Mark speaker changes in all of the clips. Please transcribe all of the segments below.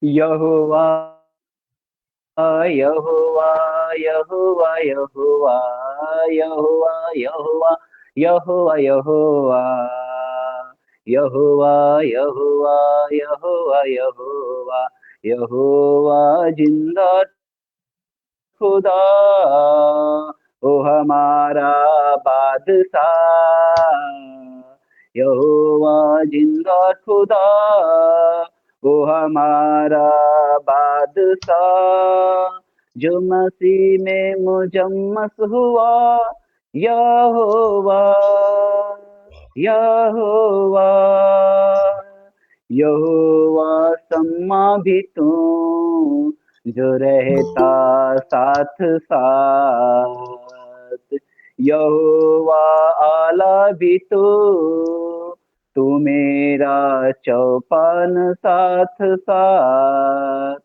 Speaker 1: यहोवा यहोवा यहोवा यहोवा यहोवा यहोवा यहोवा यहोवा यहोवा यहोवा यहोवा यहोवा यहोवा जिंदा खुदा, ओ हमारा बादशाह। यहोवा जिंदा खुदा, ओ हमारा बादशाह, जो मसीह में मुजम्मस हुआ। यहोवा यहोवा यहोवा सम्मा भी तू, जो रहता साथ साथ। यहोवा आला भी तू मेरा चौपान साथ साथ।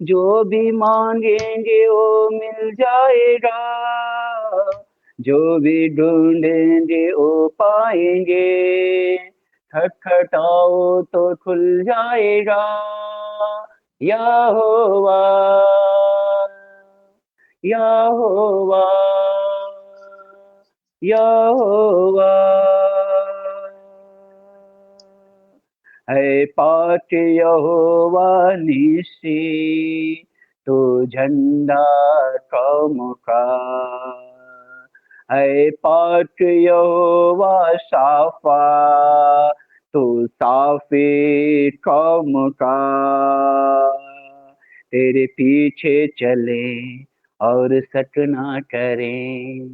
Speaker 1: जो भी मांगेंगे वो मिल जाएगा, जो भी ढूंढेंगे वो पाएंगे। खटखटाओ तो खुल जाएगा। यहोवा यहोवा यहोवा है पाक यहोवा निसी, तो झंडा कौम का। है पाक यहोवा साफा, तो साफे कौम का। तेरे पीछे चले और शक ना करें,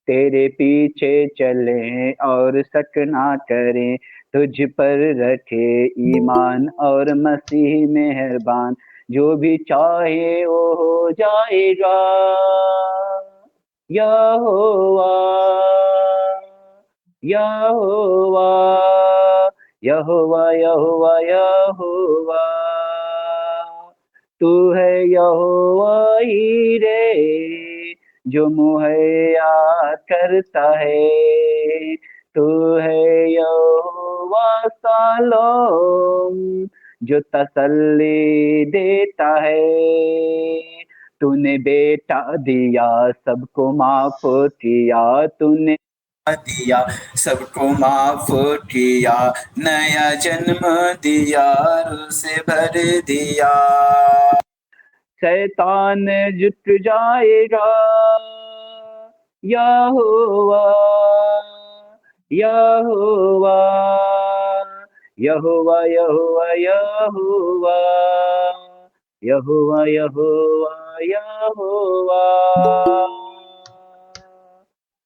Speaker 1: तेरे पीछे चले और शक ना करें। तुझ पर रखे ईमान और मसीह मेहरबान, जो भी चाहे वो हो जाएगा। यहोवा यहोवा यहोवा यहोवा यहोवा, तू है यहोवा ही रे, जो मुहैया करता है। तू है यहोवा सालोम, जो तसल्ली देता है। तूने बेटा दिया सबको माफ किया, तूने दिया सबको माफ किया। नया जन्म दिया, रूह से भर दिया। शैतान जुट जाएगा। यहोवा यहोवा यहोवा यहोवा यहोवा यहोवा यहोवा यहोवा।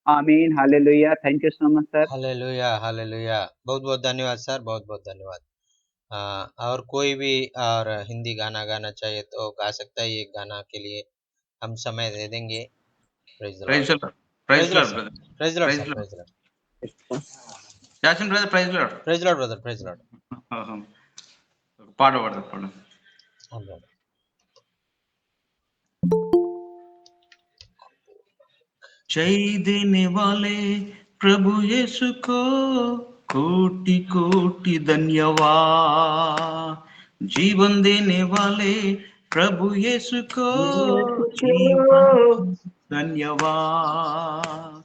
Speaker 1: आमीन, hallelujah. Thank you so much sir.
Speaker 2: Hallelujah hallelujah. बहुत बहुत धन्यवाद सर, बहुत बहुत धन्यवाद। और कोई भी और हिंदी गाना गाना चाहिए तो गा सकता है। ये गाना के लिए हम समय दे देंगे। Praise the
Speaker 3: praise
Speaker 2: Lord.
Speaker 3: Praise
Speaker 2: praise Lord
Speaker 3: Lord
Speaker 2: sir,
Speaker 3: brother.
Speaker 2: Praise Lord
Speaker 3: praise
Speaker 2: sir,
Speaker 3: Lord
Speaker 2: praise Lord,
Speaker 3: Jackson brother. Praise Lord.
Speaker 2: Praise Lord brother, praise Lord.
Speaker 3: పాట పాడతారు పాడు.
Speaker 2: हाँ brother।
Speaker 3: जय देने वाले प्रभु यीशु को कोटि कोटि धन्यवाद। जीवन देने वाले प्रभु यीशु को जीवन धन्यवाद।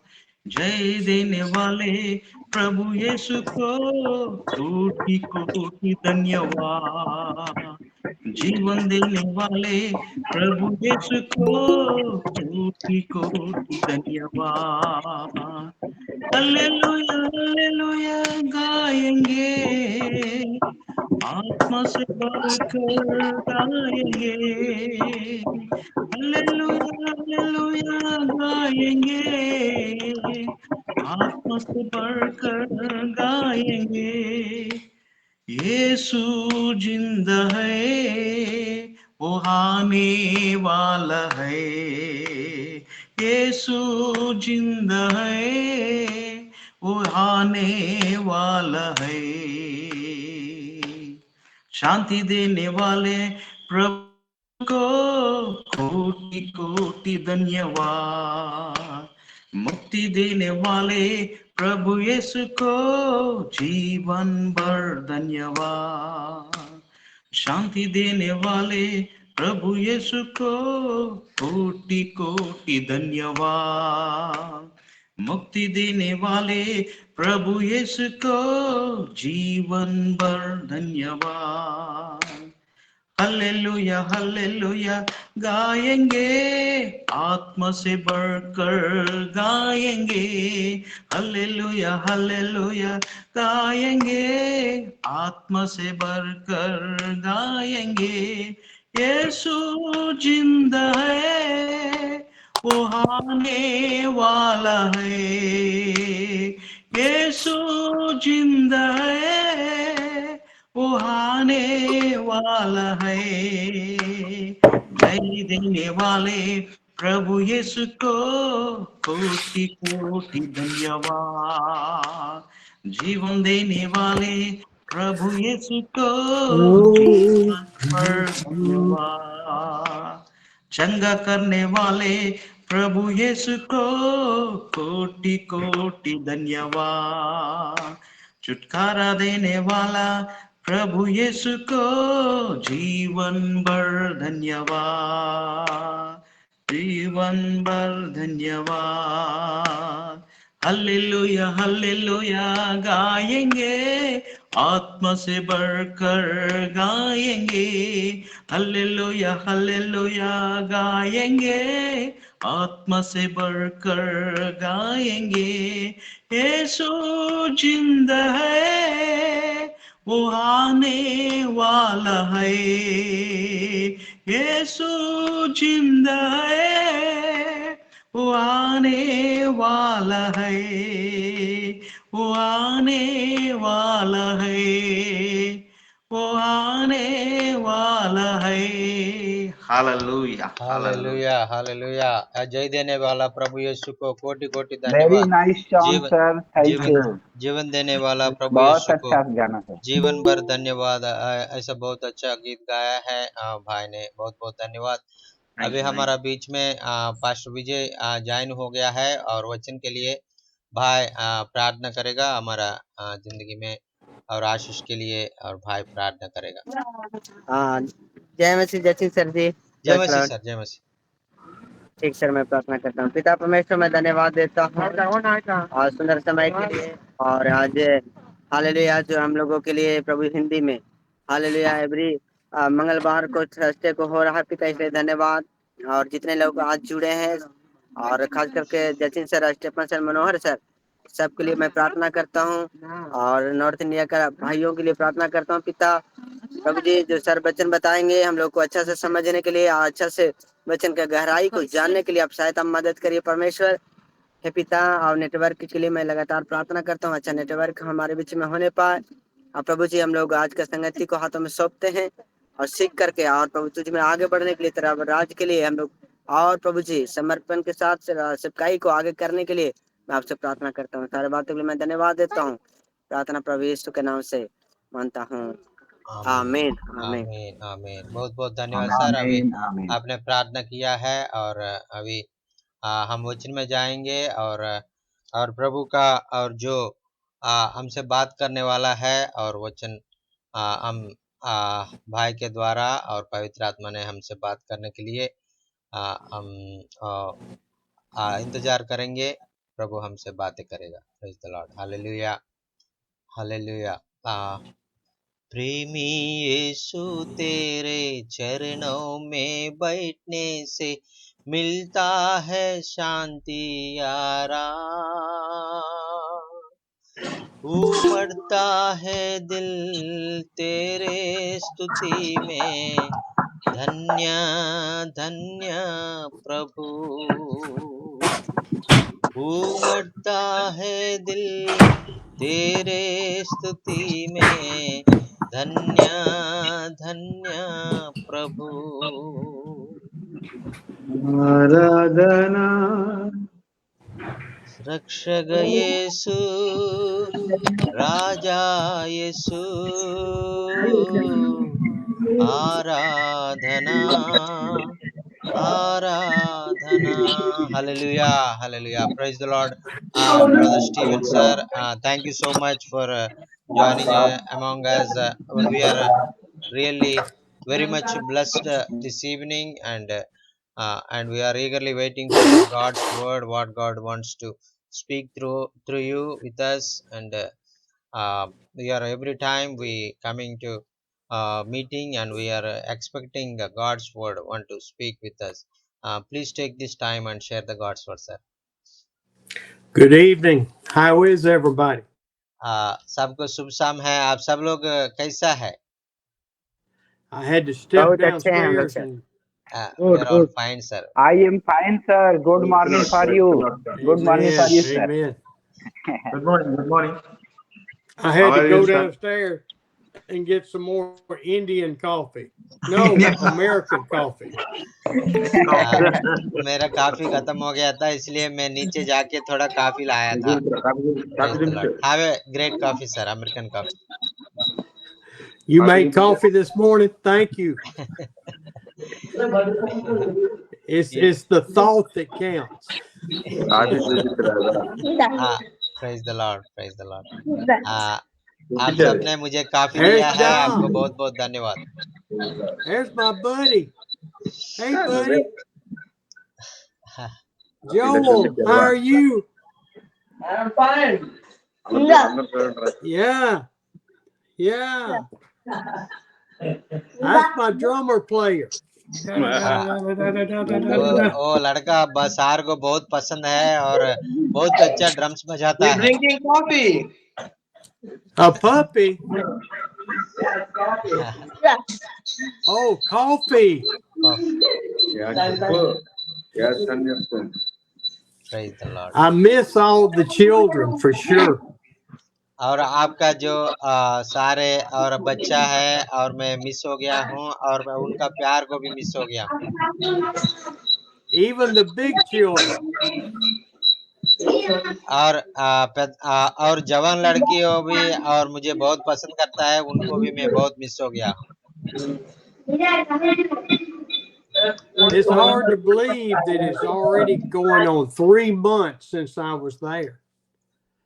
Speaker 3: जय देने वाले प्रभु यीशु को कोटि कोटि धन्यवाद। जीवन देने वाले प्रभु यीशु को कोटि कोटि धन्यवाद। हालेलुया हालेलुया गाएंगे, आत्मा से भरकर गाएंगे। हालेलुया हालेलुया गाएंगे, आत्मा से भरकर गाएंगे। यीशु जिंदा है, वो आने वाला है। यीशु जिंदा है, वो आने वाला है। शांति देने वाले प्रभु को कोटि कोटि धन्यवाद। मुक्ति देने वाले प्रभु यीशु को जीवन भर धन्यवाद। शांति देने वाले प्रभु यीशु को कोटि कोटि धन्यवाद। मुक्ति देने वाले प्रभु यीशु को जीवन भर धन्यवाद। हल्लेलुया हल्लेलुया गाएंगे, आत्मा से बढ़कर गाएंगे। हल्लेलुया हल्लेलुया गाएंगे, आत्मा से बढ़कर गाएंगे। यीशु जिंदा है, वो आने वाला है। यीशु जिंदा है, वो आने वाला है। जय देने वाले प्रभु यीशु को कोटि कोटि धन्यवाद। जीवन देने वाले प्रभु यीशु को जीवन पर धन्यवाद। चंगा करने वाले प्रभु यीशु को कोटि कोटि धन्यवाद। छुटकारा देने वाला प्रभु यीशु को जीवन भर धन्यवाद। जीवन भर धन्यवाद। हल्लेलुया हल्लेलुया गाएंगे, आत्मा से बढ़कर गाएंगे। हल्लेलुया हल्लेलुया गाएंगे, आत्मा से बढ़कर गाएंगे। यीशु जिंदा है, वो आने वाला है। यीशु जिंदा है, वो आने वाला है। वो आने वाला है, वो आने वाला है। Hallelujah hallelujah.
Speaker 2: Hallelujah hallelujah. जय देने वाला प्रभु यीशु को कोटि कोटि
Speaker 1: वेरी
Speaker 2: धन्यवाद।
Speaker 1: नाइस सॉन्ग
Speaker 2: जीवन
Speaker 1: सर, थैंक
Speaker 2: जीवन
Speaker 1: यू।
Speaker 2: जीवन देने वाला प्रभु
Speaker 1: बहुत
Speaker 2: यीशु को
Speaker 1: अच्छा गाना सर।
Speaker 2: जीवन भर धन्यवाद। ऐसा बहुत अच्छा गीत गाया है भाई ने, बहुत बहुत धन्यवाद। अभी हमारा बीच में पास्टर विजय ज्वाइन हो गया है और वचन के लिए भाई प्रार्थना करेगा हमारा जिंदगी में और आशीष के लिए, और भाई प्रार्थना करेगा।
Speaker 4: हाँ, जय मसीह जय सिंह सर जी।
Speaker 2: जय मसीह सर, जय मसीह।
Speaker 4: ठीक सर, मैं प्रार्थना करता हूँ। पिता परमेश्वर, मैं धन्यवाद देता हूँ और सुंदर समय के लिए, और आज हालेलुया जो हम लोगों के लिए प्रभु हिंदी में हालेलुया एवरी मंगलवार को थर्सडे को हो रहा है पिता, इसलिए धन्यवाद। और जितने लोग आज जुड़े हैं और खास करके जतिन सर, स्टेफन सर, मनोहर सर, सबके लिए मैं प्रार्थना करता हूँ। और नॉर्थ इंडिया का भाइयों के लिए प्रार्थना करता हूँ पिता प्रभु जी। जो सर वचन बताएंगे हम लोग को अच्छा से समझने के लिए, अच्छा से वचन का गहराई को जानने के लिए आप सहायता मदद करिए परमेश्वर हे पिता। और नेटवर्क के लिए मैं लगातार प्रार्थना करता हूँ, अच्छा नेटवर्क हमारे बीच में होने पाए। और प्रभु जी, हम लोग आज का संगति को हाथों में सौंपते हैं और सीख करके और प्रभु तुझ में आगे बढ़ने के लिए, तेरा राज के लिए हम लोग और प्रभु जी समर्पण के साथ सेवकाई को आगे करने के लिए मैं आपसे प्रार्थना करता हूँ। सारे बातों के लिए मैं धन्यवाद देता हूँ। प्रार्थना प्रभु यीशु के नाम से मानता हूँ, आमीन आमीन।
Speaker 2: आमीन आमीन। बहुत बहुत धन्यवाद सर। अभी
Speaker 1: आमीन आमीन।
Speaker 2: आपने प्रार्थना किया है और अभी हम वचन में जाएंगे और प्रभु का और जो हमसे बात करने वाला है और वचन हम भाई के द्वारा और पवित्र आत्मा ने हमसे बात करने के लिए हम इंतजार करेंगे। प्रभु हमसे बातें करेगा। Praise the Lord. Hallelujah hallelujah. प्रेमी यीशु तेरे चरणों में बैठने से मिलता है शांति आराम। उमड़ता है दिल तेरे स्तुति में, धन्य धन्य प्रभु। उमड़ता है दिल तेरे स्तुति में, धन्य धन्य प्रभु।
Speaker 1: आराधना
Speaker 2: रक्षक यीशु, राजा यीशु, आराधना आराधना। Hallelujah hallelujah. Praise the Lord. Brother Stephen sir, thank you so much for joining among us when we are really very much blessed this evening, and we are eagerly waiting for the God's word, what God wants to speak through you with us. And we are every time we coming to meeting, and we are expecting God's word want to speak with us. Please take this time and share the God's word, sir.
Speaker 5: Good evening. How is everybody?
Speaker 2: सबको शुभ शाम है। आप सब लोग कैसा है?
Speaker 5: I had to step
Speaker 4: बहुत अच्छे हैं हम लोग
Speaker 5: downstairs
Speaker 4: sir.
Speaker 5: and
Speaker 2: We
Speaker 1: Good,
Speaker 2: are all
Speaker 1: good.
Speaker 2: fine, sir.
Speaker 1: I am fine, sir. Good morning for you. Good morning for
Speaker 5: amen,
Speaker 1: you, sir.
Speaker 5: amen.
Speaker 3: Good morning. Good morning.
Speaker 5: I had
Speaker 3: How
Speaker 5: to
Speaker 3: are
Speaker 5: go
Speaker 3: you, sir?
Speaker 5: downstairs and get some more Indian coffee. No, American coffee.
Speaker 2: मेरा काफी खत्म हो गया था, इसलिए मैं नीचे जाके थोड़ा काफी लाया था। Praise the Lord. Have a great coffee, sir. American coffee.
Speaker 5: You made coffee this morning? Thank you. It's the thought that counts.
Speaker 2: Praise the Lord. Praise the Lord. आप सबने मुझे काफी
Speaker 5: There's
Speaker 2: दिया है, आपको
Speaker 5: John.
Speaker 2: बहुत बहुत धन्यवाद।
Speaker 5: There's my buddy. Hey, buddy. Joel, how are you?
Speaker 6: I'm fine.
Speaker 5: Yeah. Yeah. That's my drummer player.
Speaker 2: वो लड़का बसार को बहुत पसंद है और बहुत अच्छा ड्रम्स बजाता
Speaker 3: We're
Speaker 2: है।
Speaker 3: drinking coffee.
Speaker 5: A puppy? Oh, coffee.
Speaker 2: Praise the Lord.
Speaker 5: I miss all the children for sure.
Speaker 2: और आपका जो सारे और बच्चा है और मैं मिस हो गया हूँ और मैं उनका प्यार को भी मिस हो गया हूँ।
Speaker 5: Even the big children.
Speaker 2: और जवान लड़कियों भी और मुझे बहुत पसंद करता है, उनको भी मैं बहुत मिस हो गया हूँ।
Speaker 5: It's hard to believe that it's already going on 3 months since I was there.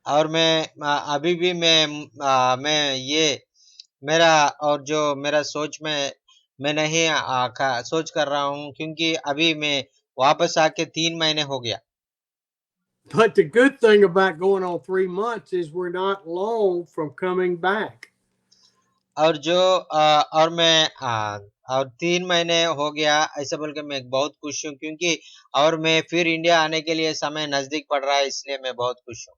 Speaker 2: और मैं अभी भी मैं ये मेरा और जो मेरा सोच में मैं नहीं सोच कर रहा हूँ, क्योंकि अभी मैं वापस आके 3 महीने हो गया।
Speaker 5: But the good thing about going on 3 months is we're not long from coming back.
Speaker 2: और मैं और 3 महीने हो गया ऐसा बोल के मैं बहुत खुश हूँ, क्योंकि और मैं फिर इंडिया आने के लिए समय नजदीक पड़ रहा है, इसलिए मैं बहुत खुश हूँ।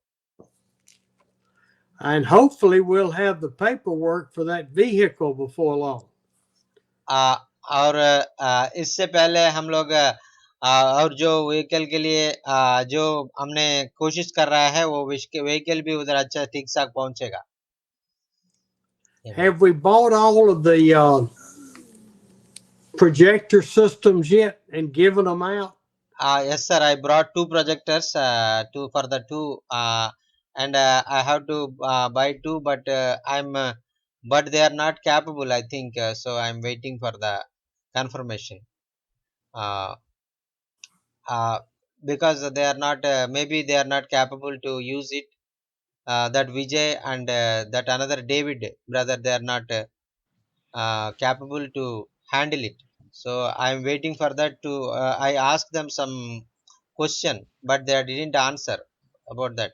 Speaker 5: And hopefully we'll have the paperwork for that vehicle before long.
Speaker 2: और इससे पहले हम लोग और जो व्हीकल के लिए जो हमने कोशिश कर रहा है वो व्हीकल भी उधर अच्छा ठीक ठाक पहुंचेगा।
Speaker 5: Have we bought all of the projector systems yet and given them out?
Speaker 2: Yes, sir. I brought 2 projectors for the 2 and I have to buy 2, but but they are not capable, I think. So I'm waiting for the confirmation. Because they are not maybe they are not capable to use it. That Vijay and that another David brother, they are not capable to handle it. So I'm waiting for that to I asked them some question, but they didn't answer about that,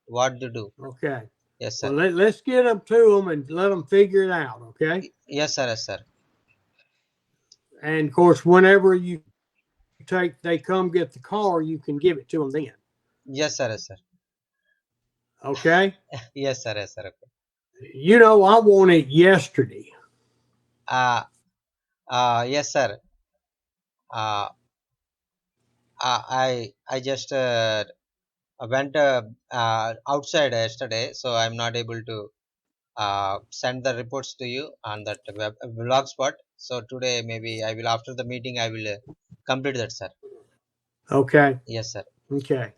Speaker 2: what to do.
Speaker 5: Okay.
Speaker 2: Yes, sir.
Speaker 5: Well, let's get them to them and let them figure it out, okay?
Speaker 2: Yes, sir. Yes, sir.
Speaker 5: And of course, whenever they come get the car, you can give it to them then.
Speaker 2: Yes, sir. Yes, sir.
Speaker 5: Okay?
Speaker 2: Yes, sir. Yes, sir. Okay.
Speaker 5: You know, I want it yesterday.
Speaker 2: Yes, sir. I just went outside yesterday, so I'm not able to send the reports to you on that blog spot. So today maybe I will, after the meeting, I will complete that, sir.
Speaker 5: Okay.
Speaker 2: Yes, sir.
Speaker 5: Okay.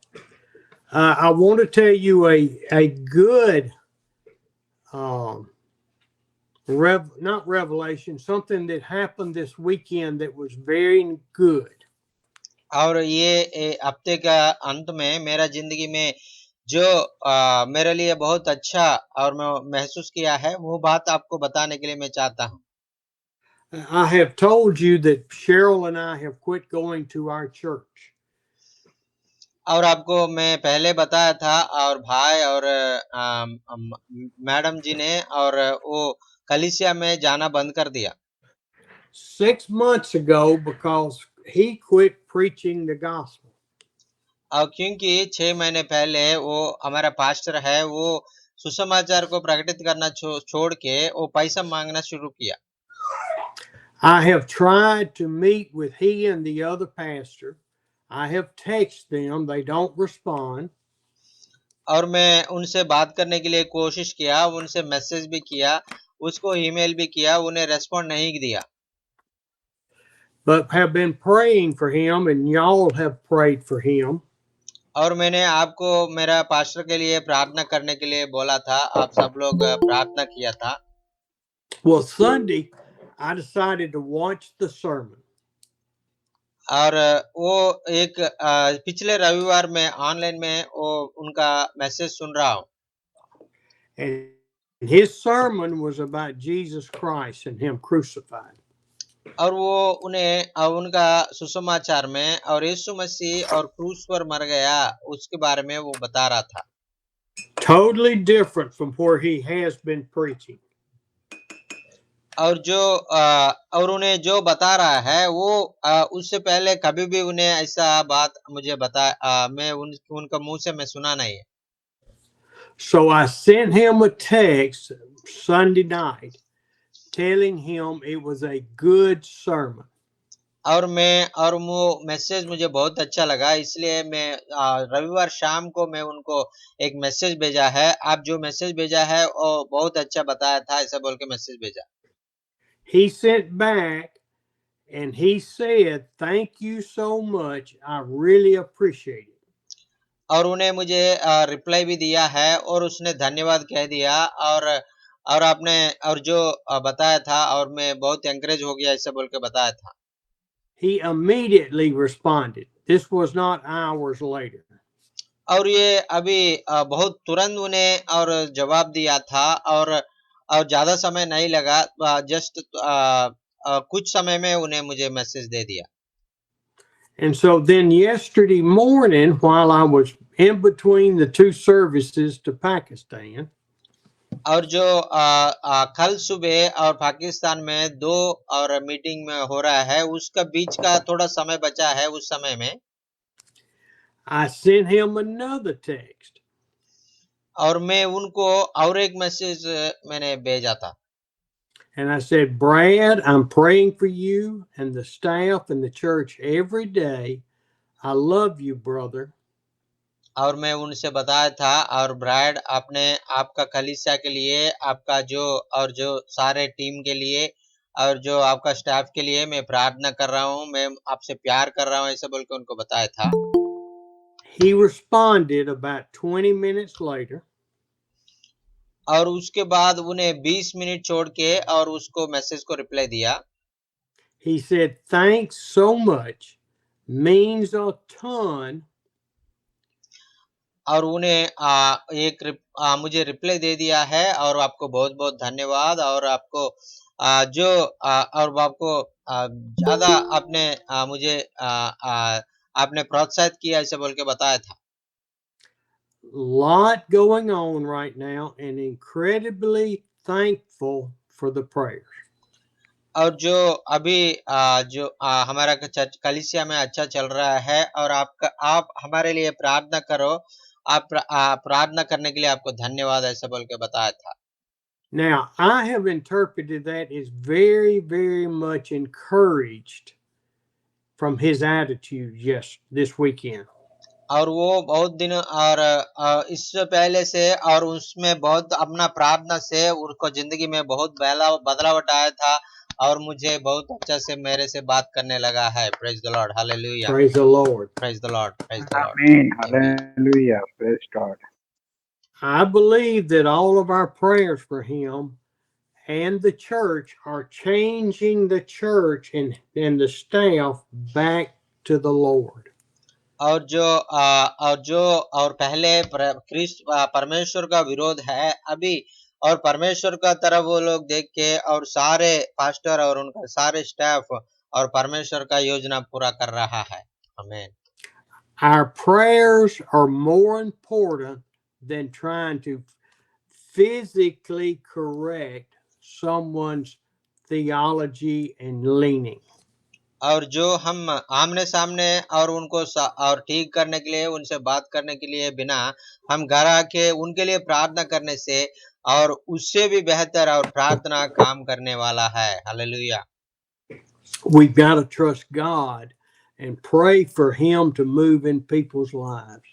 Speaker 5: I want to tell you a good not revelation, something that happened this weekend that was very good.
Speaker 2: और ये हफ्ते का अंत में मेरा जिंदगी में जो मेरे लिए बहुत अच्छा और मैं महसूस किया है, वो बात आपको बताने के लिए मैं चाहता हूँ।
Speaker 5: I have told you that Cheryl and I have quit going to our church.
Speaker 2: और आपको मैं पहले बताया था और भाई और मैडम जी ने और वो कलीसिया में जाना बंद कर दिया
Speaker 5: 6 months ago because he quit preaching the gospel.
Speaker 2: और क्योंकि 6 महीने पहले वो हमारा पास्टर है वो सुसमाचार को प्रकटित करना छोड़ के वो पैसा मांगना शुरू किया
Speaker 5: I have tried to meet with he and the other pastor. I have texted them, they don't respond.
Speaker 2: और मैं उनसे बात करने के लिए कोशिश किया उनसे मैसेज भी किया उसको ईमेल भी किया उन्हें रेस्पॉन्ड नहीं दिया
Speaker 5: But have been praying for him, and y'all have prayed for him.
Speaker 2: और मैंने आपको मेरा पास्टर के लिए प्रार्थना करने के लिए बोला था आप सब लोग प्रार्थना किया था
Speaker 5: Well, Sunday, I decided to watch the sermon.
Speaker 2: और वो एक पिछले रविवार में ऑनलाइन में वो उनका मैसेज सुन रहा हूँ
Speaker 5: And his sermon was about Jesus Christ and him crucified.
Speaker 2: और वो उन्हें उनका सुसमाचार में और यीशु मसीह और क्रूस पर मर गया उसके बारे में वो बता रहा था
Speaker 5: Totally different from where he has been preaching.
Speaker 2: और उन्हें जो बता रहा है वो उससे पहले कभी भी उन्हें ऐसा बात मुझे मैं उनका मुंह से मैं सुना नहीं है
Speaker 5: So I sent him a text Sunday night telling him it was a good sermon.
Speaker 2: और वो मैसेज मुझे बहुत अच्छा लगा इसलिए मैं रविवार शाम को मैं उनको एक मैसेज भेजा है आप जो मैसेज भेजा है वो बहुत अच्छा बताया था ऐसा बोल के मैसेज भेजा
Speaker 5: He sent back and he said, "Thank you so much. I really appreciate it."
Speaker 2: और उन्हें मुझे रिप्लाई भी दिया है और उसने धन्यवाद कह दिया और आपने और जो बताया था और मैं बहुत एंकरेज हो गया ऐसा बोल के बताया था
Speaker 5: He immediately responded. This was not hours later.
Speaker 2: और ये अभी बहुत तुरंत उन्हें और जवाब दिया था और ज्यादा समय नहीं लगा जस्ट कुछ समय में उन्हें मुझे मैसेज दे दिया
Speaker 5: And so then yesterday morning, while I was in between the two services to Pakistan,
Speaker 2: और जो कल सुबह और पाकिस्तान में 2 और मीटिंग में हो रहा है उसका बीच का थोड़ा समय बचा है उस समय में
Speaker 5: I sent him another text.
Speaker 2: और मैं उनको और एक मैसेज मैंने भेजा था
Speaker 5: And I said, "Brad, I'm praying for you and the staff and the church every day. I love you, brother."
Speaker 2: और मैं उनसे बताया था और ब्राड आपका कलीसिया के लिए आपका जो सारे टीम के लिए और जो आपका स्टाफ के लिए मैं प्रार्थना कर रहा हूँ मैं आपसे प्यार कर रहा हूँ ऐसा बोल के उनको बताया था
Speaker 5: He responded about 20 minutes later.
Speaker 2: और उसके बाद उन्हें 20 मिनट छोड़ के और उसको मैसेज को रिप्लाई दिया
Speaker 5: He said, "Thanks so much. Means a ton."
Speaker 2: और उन्हें मुझे रिप्लाई दे दिया है और आपको बहुत बहुत धन्यवाद और आपको और आपको ज्यादा आपने प्रोत्साहित किया ऐसे बोल के बताया था
Speaker 5: Lot going on right now and incredibly thankful for the prayers.
Speaker 2: और जो अभी हमारा कलीसिया में अच्छा चल रहा है और आप हमारे लिए प्रार्थना करो आप प्रार्थना करने के लिए आपको धन्यवाद ऐसा बोल के बताया था
Speaker 5: Now, I have interpreted that as very, very much encouraged from his attitude this weekend.
Speaker 2: और वो बहुत दिन और इससे पहले से और उसमें बहुत अपना प्रार्थना से उनको जिंदगी में बहुत बदलाव आया था और मुझे बहुत अच्छा से मेरे से बात करने लगा है praise the Lord hallelujah
Speaker 5: Praise the Lord.
Speaker 2: Praise the lord praise the Lord
Speaker 1: Amen. Hallelujah. Praise God.
Speaker 5: I believe that all of our prayers for him and the church are changing the church and the staff back to the Lord.
Speaker 2: और पहले परमेश्वर का विरोध है अभी और परमेश्वर का तरफ वो लोग देख के और सारे पास्टर और उनका सारे स्टाफ और परमेश्वर का योजना पूरा कर रहा है। आमीन।
Speaker 5: Our prayers are more important than trying to physically correct someone's theology and leaning.
Speaker 2: और जो हम आमने सामने और उनको और ठीक करने के लिए उनसे बात करने के लिए बिना हम घर आके उनके लिए प्रार्थना करने से और उससे भी बेहतर और प्रार्थना काम करने वाला है। Hallelujah.
Speaker 5: We've got to trust God and pray for Him to move in people's lives.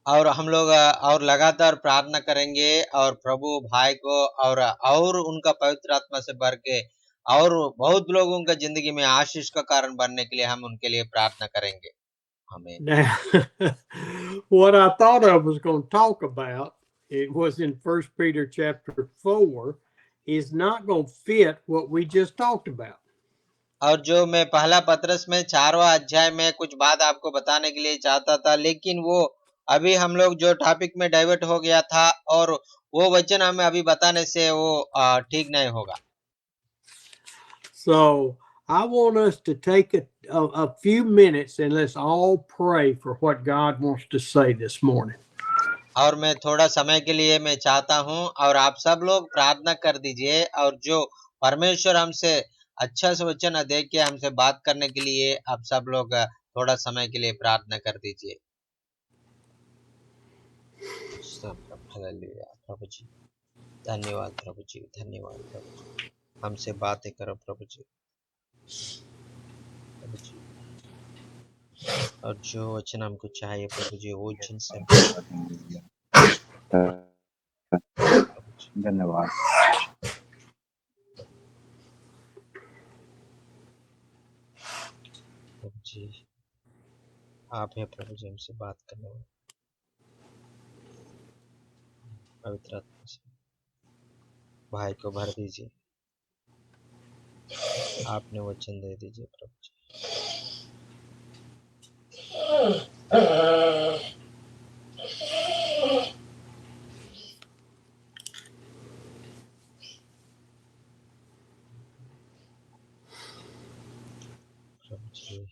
Speaker 2: और हम लोग और लगातार प्रार्थना करेंगे और प्रभु भाई को और उनका पवित्र आत्मा से भर के और बहुत लोगों का जिंदगी में आशीष का कारण बनने के लिए हम उनके लिए प्रार्थना करेंगे। आमीन।
Speaker 5: Now, what I thought I was going to talk about, it was in 1 Peter chapter 4, is not going to fit what we just talked about.
Speaker 2: और जो मैं पहला पत्रस में 4वां अध्याय में कुछ बात आपको बताने के लिए चाहता था, लेकिन वो अभी हम लोग जो टॉपिक में डाइवर्ट हो गया था और वो वचन हमें अभी बताने से वो ठीक नहीं होगा।
Speaker 5: So I want us to take a few minutes and let's all pray for what God wants to say this morning.
Speaker 2: और मैं थोड़ा समय के लिए मैं चाहता हूं और आप सब लोग प्रार्थना कर दीजिए और जो परमेश्वर हमसे अच्छा से वचन दे के हमसे बात करने के लिए आप सब लोग थोड़ा समय के लिए प्रार्थना कर दीजिए। हालेलुया। प्रभु जी धन्यवाद, प्रभु जी धन्यवाद, प्रभु जी हमसे बातें करो प्रभु जी, प्रभु जी और जो वचन हमको चाहिए प्रभु जी वो वचन से प्रभु जी।
Speaker 1: धन्यवाद।
Speaker 2: प्रभु जी आप है प्रभु जी हमसे बात करने वाले, पवित्र आत्मा से भाई को भर दीजिए, आपने वचन दे दीजिए प्रभु जी। प्रभु जी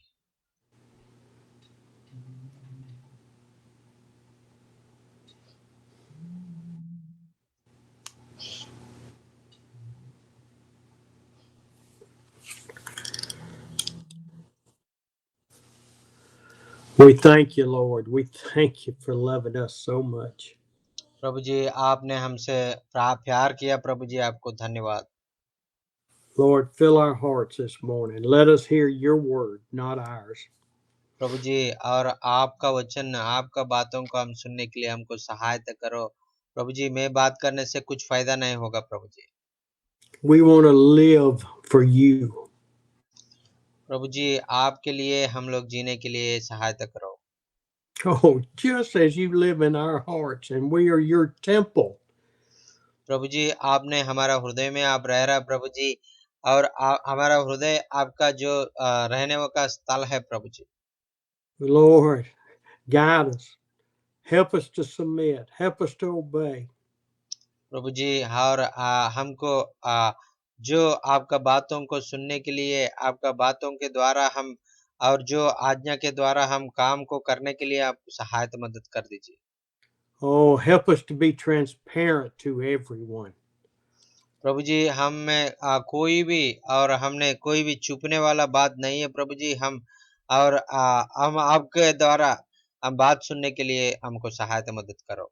Speaker 5: We thank you, Lord. We thank you for loving us so much.
Speaker 2: प्रभु जी आपने हमसे प्यार किया प्रभु जी, आपको धन्यवाद।
Speaker 5: Lord, fill our hearts this morning. Let us hear your word, not ours.
Speaker 2: प्रभु जी और आपका वचन आपका बातों को हम सुनने के लिए हमको सहायता करो प्रभु जी। मैं बात करने से कुछ फायदा नहीं होगा प्रभु जी।
Speaker 5: We want to live for you.
Speaker 2: प्रभु जी आपके लिए हम लोग जीने के लिए सहायता करो।
Speaker 5: Oh, just as you live in our hearts and we are your temple.
Speaker 2: प्रभु जी आपने हमारा हृदय में आप रह रहा प्रभु जी और हमारा हृदय आपका जो रहने का स्थल है प्रभु जी।
Speaker 5: Lord, guide us. Help us to submit. Help us to obey.
Speaker 2: प्रभु जी और हमको जो आपका बातों को सुनने के लिए आपका बातों के द्वारा हम और जो आज्ञा के द्वारा हम काम को करने के लिए आप सहायता मदद कर दीजिए।
Speaker 5: Oh, help us to be transparent to everyone.
Speaker 2: प्रभु जी हम में कोई भी और हमने कोई भी छुपने वाला बात नहीं है प्रभु जी। हम और हम आपके द्वारा हम बात सुनने के लिए हमको सहायता मदद करो।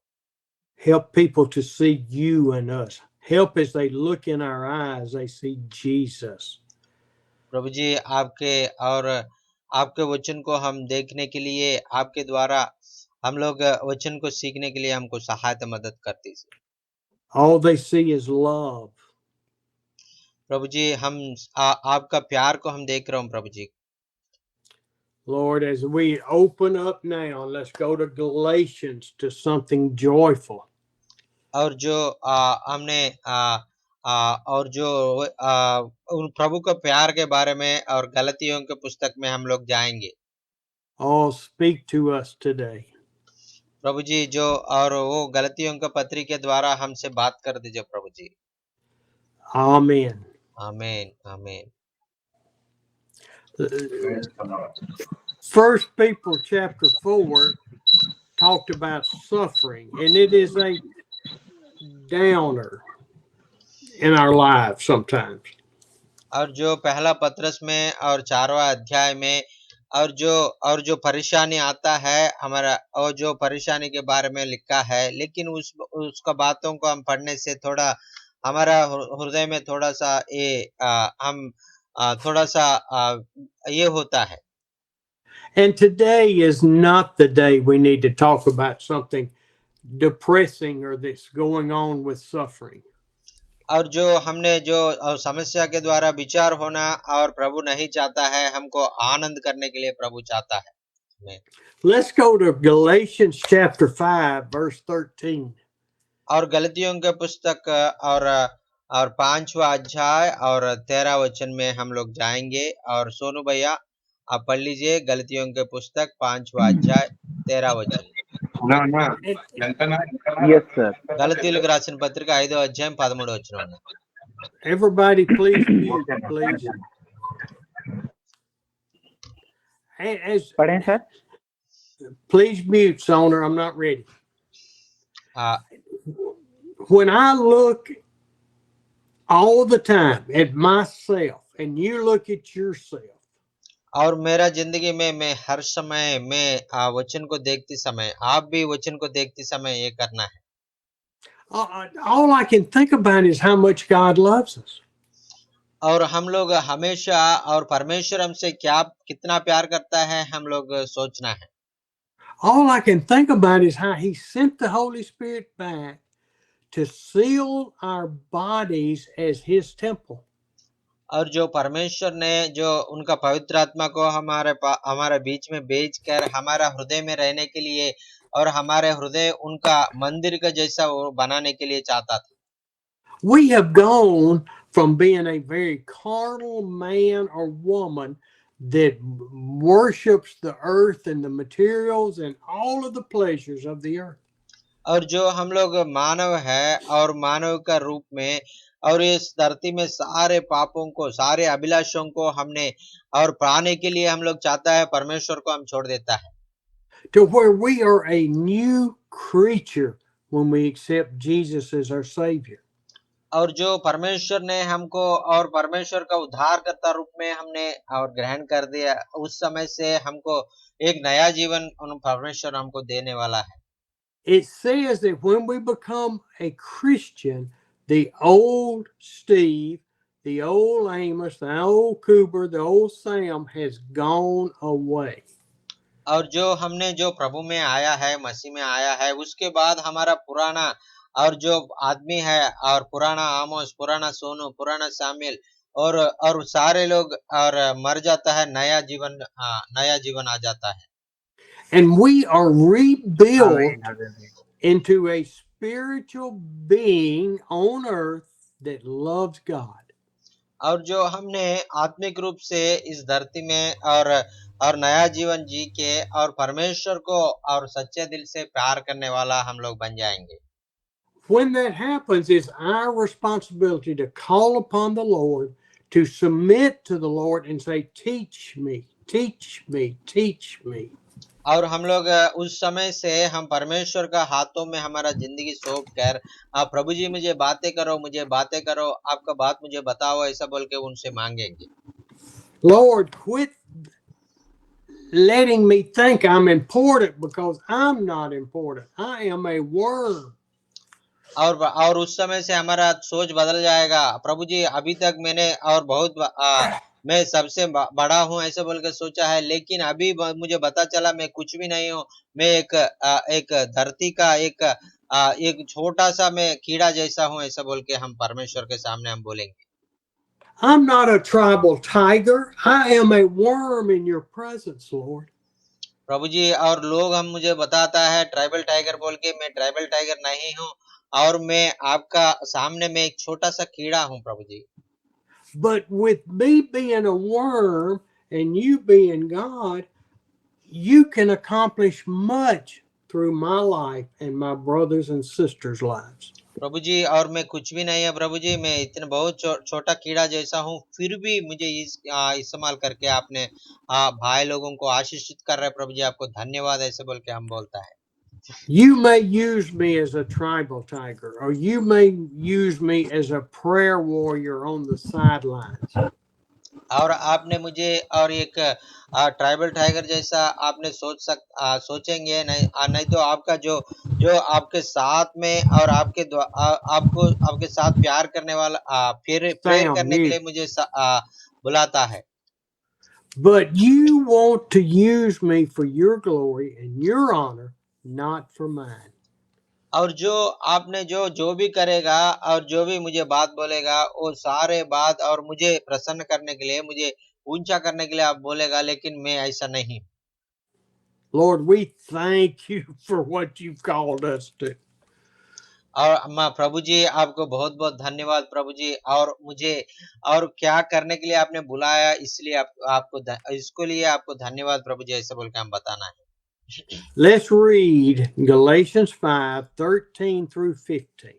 Speaker 5: Help people to see you and us. Help as they look in our eyes, they see Jesus.
Speaker 2: प्रभु जी आपके और आपके वचन को हम देखने के लिए आपके द्वारा हम लोग वचन को सीखने के लिए हमको सहायता मदद कर दीजिए।
Speaker 5: All they see is love.
Speaker 2: प्रभु जी हम आपका प्यार को हम देख रहे हूँ प्रभु जी।
Speaker 5: Lord, as we open up now, let's go to Galatians to something joyful.
Speaker 2: और जो हमने और जो उन प्रभु का प्यार के बारे में और गलतियों के पुस्तक में हम लोग जाएंगे।
Speaker 5: Oh, speak to us today.
Speaker 2: प्रभु जी जो और वो गलतियों के पत्री के द्वारा हमसे बात कर दीजिए प्रभु जी।
Speaker 5: Amen.
Speaker 2: आमीन आमीन।
Speaker 5: First People chapter 4 talked about suffering, and it is a downer in our lives sometimes.
Speaker 2: और जो पहला पत्रस में और 4वां अध्याय में और जो परेशानी आता है हमारा, और जो परेशानी के बारे में लिखा है, लेकिन उसका बातों को हम पढ़ने से थोड़ा हमारा हृदय में थोड़ा सा थोड़ा सा ये होता है।
Speaker 5: And today is not the day we need to talk about something depressing or that's going on with suffering.
Speaker 2: और जो हमने जो समस्या के द्वारा विचार होना और प्रभु नहीं चाहता है, हमको आनंद करने के लिए प्रभु चाहता है।
Speaker 5: Let's go to Galatians chapter 5 verse 13.
Speaker 2: और गलतियों के पुस्तक और 5वां अध्याय और 13 वचन में हम लोग जाएंगे। और सोनू भैया आप पढ़ लीजिए गलतियों के पुस्तक 5वां अध्याय 13 वचन।
Speaker 1: Yes, sir.
Speaker 2: గలతీయులకు రాసిన పత్రిక 5వ అధ్యాయం 13వ వచనం.
Speaker 5: Everybody please mute, please.
Speaker 1: पढ़ें sir.
Speaker 5: Please mute, Soner. I'm not ready.
Speaker 2: ఆ,
Speaker 5: When I look all the time at myself and you look at yourself,
Speaker 2: और मेरा जिंदगी में मैं हर समय मैं वचन को देखते समय, आप भी वचन को देखते समय ये करना है।
Speaker 5: all I can think about is how much God loves us.
Speaker 2: और हम लोग हमेशा और परमेश्वर हमसे कितना प्यार करता है हम लोग सोचना है।
Speaker 5: All I can think about is how he sent the Holy Spirit back to seal our bodies as his temple.
Speaker 2: और जो परमेश्वर ने जो उनका पवित्र आत्मा को हमारे बीच में भेजकर हमारा हृदय में रहने के लिए और हमारे हृदय उनका मंदिर का जैसा वो बनाने के लिए चाहता था।
Speaker 5: We have gone from being a very carnal man or woman that worships the earth and the materials and all of the pleasures of the earth.
Speaker 2: और जो हम लोग मानव है और मानव का रूप में और इस धरती में सारे पापों को, सारे अभिलाषों को हमने और पाने के लिए हम लोग चाहता है परमेश्वर को हम छोड़ देता है।
Speaker 5: To where we are a new creature when we accept Jesus as our Savior.
Speaker 2: और जो परमेश्वर ने हमको और परमेश्वर का उद्धारकर्ता रूप में हमने और ग्रहण कर दिया, उस समय से हमको एक नया जीवन परमेश्वर हमको देने वाला है।
Speaker 5: It says that when we become a Christian, the old Steve, the old Amos, the old Cooper, the old Sam has gone away.
Speaker 2: और जो हमने जो प्रभु में आया है, मसीह में आया है, उसके बाद हमारा पुराना और जो आदमी है और पुराना आमोस, पुराना सोनू, पुराना शामिल और सारे लोग और मर जाता है, नया जीवन आ जाता है।
Speaker 5: And we are rebuilt into a spiritual being on earth that loves God.
Speaker 2: और जो हमने आत्मिक रूप से इस धरती में और नया जीवन जी के और परमेश्वर को और सच्चे दिल से प्यार करने वाला हम लोग बन जाएंगे।
Speaker 5: When that happens, it's our responsibility to call upon the Lord, to submit to the Lord and say, teach me, teach me, teach me.
Speaker 2: और हम लोग उस समय से हम परमेश्वर का हाथों में हमारा जिंदगी सौंप कर, प्रभु जी मुझे बातें करो, आपका बात मुझे बताओ, ऐसा बोल के उनसे मांगेंगे।
Speaker 5: Lord, quit letting me think I'm important because I'm not important. I am a worm.
Speaker 2: और उस समय से हमारा सोच बदल जाएगा। प्रभु जी अभी तक मैंने और बहुत मैं सबसे बड़ा हूँ ऐसे बोल के सोचा है, लेकिन अभी मुझे पता चला मैं कुछ भी नहीं हूँ। मैं एक धरती का एक छोटा सा मैं कीड़ा जैसा हूँ, ऐसा बोल के हम परमेश्वर के सामने हम बोलेंगे।
Speaker 5: I'm not a tribal tiger. I am a worm in your presence, Lord.
Speaker 2: प्रभु जी और लोग हम मुझे बताता है ट्राइबल टाइगर बोल के, मैं ट्राइबल टाइगर नहीं हूँ और मैं आपका सामने में एक छोटा सा कीड़ा हूँ प्रभु जी।
Speaker 5: But with me being a worm and you being God, you can accomplish much through my life and my brothers and sisters' lives.
Speaker 2: प्रभु जी, और मैं कुछ भी नहीं है प्रभु जी, मैं इतना बहुत छोटा कीड़ा जैसा हूँ, फिर भी मुझे इस्तेमाल करके आपने भाई लोगों को आशीषित कर रहे हैं प्रभु जी, आपको धन्यवाद ऐसे बोल के हम बोलता है।
Speaker 5: You may use me as a tribal tiger, or you may use me as a prayer warrior on the sidelines.
Speaker 2: और आपने मुझे और एक ट्राइबल टाइगर जैसा आपने सोचेंगे नहीं, नहीं तो आपका जो जो आपके साथ में और आपको आपके साथ प्यार करने वाला फिर प्रेयर
Speaker 5: Sound
Speaker 2: करने के लिए
Speaker 5: mute.
Speaker 2: मुझे बुलाता है।
Speaker 5: But you want to use me for your glory and your honor, not for mine.
Speaker 2: और जो आपने जो भी करेगा और जो भी मुझे बात बोलेगा, वो सारे बात और मुझे प्रसन्न करने के लिए, मुझे ऊंचा करने के लिए आप बोलेगा, लेकिन मैं ऐसा नहीं।
Speaker 5: Lord, we thank you for what you've called us to.
Speaker 2: और प्रभु जी, आपको बहुत बहुत धन्यवाद प्रभु जी, और मुझे और क्या करने के लिए आपने बुलाया, इसलिए आपको इसको लिए आपको धन्यवाद प्रभु जी, ऐसे बोल के हम बताना है।
Speaker 5: Let's read Galatians 5:13 through 15.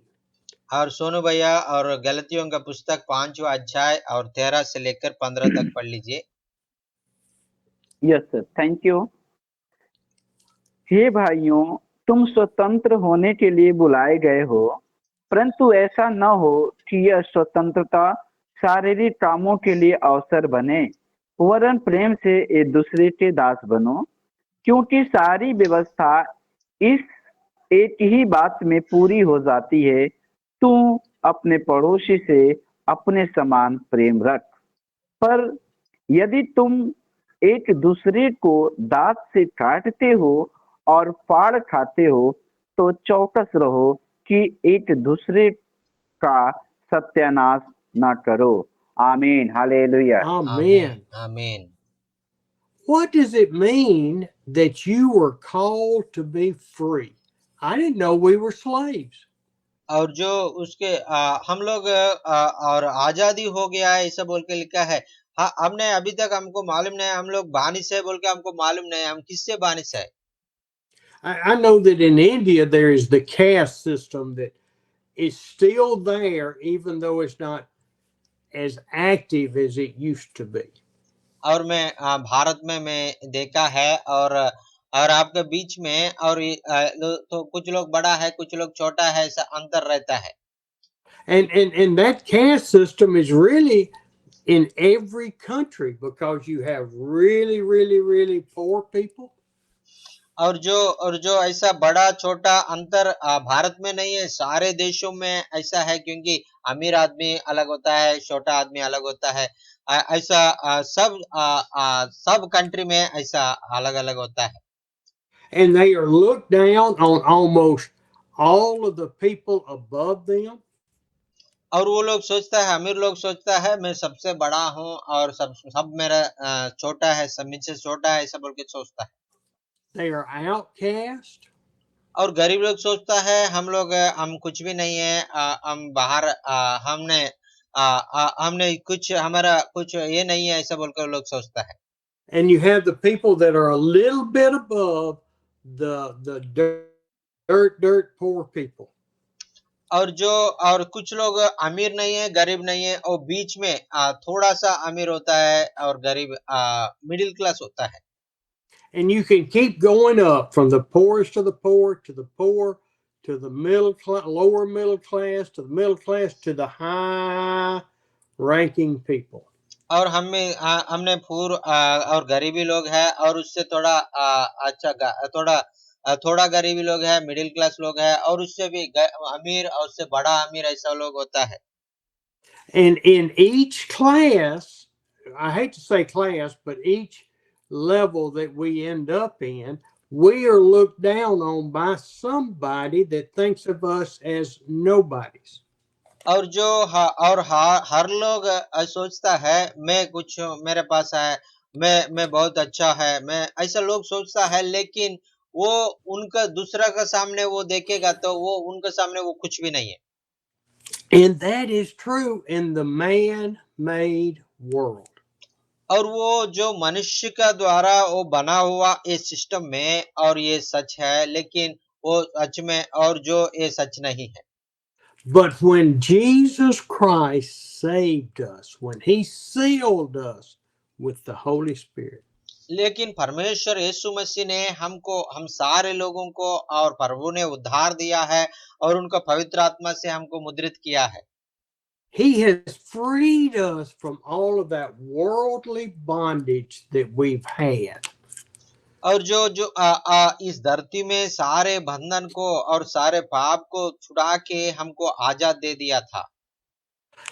Speaker 2: और सोनू भैया और गलतियों का पुस्तक 5वां अध्याय और 13 से लेकर 15 तक पढ़ लीजिए।
Speaker 1: Yes sir, thank you. हे भाइयों, तुम स्वतंत्र होने के लिए बुलाए गए हो, परंतु ऐसा न हो कि यह स्वतंत्रता शारीरिक कामों के लिए अवसर बने, वरन प्रेम से एक दूसरे के दास बनो, क्योंकि सारी व्यवस्था इस एक ही बात में पूरी हो जाती है, तू अपने पड़ोसी से अपने समान प्रेम रख। पर यदि तुम एक दूसरे को दांत से काटते हो और फाड़ खाते हो, तो चौकस रहो कि एक दूसरे का सत्यानाश न करो। आमीन, हालेलुया।
Speaker 5: Amen.
Speaker 2: आमीन।
Speaker 5: What does it mean that you were called to be free? I didn't know we were slaves.
Speaker 2: और जो उसके हम लोग और आजादी हो गया है ऐसा बोल के लिखा है। हाँ, हमने अभी तक हमको मालूम नहीं, हम लोग बानिस है बोल के हमको मालूम नहीं, हम किससे बानिस है।
Speaker 5: I know that in India there is the caste system that is still there, even though it's not as active as it used to be.
Speaker 2: और मैं भारत में मैं देखा है, और आपके बीच में और तो कुछ लोग बड़ा है, कुछ लोग छोटा है, ऐसा अंतर रहता है।
Speaker 5: And that caste system is really in every country, because you have really poor people.
Speaker 2: और जो ऐसा बड़ा छोटा अंतर भारत में नहीं है, सारे देशों में ऐसा है, क्योंकि अमीर आदमी अलग होता है, छोटा आदमी अलग होता है, ऐसा सब कंट्री में ऐसा अलग अलग होता है।
Speaker 5: And they are looked down on almost all of the people above them.
Speaker 2: और वो लोग सोचता है, अमीर लोग सोचता है मैं सबसे बड़ा हूँ और सब मेरा छोटा है, सब मुझसे छोटा है, ऐसा बोल के सोचता है।
Speaker 5: They are outcast.
Speaker 2: और गरीब लोग सोचता है हम कुछ भी नहीं है, हम बाहर हमने कुछ हमारा कुछ ये नहीं है, ऐसा बोलकर लोग सोचता है।
Speaker 5: And you have the people that are a little bit above the dirt poor people.
Speaker 2: और कुछ लोग अमीर नहीं है, गरीब नहीं है, और बीच में थोड़ा सा अमीर होता है और गरीब मिडिल क्लास होता है।
Speaker 5: And you can keep going up from the poorest of the poor to the poor to the lower middle class to the middle class to the high ranking people.
Speaker 2: और हमने और गरीबी लोग है, और उससे थोड़ा थोड़ा गरीबी लोग है, मिडिल क्लास लोग है, और उससे भी अमीर और उससे बड़ा अमीर, ऐसा लोग होता है।
Speaker 5: And in each class, I hate to say class, but each level that we end up in, we are looked down on by somebody that thinks of us as nobodies.
Speaker 2: और हर लोग सोचता है मैं कुछ मेरे पास है, मैं बहुत अच्छा है, मैं ऐसा लोग सोचता है, लेकिन वो उनका दूसरा का सामने वो देखेगा तो वो उनके सामने वो कुछ भी नहीं है।
Speaker 5: And that is true in the man-made world.
Speaker 2: और वो जो मनुष्य का द्वारा वो बना हुआ इस सिस्टम में, और ये सच है, लेकिन वो सच में और जो ये सच नहीं है।
Speaker 5: But when Jesus Christ saved us, when he sealed us with the Holy Spirit,
Speaker 2: लेकिन परमेश्वर यीशु मसीह ने हमको, हम सारे लोगों को, और प्रभु ने उद्धार दिया है और उनको पवित्र आत्मा से हमको मुद्रित किया है।
Speaker 5: he has freed us from all of that worldly bondage that we've had.
Speaker 2: और जो जो इस धरती में सारे बंधन को और सारे पाप को छुड़ा के हमको आजाद दे दिया था।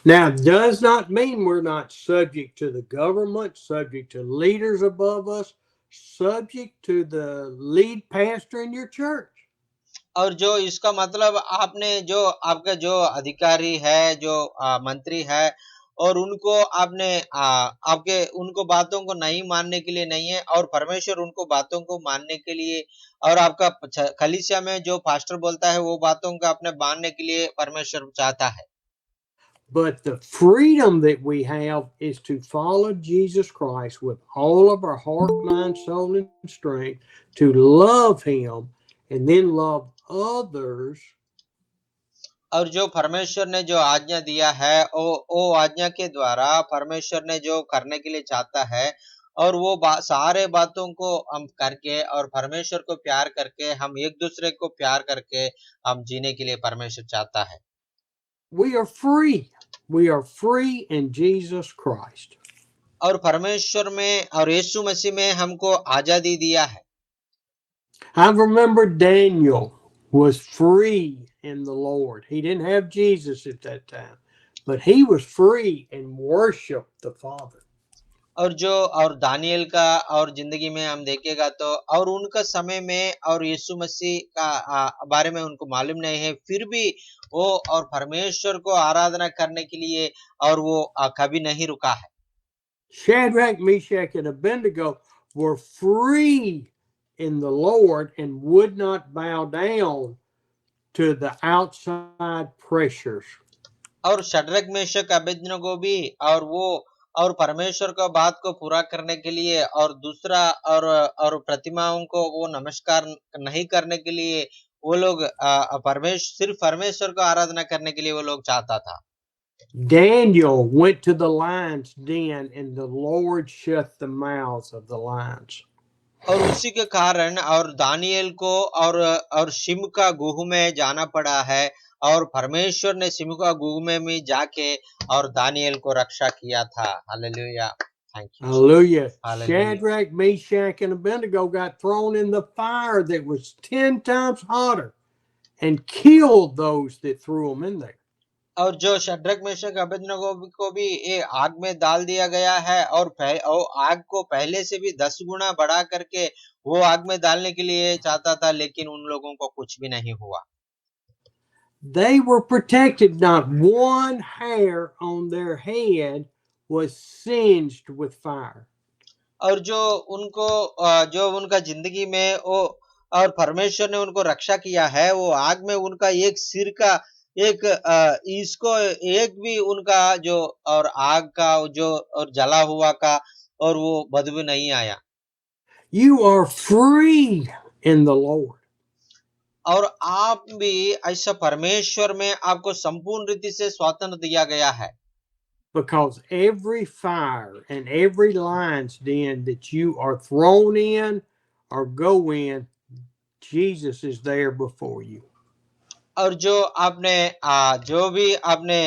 Speaker 5: Now, it does not mean we're not subject to the government, subject to leaders above us, subject to the lead pastor in your church.
Speaker 2: और जो इसका मतलब आपने जो आपका जो अधिकारी है, जो मंत्री है, और उनको आपने आपके उनको बातों को नहीं मानने के लिए नहीं है, और परमेश्वर उनको बातों को मानने के लिए, और आपका कलीसिया में जो पास्टर बोलता है वो बातों को अपने मानने के लिए परमेश्वर चाहता है।
Speaker 5: But the freedom that we have is to follow Jesus Christ with all of our heart, mind, soul, and strength, to love him, and then love others.
Speaker 2: और जो परमेश्वर ने जो आज्ञा दिया है, वो आज्ञा के द्वारा परमेश्वर ने जो करने के लिए चाहता है, और वो सारे बातों को हम करके और परमेश्वर को प्यार करके, हम एक दूसरे को प्यार करके हम जीने के लिए परमेश्वर चाहता है।
Speaker 5: We are free. We are free in Jesus Christ.
Speaker 2: और परमेश्वर में और यीशु मसीह में हमको आजादी दिया है।
Speaker 5: I remember Daniel was free in the Lord. He didn't have Jesus at that time, but he was free and worshiped the Father.
Speaker 2: और दानियल का और जिंदगी में हम देखेगा तो, और उनका समय में और यीशु मसीह का बारे में उनको मालूम नहीं है, फिर भी वो और परमेश्वर को आराधना करने के लिए और वो कभी नहीं रुका है।
Speaker 5: Shadrach, Meshach, and Abednego were free in the Lord and would not bow down to the outside pressures.
Speaker 2: और शद्रक मेशक अबेदनगो भी, और वो और परमेश्वर का बात को पूरा करने के लिए, और दूसरा और प्रतिमाओं को वो नमस्कार नहीं करने के लिए, वो लोग सिर्फ परमेश्वर को आराधना करने के लिए वो लोग चाहता था।
Speaker 5: Daniel went to the lion's den and the Lord shut the mouths of the lions.
Speaker 2: और उसी के कारण और दानियल को और सिंह का गुह में जाना पड़ा है, और परमेश्वर ने सिंह का गुह में जाके और दानियल को रक्षा किया था। Hallelujah, thank you.
Speaker 5: Hallelujah.
Speaker 2: Hallelujah.
Speaker 5: Shadrach, Meshach, and Abednego got thrown in the fire that was 10 times hotter and killed those that threw them in there.
Speaker 2: और जो शद्रक मेशक अबेदनगो को भी ये आग में डाल दिया गया है, और आग को पहले से भी 10 गुना बढ़ा करके वो आग में डालने के लिए चाहता था, लेकिन उन लोगों को कुछ भी नहीं हुआ।
Speaker 5: They were protected. Not one hair on their head was singed with fire.
Speaker 2: और जो उनका जिंदगी में वो और परमेश्वर ने उनको रक्षा किया है, वो आग में उनका एक सिर का एक इसको एक भी उनका जो और आग का जो और जला हुआ का और वो बदबू नहीं आया।
Speaker 5: You are free in the Lord.
Speaker 2: और आप भी ऐसा परमेश्वर में आपको संपूर्ण रीति से स्वतंत्र दिया गया है।
Speaker 5: Because every fire and every lion's den that you are thrown in or go in, Jesus is there before you.
Speaker 2: और जो आपने जो भी आपने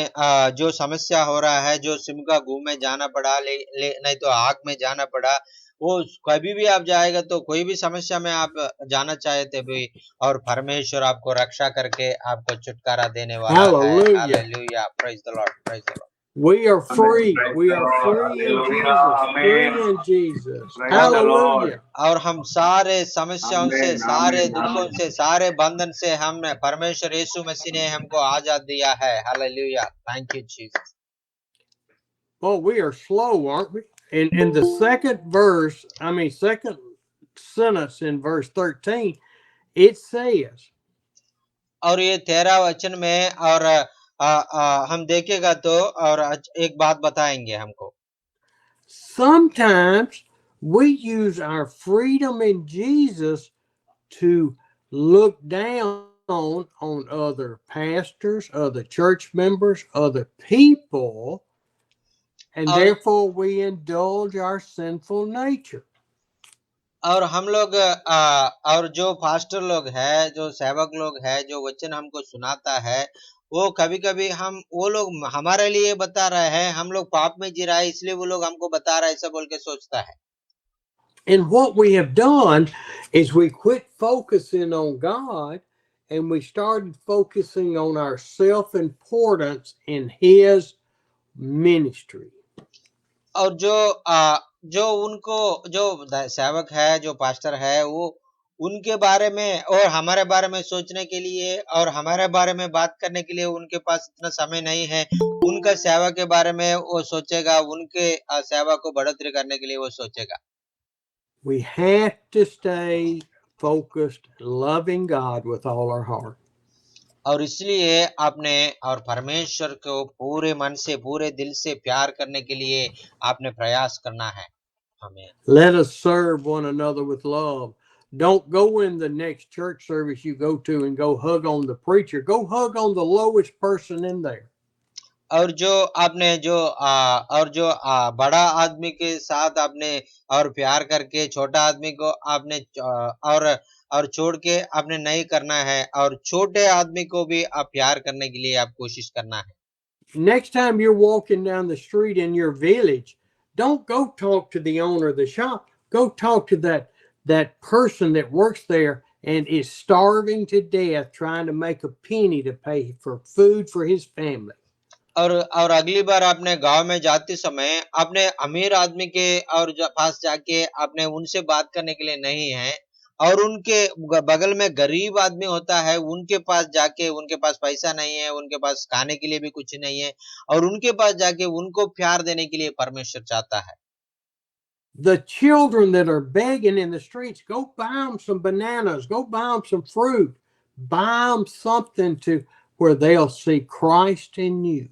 Speaker 2: जो समस्या हो रहा है, जो सिम का गुह में जाना पड़ा, नहीं तो आग में जाना पड़ा, वो कभी भी आप जाएगा तो कोई भी समस्या में आप जाना चाहते भी, और परमेश्वर आपको रक्षा करके आपको छुटकारा देने वाला है।
Speaker 5: Hallelujah.
Speaker 2: Hallelujah, praise the lord, praise the Lord.
Speaker 5: We are free.
Speaker 6: Praise
Speaker 5: We
Speaker 6: the
Speaker 5: are
Speaker 6: Lord.
Speaker 5: free in
Speaker 6: Hallelujah.
Speaker 5: Jesus. Free
Speaker 6: Amen.
Speaker 5: in Jesus.
Speaker 6: Praise the Lord.
Speaker 5: Hallelujah.
Speaker 2: और हम सारे समस्याओं से,
Speaker 6: Amen.
Speaker 2: सारे
Speaker 6: Amen.
Speaker 2: दुखों
Speaker 6: Amen.
Speaker 2: से, सारे बंधन से हम परमेश्वर यीशु मसीह ने हमको आजाद दिया है। Hallelujah, thank you Jesus.
Speaker 5: Oh, we are slow, aren't we? In the second sentence in verse 13, it says,
Speaker 2: और ये 13 वचन में और हम देखेगा तो और एक बात बताएंगे हमको।
Speaker 5: sometimes we use our freedom in Jesus to look down on other pastors, other church members, other people, and
Speaker 2: और
Speaker 5: therefore we indulge our sinful nature.
Speaker 2: और हम लोग और जो पास्टर लोग है, जो सेवक लोग है, जो वचन हमको सुनाता है, वो कभी कभी वो लोग हमारे लिए बता रहे हैं, हम लोग पाप में जी रहा है इसलिए वो लोग हमको बता रहा है, ऐसा बोल के सोचता है।
Speaker 5: And what we have done is we quit focusing on God and we started focusing on our self-importance in His ministry.
Speaker 2: और जो उनको जो सेवक है, जो पास्टर है, वो उनके बारे में और हमारे बारे में सोचने के लिए और हमारे बारे में बात करने के लिए उनके पास इतना समय नहीं है। उनका सेवा के बारे में वो सोचेगा, उनके सेवा को बढ़ोतरी करने के लिए वो सोचेगा।
Speaker 5: We have to stay focused, loving God with all our heart.
Speaker 2: और इसलिए आपने और परमेश्वर को पूरे मन से, पूरे दिल से प्यार करने के लिए आपने प्रयास करना है। हमें
Speaker 5: Let us serve one another with love. Don't go in the next church service you go to and go hug on the preacher. Go hug on the lowest person in there.
Speaker 2: और जो आपने बड़ा आदमी के साथ आपने और प्यार करके छोटा आदमी को आपने और छोड़ के आपने नहीं करना है, और छोटे आदमी को भी आप प्यार करने के लिए आप कोशिश करना है।
Speaker 5: Next time you're walking down the street in your village, don't go talk to the owner of the shop. Go talk to that person that works there and is starving to death trying to make a penny to pay for food for his family.
Speaker 2: और अगली बार आपने गांव में जाते समय आपने अमीर आदमी के और पास जाके आपने उनसे बात करने के लिए नहीं है, और उनके बगल में गरीब आदमी होता है, उनके पास जाके, उनके पास पैसा नहीं है, उनके पास खाने के लिए भी कुछ नहीं है, और उनके पास जाके उनको प्यार देने के लिए परमेश्वर चाहता है।
Speaker 5: The children that are begging in the streets, go buy them some bananas, go buy them some fruit, buy them something to where they'll see Christ in you.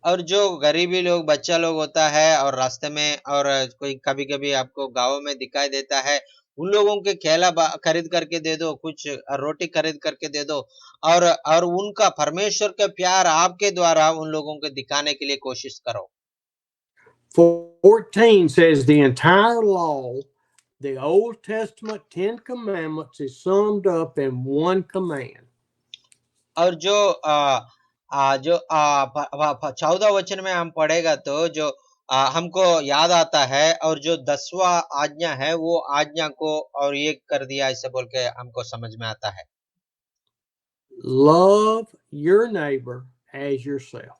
Speaker 2: और जो गरीबी लोग, बच्चा लोग होता है और रास्ते में और कोई कभी कभी आपको गाँव में दिखाई देता है, उन लोगों के केला खरीद करके दे दो, कुछ रोटी खरीद करके दे दो, और उनका परमेश्वर का प्यार आपके द्वारा उन लोगों को दिखाने के लिए कोशिश करो।
Speaker 5: 14 says the entire law, the Old Testament 10 commandments, is summed up in one command.
Speaker 2: और जो 14 वचन में हम पढ़ेगा तो जो हमको याद आता है, और जो 10वां आज्ञा है वो आज्ञा को और एक कर दिया, ऐसे बोल के हमको समझ में आता है।
Speaker 5: Love your neighbor as yourself.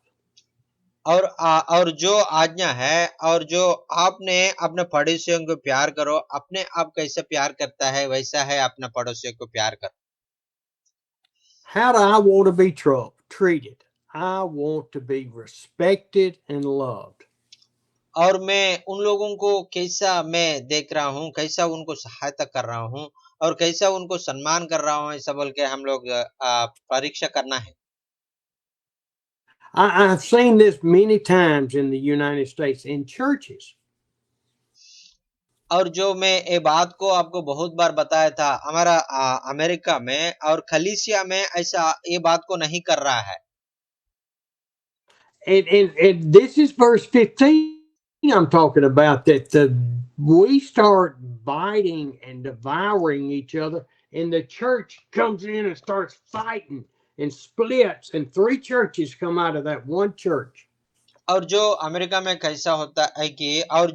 Speaker 2: और जो आज्ञा है, और जो आपने अपने पड़ोसियों को प्यार करो, अपने आप कैसे प्यार करता है वैसा है अपने पड़ोसियों को प्यार करो।
Speaker 5: How do I want to be treated? I want to be respected and loved.
Speaker 2: और मैं उन लोगों को कैसा मैं देख रहा हूँ, कैसा उनको सहायता कर रहा हूँ और कैसा उनको सम्मान कर रहा हूँ, ऐसा बोल के हम लोग परीक्षा करना है।
Speaker 5: I've seen this many times in the United States in churches.
Speaker 2: और जो मैं ये बात को आपको बहुत बार बताया था, हमारा अमेरिका में और कलीसिया में ऐसा ये बात को नहीं कर रहा है।
Speaker 5: And this is verse 15 I'm talking about, that we start biting and devouring each other, and the church comes in and starts fighting and splits, and 3 churches come out of that one church.
Speaker 2: और जो America में कैसा होता है कि और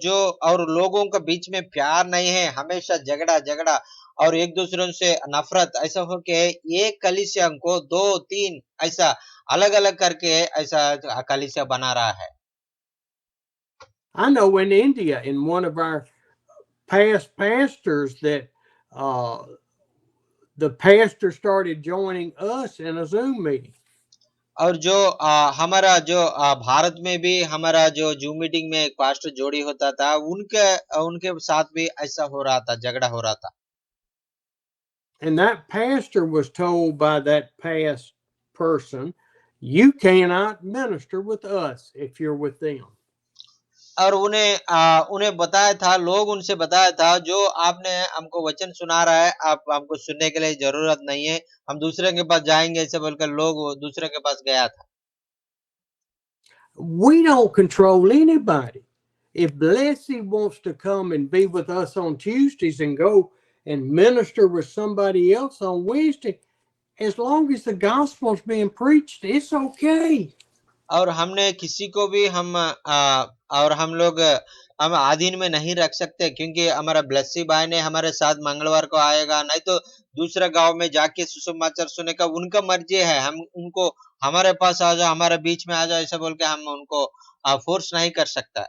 Speaker 2: लोगों के बीच में प्यार नहीं है, हमेशा झगड़ा और एक दूसरे से नफरत, ऐसा हो के एक कलीसिया को 2-3 ऐसा अलग अलग करके ऐसा कलीसिया बना रहा है।
Speaker 5: I know in India, in one of our past pastors, that the pastor started joining us in a Zoom meeting.
Speaker 2: और जो हमारा जो भारत में भी हमारा जो जूम मीटिंग में एक पास्टर जोड़ी होता था, उनके साथ भी ऐसा हो रहा था, झगड़ा हो रहा था।
Speaker 5: And that pastor was told by that past person, you cannot minister with us if you're with them.
Speaker 2: और उन्हें बताया था, लोग उनसे बताया था, जो आपने हमको वचन सुना रहा है, आप हमको सुनने के लिए जरूरत नहीं है, हम दूसरे के पास जाएंगे, ऐसे बोलकर लोग दूसरे के पास गया था।
Speaker 5: We don't control anybody. If Blessy wants to come and be with us on Tuesdays and go and minister with somebody else on Wednesday, as long as the gospel's being preached, it's okay.
Speaker 2: और हमने किसी को भी और हम लोग हम आधीन में नहीं रख सकते, क्योंकि हमारा ब्लेसी भाई ने हमारे साथ मंगलवार को आएगा, नहीं तो दूसरा गांव में जाके सुसमाचार सुनने का उनका मर्जी है। हम उनको हमारे पास आ जाओ, हमारे बीच में आ जाओ, ऐसा बोल के हम उनको फोर्स नहीं कर सकता।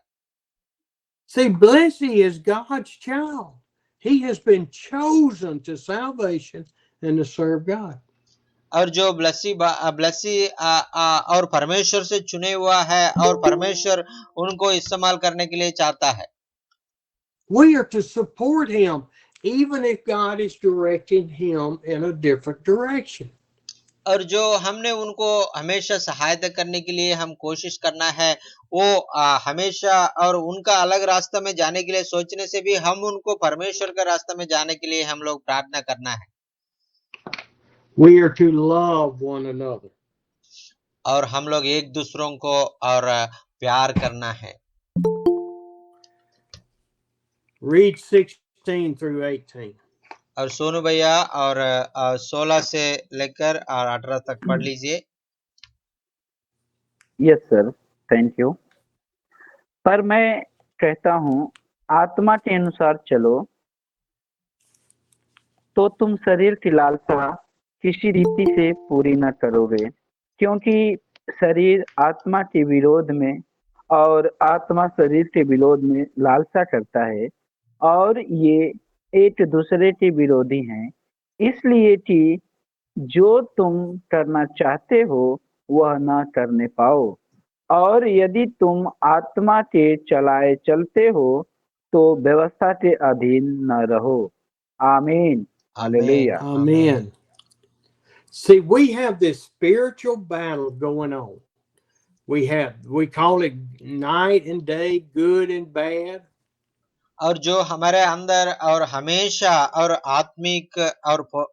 Speaker 5: See, Blessy is God's child. He has been chosen to salvation and to serve God.
Speaker 2: और जो ब्लेसी और परमेश्वर से चुने हुआ है, और परमेश्वर उनको इस्तेमाल करने के लिए चाहता है।
Speaker 5: We are to support him, even if God is directing him in a different direction.
Speaker 2: और जो हमने उनको हमेशा सहायता करने के लिए हम कोशिश करना है, वो हमेशा और उनका अलग रास्ता में जाने के लिए सोचने से भी हम उनको परमेश्वर का रास्ता में जाने के लिए हम लोग प्रार्थना करना है।
Speaker 5: We are to love one another.
Speaker 2: और हम लोग एक दूसरों को और प्यार करना है।
Speaker 5: Read 16 through 18.
Speaker 2: और सोनू भैया और 16 से लेकर 18 तक पढ़ लीजिए।
Speaker 1: Yes sir, thank you. पर मैं कहता हूँ, आत्मा के अनुसार चलो, तो तुम शरीर की लालसा किसी रीति से पूरी न करोगे, क्योंकि शरीर आत्मा के विरोध में और आत्मा शरीर के विरोध में लालसा करता है, और ये एक दूसरे के विरोधी हैं, इसलिए कि जो तुम करना चाहते हो वह न करने पाओ। और यदि तुम आत्मा के चलाए चलते हो तो व्यवस्था के अधीन न रहो। आमीन। Hallelujah.
Speaker 5: Amen. See, we have this spiritual battle going on. We call it night and day, good and bad.
Speaker 2: और जो हमारे अंदर और हमेशा और आत्मिक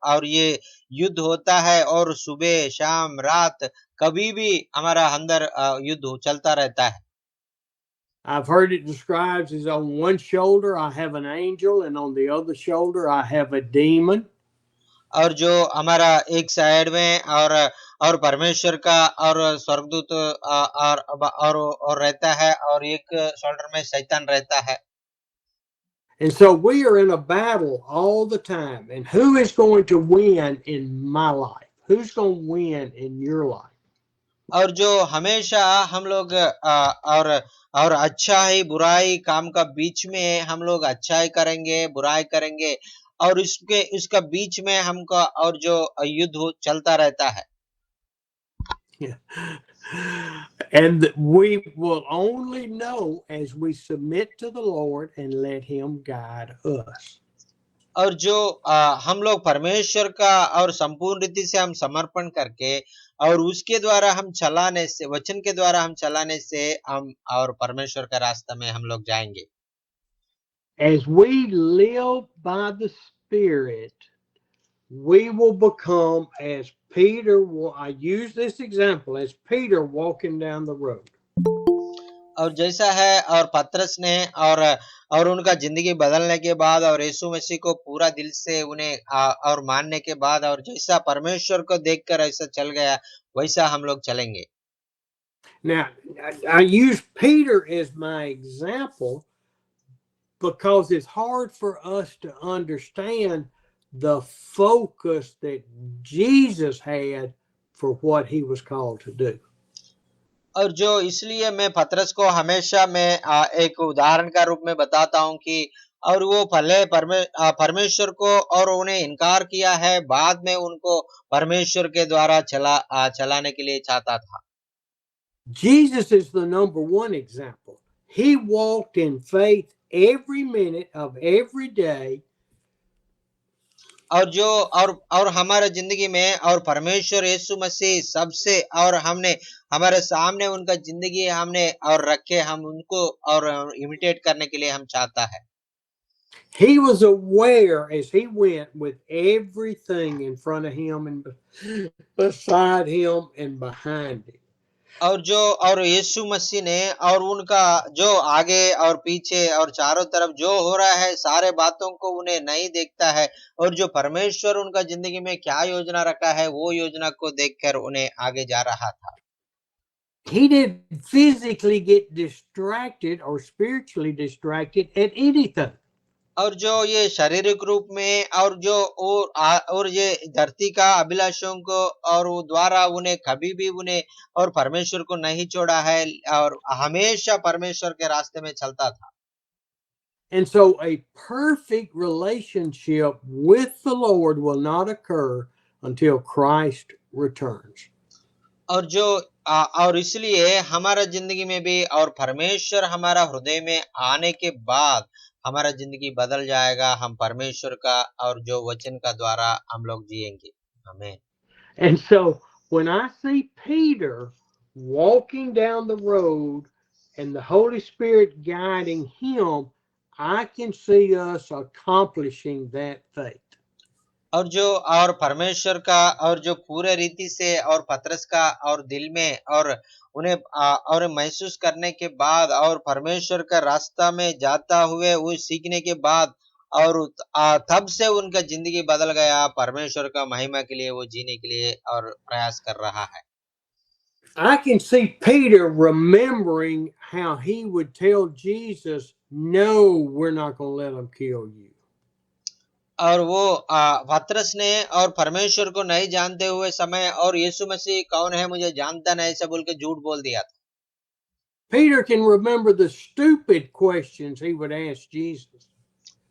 Speaker 2: और ये युद्ध होता है, और सुबह शाम रात कभी भी हमारा अंदर युद्ध चलता रहता है।
Speaker 5: I've heard it described as on one shoulder I have an angel and on the other shoulder I have a demon.
Speaker 2: और जो हमारा एक साइड में और परमेश्वर का और स्वर्गदूत और रहता है, और एक शोल्डर में शैतान रहता है।
Speaker 5: And so we are in a battle all the time. And who is going to win in my life? Who's going to win in your life?
Speaker 2: और जो हमेशा हम लोग और अच्छाई बुराई काम का बीच में हम लोग अच्छाई करेंगे, बुराई करेंगे, और इसका बीच में हमका और जो युद्ध चलता रहता है।
Speaker 5: And we will only know as we submit to the Lord and let him guide us.
Speaker 2: और जो हम लोग परमेश्वर का और संपूर्ण रीति से हम समर्पण करके और उसके द्वारा हम चलाने से, वचन के द्वारा हम चलाने से हम और परमेश्वर का रास्ता में हम लोग जाएंगे।
Speaker 5: As we live by the Spirit, we will become as Peter. I use this example as Peter walking down the road.
Speaker 2: और जैसा है और पतरस ने और उनका जिंदगी बदलने के बाद और यीशु मसीह को पूरा दिल से उन्हें और मानने के बाद, और जैसा परमेश्वर को देखकर ऐसा चल गया, वैसा हम लोग चलेंगे।
Speaker 5: Now, I use Peter as my example because it's hard for us to understand the focus that Jesus had for what he was called to do.
Speaker 2: और जो इसलिए मैं पतरस को हमेशा मैं एक उदाहरण का रूप में बताता हूं कि और वो पहले परमेश्वर को और उन्हें इनकार किया है, बाद में उनको परमेश्वर के द्वारा चलाने के लिए चाहता था।
Speaker 5: Jesus is the number one example. He walked in faith every minute of every day
Speaker 2: और हमारे जिंदगी में और परमेश्वर यीशु मसीह सबसे और हमने हमारे सामने उनका जिंदगी हमने और रखे, हम उनको और इमिटेट करने के लिए हम चाहता है।
Speaker 5: He was aware as he went with everything in front of him and beside him and behind him.
Speaker 2: और यीशु मसीह ने और उनका जो आगे और पीछे और चारों तरफ जो हो रहा है सारे बातों को उन्हें नहीं देखता है, और जो परमेश्वर उनका जिंदगी में क्या योजना रखा है वो योजना को देखकर उन्हें आगे जा रहा था।
Speaker 5: He didn't physically get distracted or spiritually distracted at anything.
Speaker 2: और जो ये शारीरिक रूप में और ये धरती का अभिलाषों को और वो द्वारा उन्हें कभी भी उन्हें और परमेश्वर को नहीं छोड़ा है और हमेशा परमेश्वर के रास्ते में चलता था।
Speaker 5: And so a perfect relationship with the Lord will not occur until Christ returns.
Speaker 2: और इसलिए हमारा जिंदगी में भी और परमेश्वर हमारा हृदय में आने के बाद हमारा जिंदगी बदल जाएगा। हम परमेश्वर का और जो वचन का द्वारा हम लोग जिएंगे। आमीन।
Speaker 5: And so when I see Peter walking down the road and the Holy Spirit guiding him, I can see us accomplishing that faith.
Speaker 2: और परमेश्वर का और जो पूरे रीति से और पतरस का और दिल में और उन्हें और महसूस करने के बाद और परमेश्वर का रास्ता में जाता हुए वो सीखने के बाद और तब से उनका जिंदगी बदल गया। परमेश्वर का महिमा के लिए वो जीने के लिए और प्रयास कर रहा है।
Speaker 5: I can see Peter remembering how he would tell Jesus, "No, we're not going to let them kill you."
Speaker 2: और वो पतरस ने और परमेश्वर को नहीं जानते हुए समय और यीशु मसीह कौन है मुझे जानता नहीं ऐसा बोल के झूठ बोल दिया था।
Speaker 5: Peter can remember the stupid questions he would ask Jesus.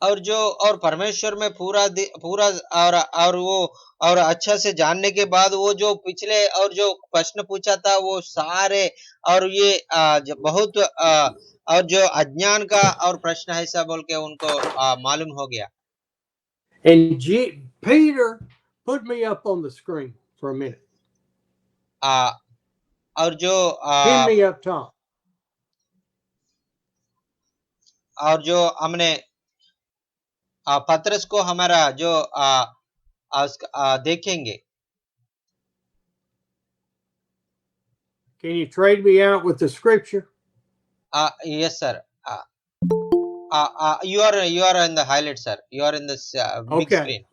Speaker 2: और परमेश्वर में पूरा और वो और अच्छा से जानने के बाद वो जो पिछले और जो प्रश्न पूछा था वो सारे और ये बहुत और जो अज्ञान का और प्रश्न है ऐसा बोल के उनको मालूम हो गया।
Speaker 5: And Peter, put me up on the screen for a minute.
Speaker 2: और जो
Speaker 5: Pin me up top.
Speaker 2: और जो हमने पतरस को हमारा जो देखेंगे।
Speaker 5: Can you trade me out with the scripture?
Speaker 2: Yes, sir. You are in the highlight, sir. You are in this big screen.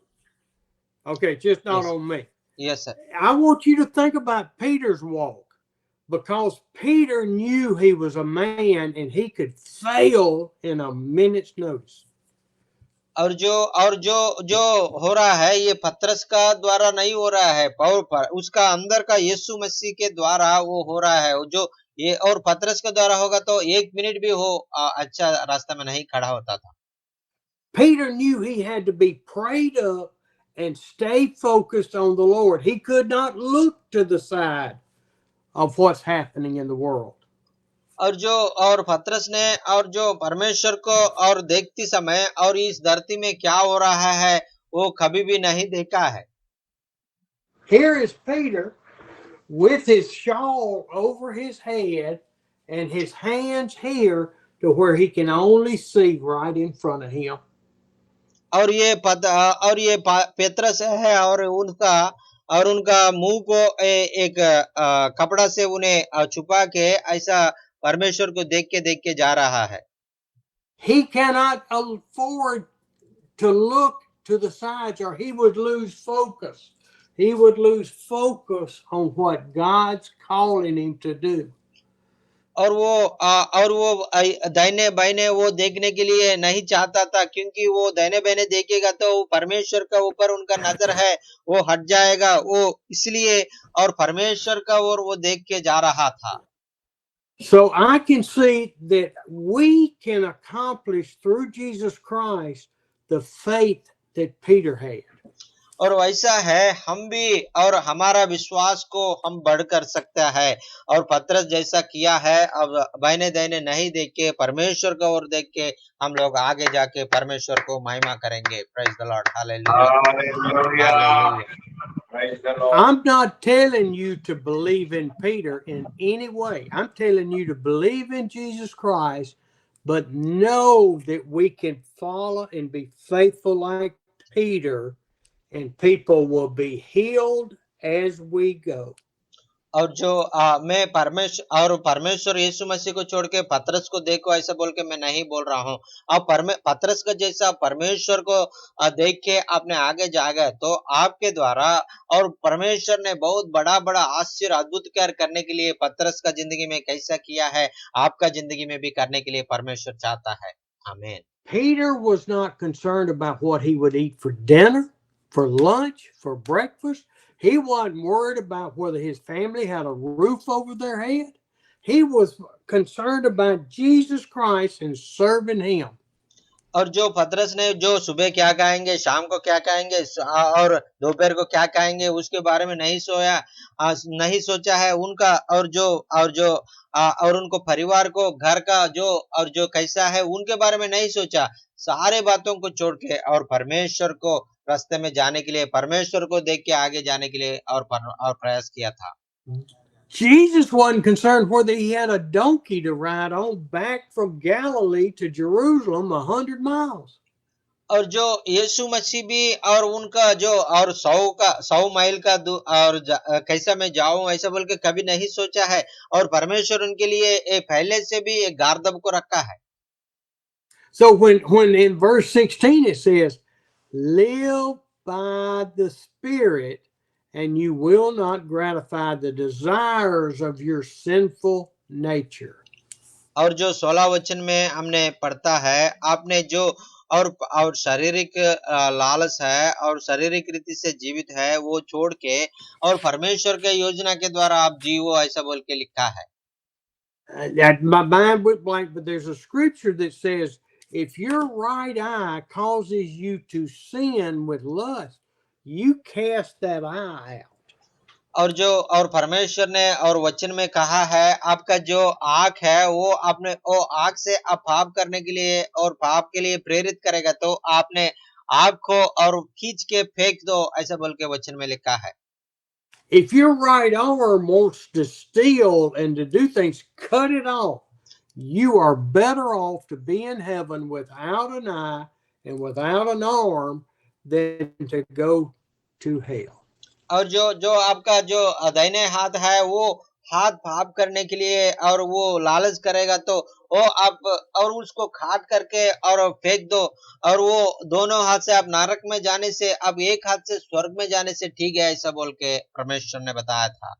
Speaker 5: Okay, just not
Speaker 2: Yes.
Speaker 5: on me.
Speaker 2: Yes, sir.
Speaker 5: I want you to think about Peter's walk, because Peter knew he was a man and he could fail in a minute's notice.
Speaker 2: और जो हो रहा है ये पतरस का द्वारा नहीं हो रहा है, पर उसका अंदर का यीशु मसीह के द्वारा वो हो रहा है। जो ये और पतरस के द्वारा होगा तो 1 मिनट भी हो अच्छा रास्ता में नहीं खड़ा होता था।
Speaker 5: Peter knew he had to be prayed up and stay focused on the Lord. He could not look to the side of what's happening in the world.
Speaker 2: और पतरस ने और जो परमेश्वर को और देखते समय और इस धरती में क्या हो रहा है वो कभी भी नहीं देखा है।
Speaker 5: Here is Peter with his shawl over his head and his hands here to where he can only see right in front of him.
Speaker 2: और ये पेत्रस है और उनका मुंह को एक कपड़ा से उन्हें छुपा के ऐसा परमेश्वर को देख के जा रहा है।
Speaker 5: He cannot afford to look to the sides or he would lose focus. He would lose focus on what God's calling him to do.
Speaker 2: और वो दाहिने बाइने वो देखने के लिए नहीं चाहता था, क्योंकि वो दाहिने बाइने देखेगा तो परमेश्वर का ऊपर उनका नजर है वो हट जाएगा, वो इसलिए और परमेश्वर का ओर वो देख के जा रहा था।
Speaker 5: So I can see that we can accomplish through Jesus Christ the faith that Peter had.
Speaker 2: और वैसा है हम भी, और हमारा विश्वास को हम बढ़ कर सकता है। और पतरस जैसा किया है, अब बाइने दाहिने नहीं देख के परमेश्वर की ओर देख के हम लोग आगे जाके परमेश्वर को महिमा करेंगे। Praise the Lord, hallelujah,
Speaker 6: Hallelujah.
Speaker 2: Hallelujah.
Speaker 6: Praise the Lord.
Speaker 5: I'm not telling you to believe in Peter in any way. I'm telling you to believe in Jesus Christ, but know that we can follow and be faithful like Peter, and people will be healed as we go.
Speaker 2: और जो मैं परमेश्वर यीशु मसीह को छोड़ के पतरस को देखो ऐसा बोल के मैं नहीं बोल रहा हूँ। अब पतरस का जैसा परमेश्वर को देख के आपने आगे जाएगा तो आपके द्वारा, और परमेश्वर ने बहुत बड़ा बड़ा आश्चर्य अद्भुत कार्य करने के लिए पतरस का जिंदगी में कैसा किया है, आपका जिंदगी में भी करने के लिए परमेश्वर चाहता है। आमीन।
Speaker 5: Peter was not concerned about what he would eat for dinner, for lunch, for breakfast. He wasn't worried about whether his family had a roof over their head. He was concerned about Jesus Christ and serving him.
Speaker 2: और जो पतरस ने जो सुबह क्या खाएंगे, शाम को क्या खाएंगे और दोपहर को क्या खाएंगे उसके बारे में नहीं नहीं सोचा है उनका, और उनको परिवार को घर का जो कैसा है उनके बारे में नहीं सोचा। सारे बातों को छोड़ के और परमेश्वर को रास्ते में जाने के लिए, परमेश्वर को देख के आगे जाने के लिए और प्रयास किया था।
Speaker 5: Jesus wasn't concerned whether he had a donkey to ride on back from Galilee to Jerusalem 100 miles.
Speaker 2: और जो यीशु मसीह भी और उनका जो और 100 माइल का और कैसा मैं जाऊं ऐसा बोल के कभी नहीं सोचा है। और परमेश्वर उनके लिए पहले से भी एक गार्दब को रखा है।
Speaker 5: So when in verse 16 it says, live by the Spirit, and you will not gratify the desires of your sinful nature.
Speaker 2: और जो 16 वचन में हमने पढ़ता है, आपने जो और शारीरिक लालच है और शारीरिक रीति से जीवित है वो छोड़ के और परमेश्वर के योजना के द्वारा आप जीवो ऐसा बोल के लिखा है।
Speaker 5: My mind went blank, but there's a scripture that says, if your right eye causes you to sin with lust, you cast that eye out.
Speaker 2: और परमेश्वर ने और वचन में कहा है, आपका जो आँख है वो आँख से आप पाप करने के लिए और पाप के लिए प्रेरित करेगा तो आपने आँख को और खींच के फेंक दो ऐसा बोल के वचन में लिखा है।
Speaker 5: If your right arm wants to steal and to do things, cut it off. You are better off to be in heaven without an eye and without an arm than to go to hell.
Speaker 2: और जो आपका जो दाहिने हाथ है वो हाथ पाप करने के लिए और वो लालच करेगा तो वो आप और उसको काट करके और फेंक दो, और वो दोनों हाथ से आप नरक में जाने से अब एक हाथ से स्वर्ग में जाने से ठीक है ऐसा बोल के परमेश्वर ने बताया था।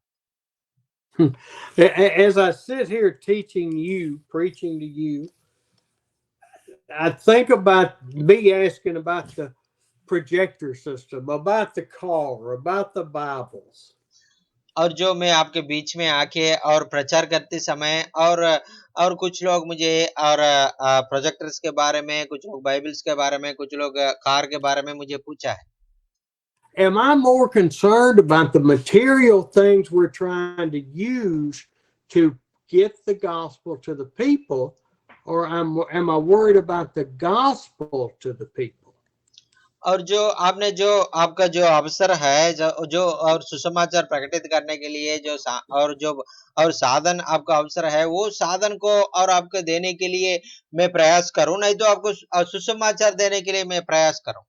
Speaker 5: As I sit here teaching you, preaching to you, I think about me asking about the projector system, about the car, about the Bibles.
Speaker 2: और जो मैं आपके बीच में आके और प्रचार करते समय और कुछ लोग मुझे और प्रोजेक्टर्स के बारे में, कुछ लोग बाइबल्स के बारे में, कुछ लोग कार के बारे में मुझे पूछा है।
Speaker 5: Am I more concerned about the material things we're trying to use to get the gospel to the people, or am I worried about the gospel to the people?
Speaker 2: और जो आपने जो आपका जो अवसर है जो और सुसमाचार प्रकटित करने के लिए और साधन आपका अवसर है वो साधन को और आपको देने के लिए मैं प्रयास करूं, नहीं तो आपको सुसमाचार देने के लिए मैं प्रयास करूं।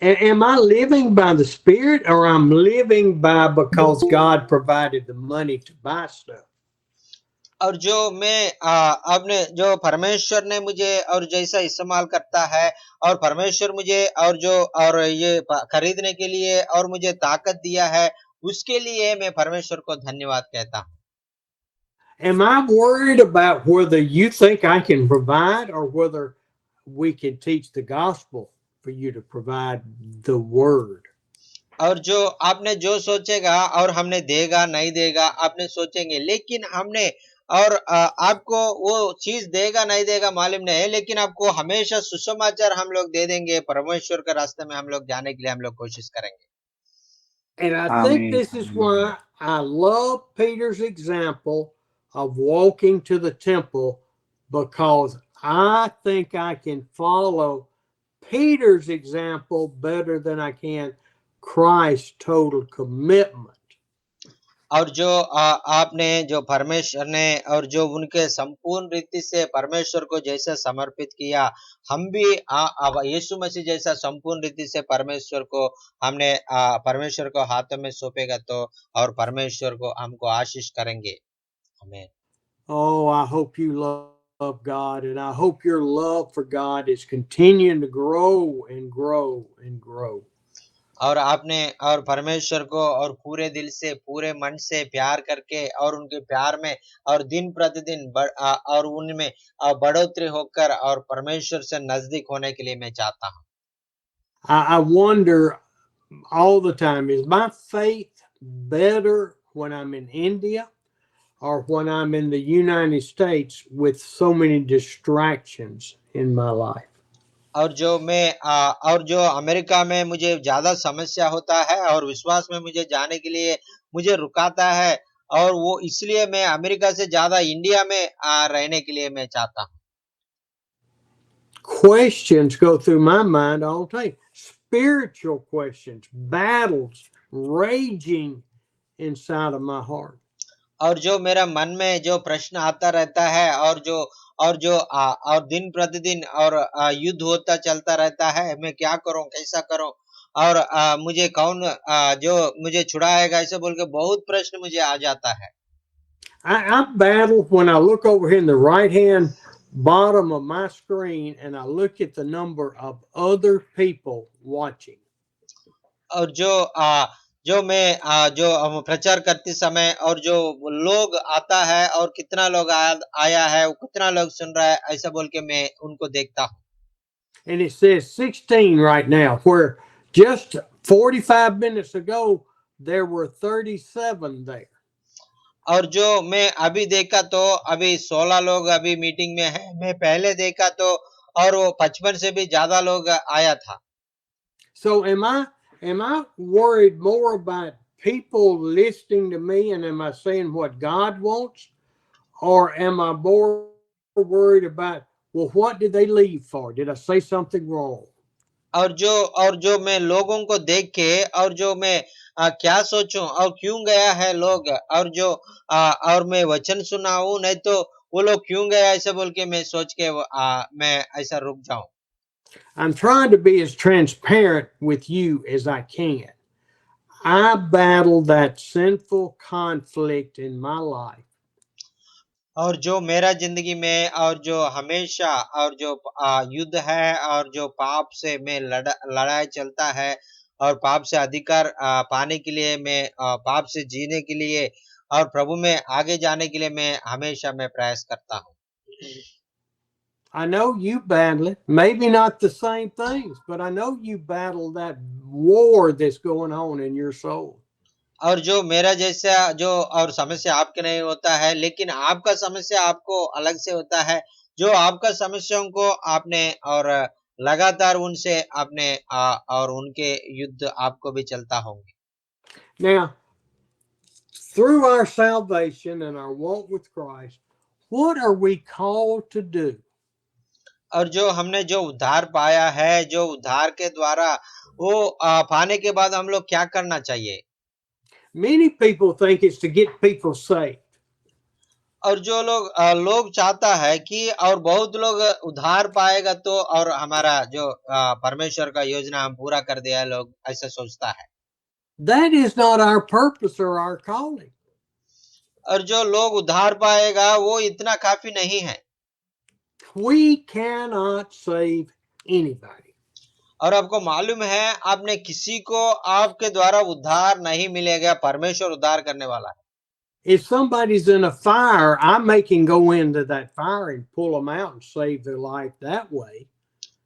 Speaker 5: Am I living by the Spirit, or I'm living by because God provided the money to buy stuff?
Speaker 2: और जो मैं आपने जो परमेश्वर ने मुझे और जैसा इस्तेमाल करता है और परमेश्वर मुझे और ये खरीदने के लिए और मुझे ताकत दिया है उसके लिए मैं परमेश्वर को धन्यवाद कहता हूँ।
Speaker 5: Am I worried about whether you think I can provide, or whether we can teach the gospel for you to provide the word?
Speaker 2: और जो आपने जो सोचेगा और हमने देगा नहीं देगा आपने सोचेंगे, लेकिन हमने और आपको वो चीज देगा नहीं देगा मालूम नहीं है, लेकिन आपको हमेशा सुसमाचार हम लोग दे देंगे। परमेश्वर के रास्ते में हम लोग जाने के लिए हम लोग कोशिश करेंगे।
Speaker 5: And I think
Speaker 1: आमीन
Speaker 5: this is why I love Peter's example of walking to the temple, because I think I can follow Peter's example better than I can Christ's total commitment.
Speaker 2: और जो आपने जो परमेश्वर ने और जो उनके संपूर्ण रीति से परमेश्वर को जैसा समर्पित किया, हम भी अब यीशु मसीह जैसा संपूर्ण रीति से परमेश्वर को हमने परमेश्वर को हाथों में सौंपेगा तो और परमेश्वर को हमको आशीष करेंगे। आमीन।
Speaker 5: Oh, I hope you love God, and I hope your love for God is continuing to grow and grow and grow.
Speaker 2: और आपने और परमेश्वर को और पूरे दिल से पूरे मन से प्यार करके और उनके प्यार में और दिन प्रतिदिन और उनमें बढ़ोतरी होकर और परमेश्वर से नजदीक होने के लिए मैं चाहता हूँ।
Speaker 5: I wonder all the time, is my faith better when I'm in India or when I'm in the United States with so many distractions in my life?
Speaker 2: और जो अमेरिका में मुझे ज्यादा समस्या होता है और विश्वास में मुझे जाने के लिए मुझे रुकाता है, और वो इसलिए मैं अमेरिका से ज्यादा इंडिया में रहने के लिए मैं चाहता हूँ।
Speaker 5: Questions go through my mind all the time. Spiritual questions, battles raging inside of my heart.
Speaker 2: और जो मेरा मन में जो प्रश्न आता रहता है और और दिन प्रतिदिन और युद्ध होता चलता रहता है, मैं क्या करूं कैसा करूं और मुझे कौन जो मुझे छुड़ाएगा, ऐसे बोल के बहुत प्रश्न मुझे आ जाता है।
Speaker 5: I battle when I look over here in the right hand bottom of my screen and I look at the number of other people watching.
Speaker 2: और जो मैं जो हम प्रचार करते समय और जो लोग आता है और कितना लोग आया है, कितना लोग सुन रहा है, ऐसा बोल के मैं उनको देखता हूँ।
Speaker 5: And it says 16 right now, where just 45 minutes ago there were 37 there.
Speaker 2: और जो मैं अभी देखा तो अभी 16 लोग अभी मीटिंग में है। मैं पहले देखा तो और वो 55 से भी ज्यादा लोग आया था।
Speaker 5: So am I worried more about people listening to me, and am I saying what God wants, or am I more worried about, well, what did they leave for? Did I say something wrong?
Speaker 2: और जो मैं लोगों को देख के और जो मैं क्या सोचूं और क्यों गया है लोग, और और मैं वचन सुनाऊं नहीं तो वो लोग क्यों गया, ऐसे बोल के मैं सोच के मैं ऐसा रुक जाऊं।
Speaker 5: I'm trying to be as transparent with you as I can. I battle that sinful conflict in my life.
Speaker 2: और जो मेरा जिंदगी में और जो हमेशा और जो युद्ध है और जो पाप से मैं लड़ाई चलता है और पाप से अधिकार पाने के लिए मैं पाप से जीने के लिए और प्रभु में आगे जाने के लिए मैं प्रयास करता हूँ।
Speaker 5: I know you battle it, maybe not the same things, but I know you battle that war that's going on in your soul.
Speaker 2: और जो मेरा जैसा जो और समस्या आपके नहीं होता है, लेकिन आपका समस्या आपको अलग से होता है। जो आपका समस्याओं को आपने और लगातार उनसे आपने और उनके युद्ध आपको भी चलता होंगे।
Speaker 5: Now, through our salvation and our walk with Christ, what are we called to do?
Speaker 2: और जो हमने जो उद्धार पाया है, जो उद्धार के द्वारा वो पाने के बाद हम लोग क्या करना चाहिए?
Speaker 5: Many people think it's to get people saved.
Speaker 2: और जो लोग चाहता है कि और बहुत लोग उद्धार पाएगा तो और हमारा जो परमेश्वर का योजना हम पूरा कर दिया है, लोग ऐसा सोचता है।
Speaker 5: That is not our purpose or our calling.
Speaker 2: और जो लोग उद्धार पाएगा वो इतना काफी नहीं है।
Speaker 5: We cannot save anybody.
Speaker 2: और आपको मालूम है, आपने किसी को आपके द्वारा उद्धार नहीं मिलेगा, परमेश्वर उद्धार करने वाला है।
Speaker 5: If somebody's in a fire, I may can go into that fire and pull them out and save their life that way.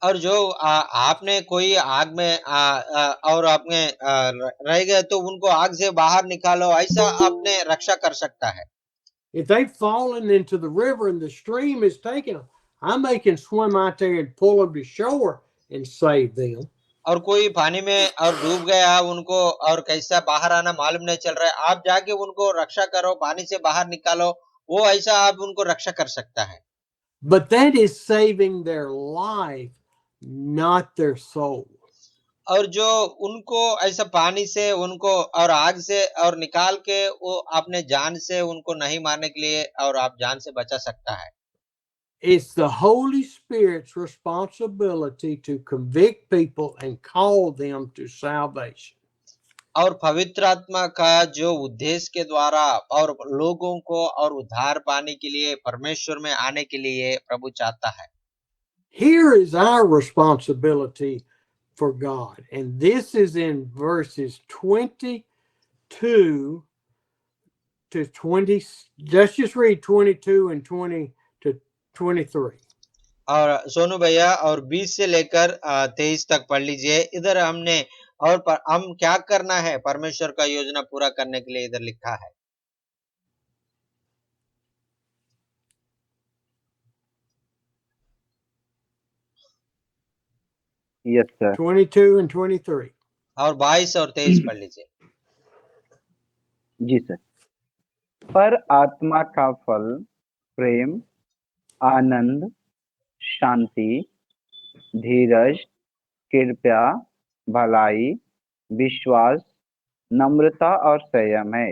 Speaker 2: और जो आपने कोई आग में और आपने रह गए तो उनको आग से बाहर निकालो, ऐसा आपने रक्षा कर सकता है।
Speaker 5: If they've fallen into the river and the stream is taking them, I may can swim out there and pull them to shore and save them.
Speaker 2: और कोई पानी में और डूब गया उनको और कैसा बाहर आना मालूम नहीं चल रहा है, आप जाके उनको रक्षा करो, पानी से बाहर निकालो, वो ऐसा आप उनको रक्षा कर सकता है।
Speaker 5: But that is saving their life, not their soul.
Speaker 2: और जो उनको ऐसा पानी से उनको और आग से और निकाल के वो अपने जान से उनको नहीं मारने के लिए और आप जान से बचा सकता है।
Speaker 5: It's the Holy Spirit's responsibility to convict people and call them to salvation.
Speaker 2: और पवित्र आत्मा का जो उद्देश्य के द्वारा और लोगों को और उद्धार पाने के लिए परमेश्वर में आने के लिए प्रभु चाहता है।
Speaker 5: Here is our responsibility for God, and this is in verses 22 to 20. Let's just read 22 and 20 to 23.
Speaker 2: और सोनू भैया और 20 से लेकर 23 तक पढ़ लीजिए। इधर हमने और हम क्या करना है परमेश्वर का योजना पूरा करने के लिए इधर लिखा है।
Speaker 1: Yes sir.
Speaker 5: 22 and 23.
Speaker 2: और 22 और 23 पढ़ लीजिए।
Speaker 1: जी सर। पर आत्मा का फल प्रेम, आनंद, शांति, धीरज, कृपा, भलाई, विश्वास, नम्रता और संयम है।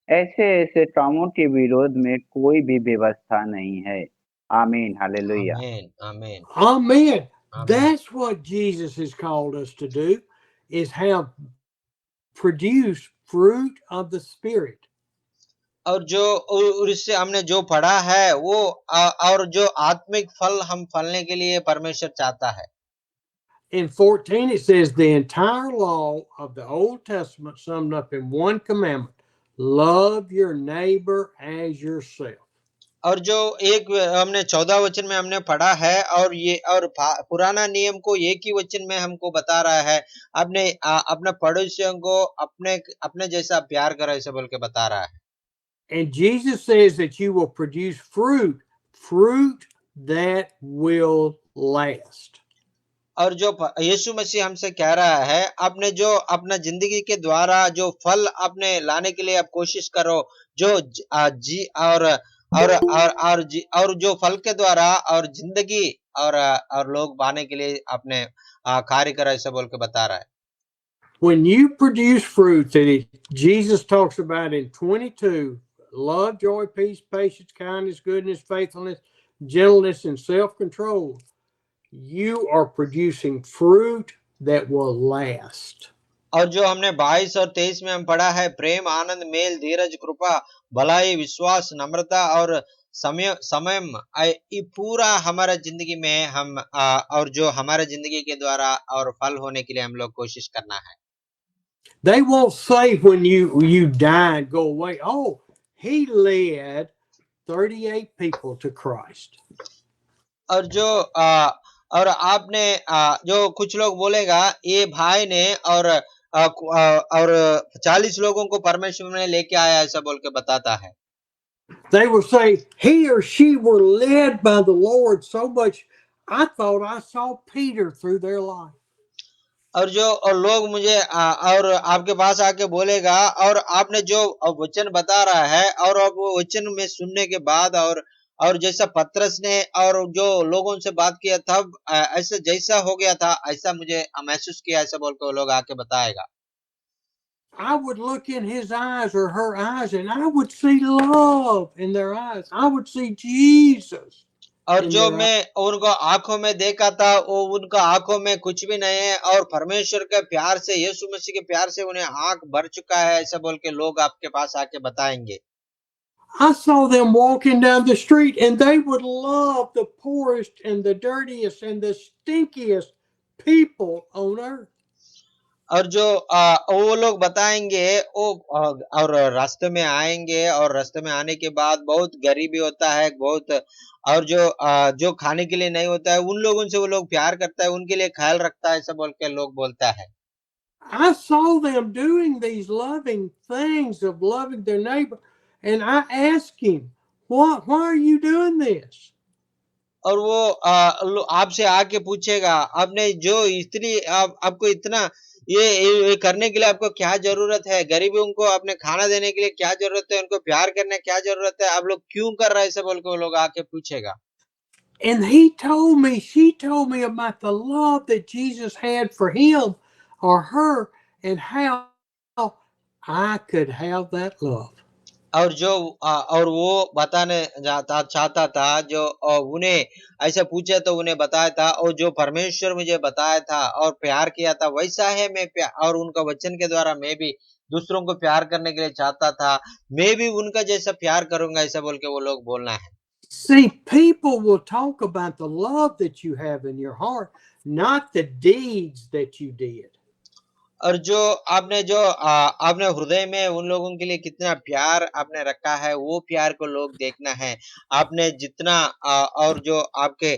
Speaker 1: ऐसे ऐसे कामों के विरोध में कोई भी व्यवस्था नहीं है। आमीन, हालेलुया।
Speaker 2: आमीन, आमीन,
Speaker 5: Amen.
Speaker 2: आमीन।
Speaker 5: That's what Jesus has called us to do, is have produce fruit of the Spirit.
Speaker 2: और जो और इससे हमने जो पढ़ा है वो और जो आत्मिक फल हम फलने के लिए परमेश्वर चाहता है।
Speaker 5: In 14 it says the entire law of the Old Testament summed up in one commandment: love your neighbor as yourself.
Speaker 2: और जो एक हमने 14 वचन में हमने पढ़ा है और ये और पुराना नियम को एक ही वचन में हमको बता रहा है, अपने अपने पड़ोसियों को अपने जैसा प्यार करो ऐसे बोल के बता रहा है।
Speaker 5: And Jesus says that you will produce fruit that will last.
Speaker 2: और जो यीशु मसीह हमसे कह रहा है, आपने जो अपना जिंदगी के द्वारा जो फल अपने लाने के लिए आप कोशिश करो, जो जी और जो फल के द्वारा और जिंदगी और लोग पाने के लिए अपने कार्य करो ऐसा बोल के बता रहा है।
Speaker 5: When you produce fruit that Jesus talks about in 22, love, joy, peace, patience, kindness, goodness, faithfulness, gentleness, and self-control, you are producing fruit that will last.
Speaker 2: और जो हमने 22 और 23 में हम पढ़ा है, प्रेम, आनंद, मेल, धीरज, कृपा, भलाई, विश्वास, नम्रता और संयम, ये पूरा हमारा जिंदगी में हम और जो हमारे जिंदगी के द्वारा और फल होने के लिए हम लोग कोशिश करना है।
Speaker 5: They won't say when you die and go away, oh, he led 38 people to Christ.
Speaker 2: और जो और आपने जो कुछ लोग बोलेगा ये भाई ने और 40 लोगों को परमेश्वर ने लेके आया ऐसा बोल के बताता है।
Speaker 5: They will say he or she were led by the Lord so much, I thought I saw Peter through their life.
Speaker 2: और जो और लोग मुझे और आपके पास आके बोलेगा और आपने जो वचन बता रहा है और अब वो वचन में सुनने के बाद और जैसा पतरस ने और जो लोगों से बात किया तब ऐसा जैसा हो गया था ऐसा मुझे महसूस किया ऐसा बोल के वो लोग आके बताएगा।
Speaker 5: I would look in his eyes or her eyes and I would see love in their eyes. I would see Jesus.
Speaker 2: और जो मैं उनको आंखों में देखा था वो उनका आंखों में कुछ भी नहीं है और परमेश्वर के प्यार से यीशु मसीह के प्यार से उन्हें आंख भर चुका है ऐसा बोल के लोग आपके पास आके बताएंगे।
Speaker 5: I saw them walking down the street and they would love the poorest and the dirtiest and the stinkiest people on earth.
Speaker 2: और जो वो लोग बताएंगे वो और रास्ते में आएंगे और रास्ते में आने के बाद बहुत गरीबी होता है बहुत और जो खाने के लिए नहीं होता है उन लोगों से वो लोग प्यार करता है उनके लिए ख्याल रखता है ऐसा बोल के लोग बोलता है।
Speaker 5: I saw them doing these loving things of loving their neighbor and I asked him, why are you doing this?
Speaker 2: और वो आपसे आके पूछेगा आपने जो इतनी आपको इतना ये करने के लिए आपको क्या जरूरत है, गरीबों को आपने खाना देने के लिए क्या जरूरत है, उनको प्यार करने क्या जरूरत है, आप लोग क्यों कर रहे हैं, ऐसे बोल के वो लोग आके पूछेगा।
Speaker 5: And she told me about the love that Jesus had for him or her and how I could have that love.
Speaker 2: और और वो बताने चाहता था जो उन्हें ऐसा पूछे तो उन्हें बताया था, और जो परमेश्वर मुझे बताया था और प्यार किया था वैसा है मैं और उनका वचन के द्वारा मैं भी दूसरों को प्यार करने के लिए चाहता था, मैं भी उनका जैसा प्यार करूंगा, ऐसा बोल के वो लोग बोलना है।
Speaker 5: See, people will talk about the love that you have in your heart, not the deeds that you did.
Speaker 2: और जो आपने हृदय में उन लोगों के लिए कितना प्यार आपने रखा है, वो प्यार को लोग देखना है। आपने जितना और जो आपके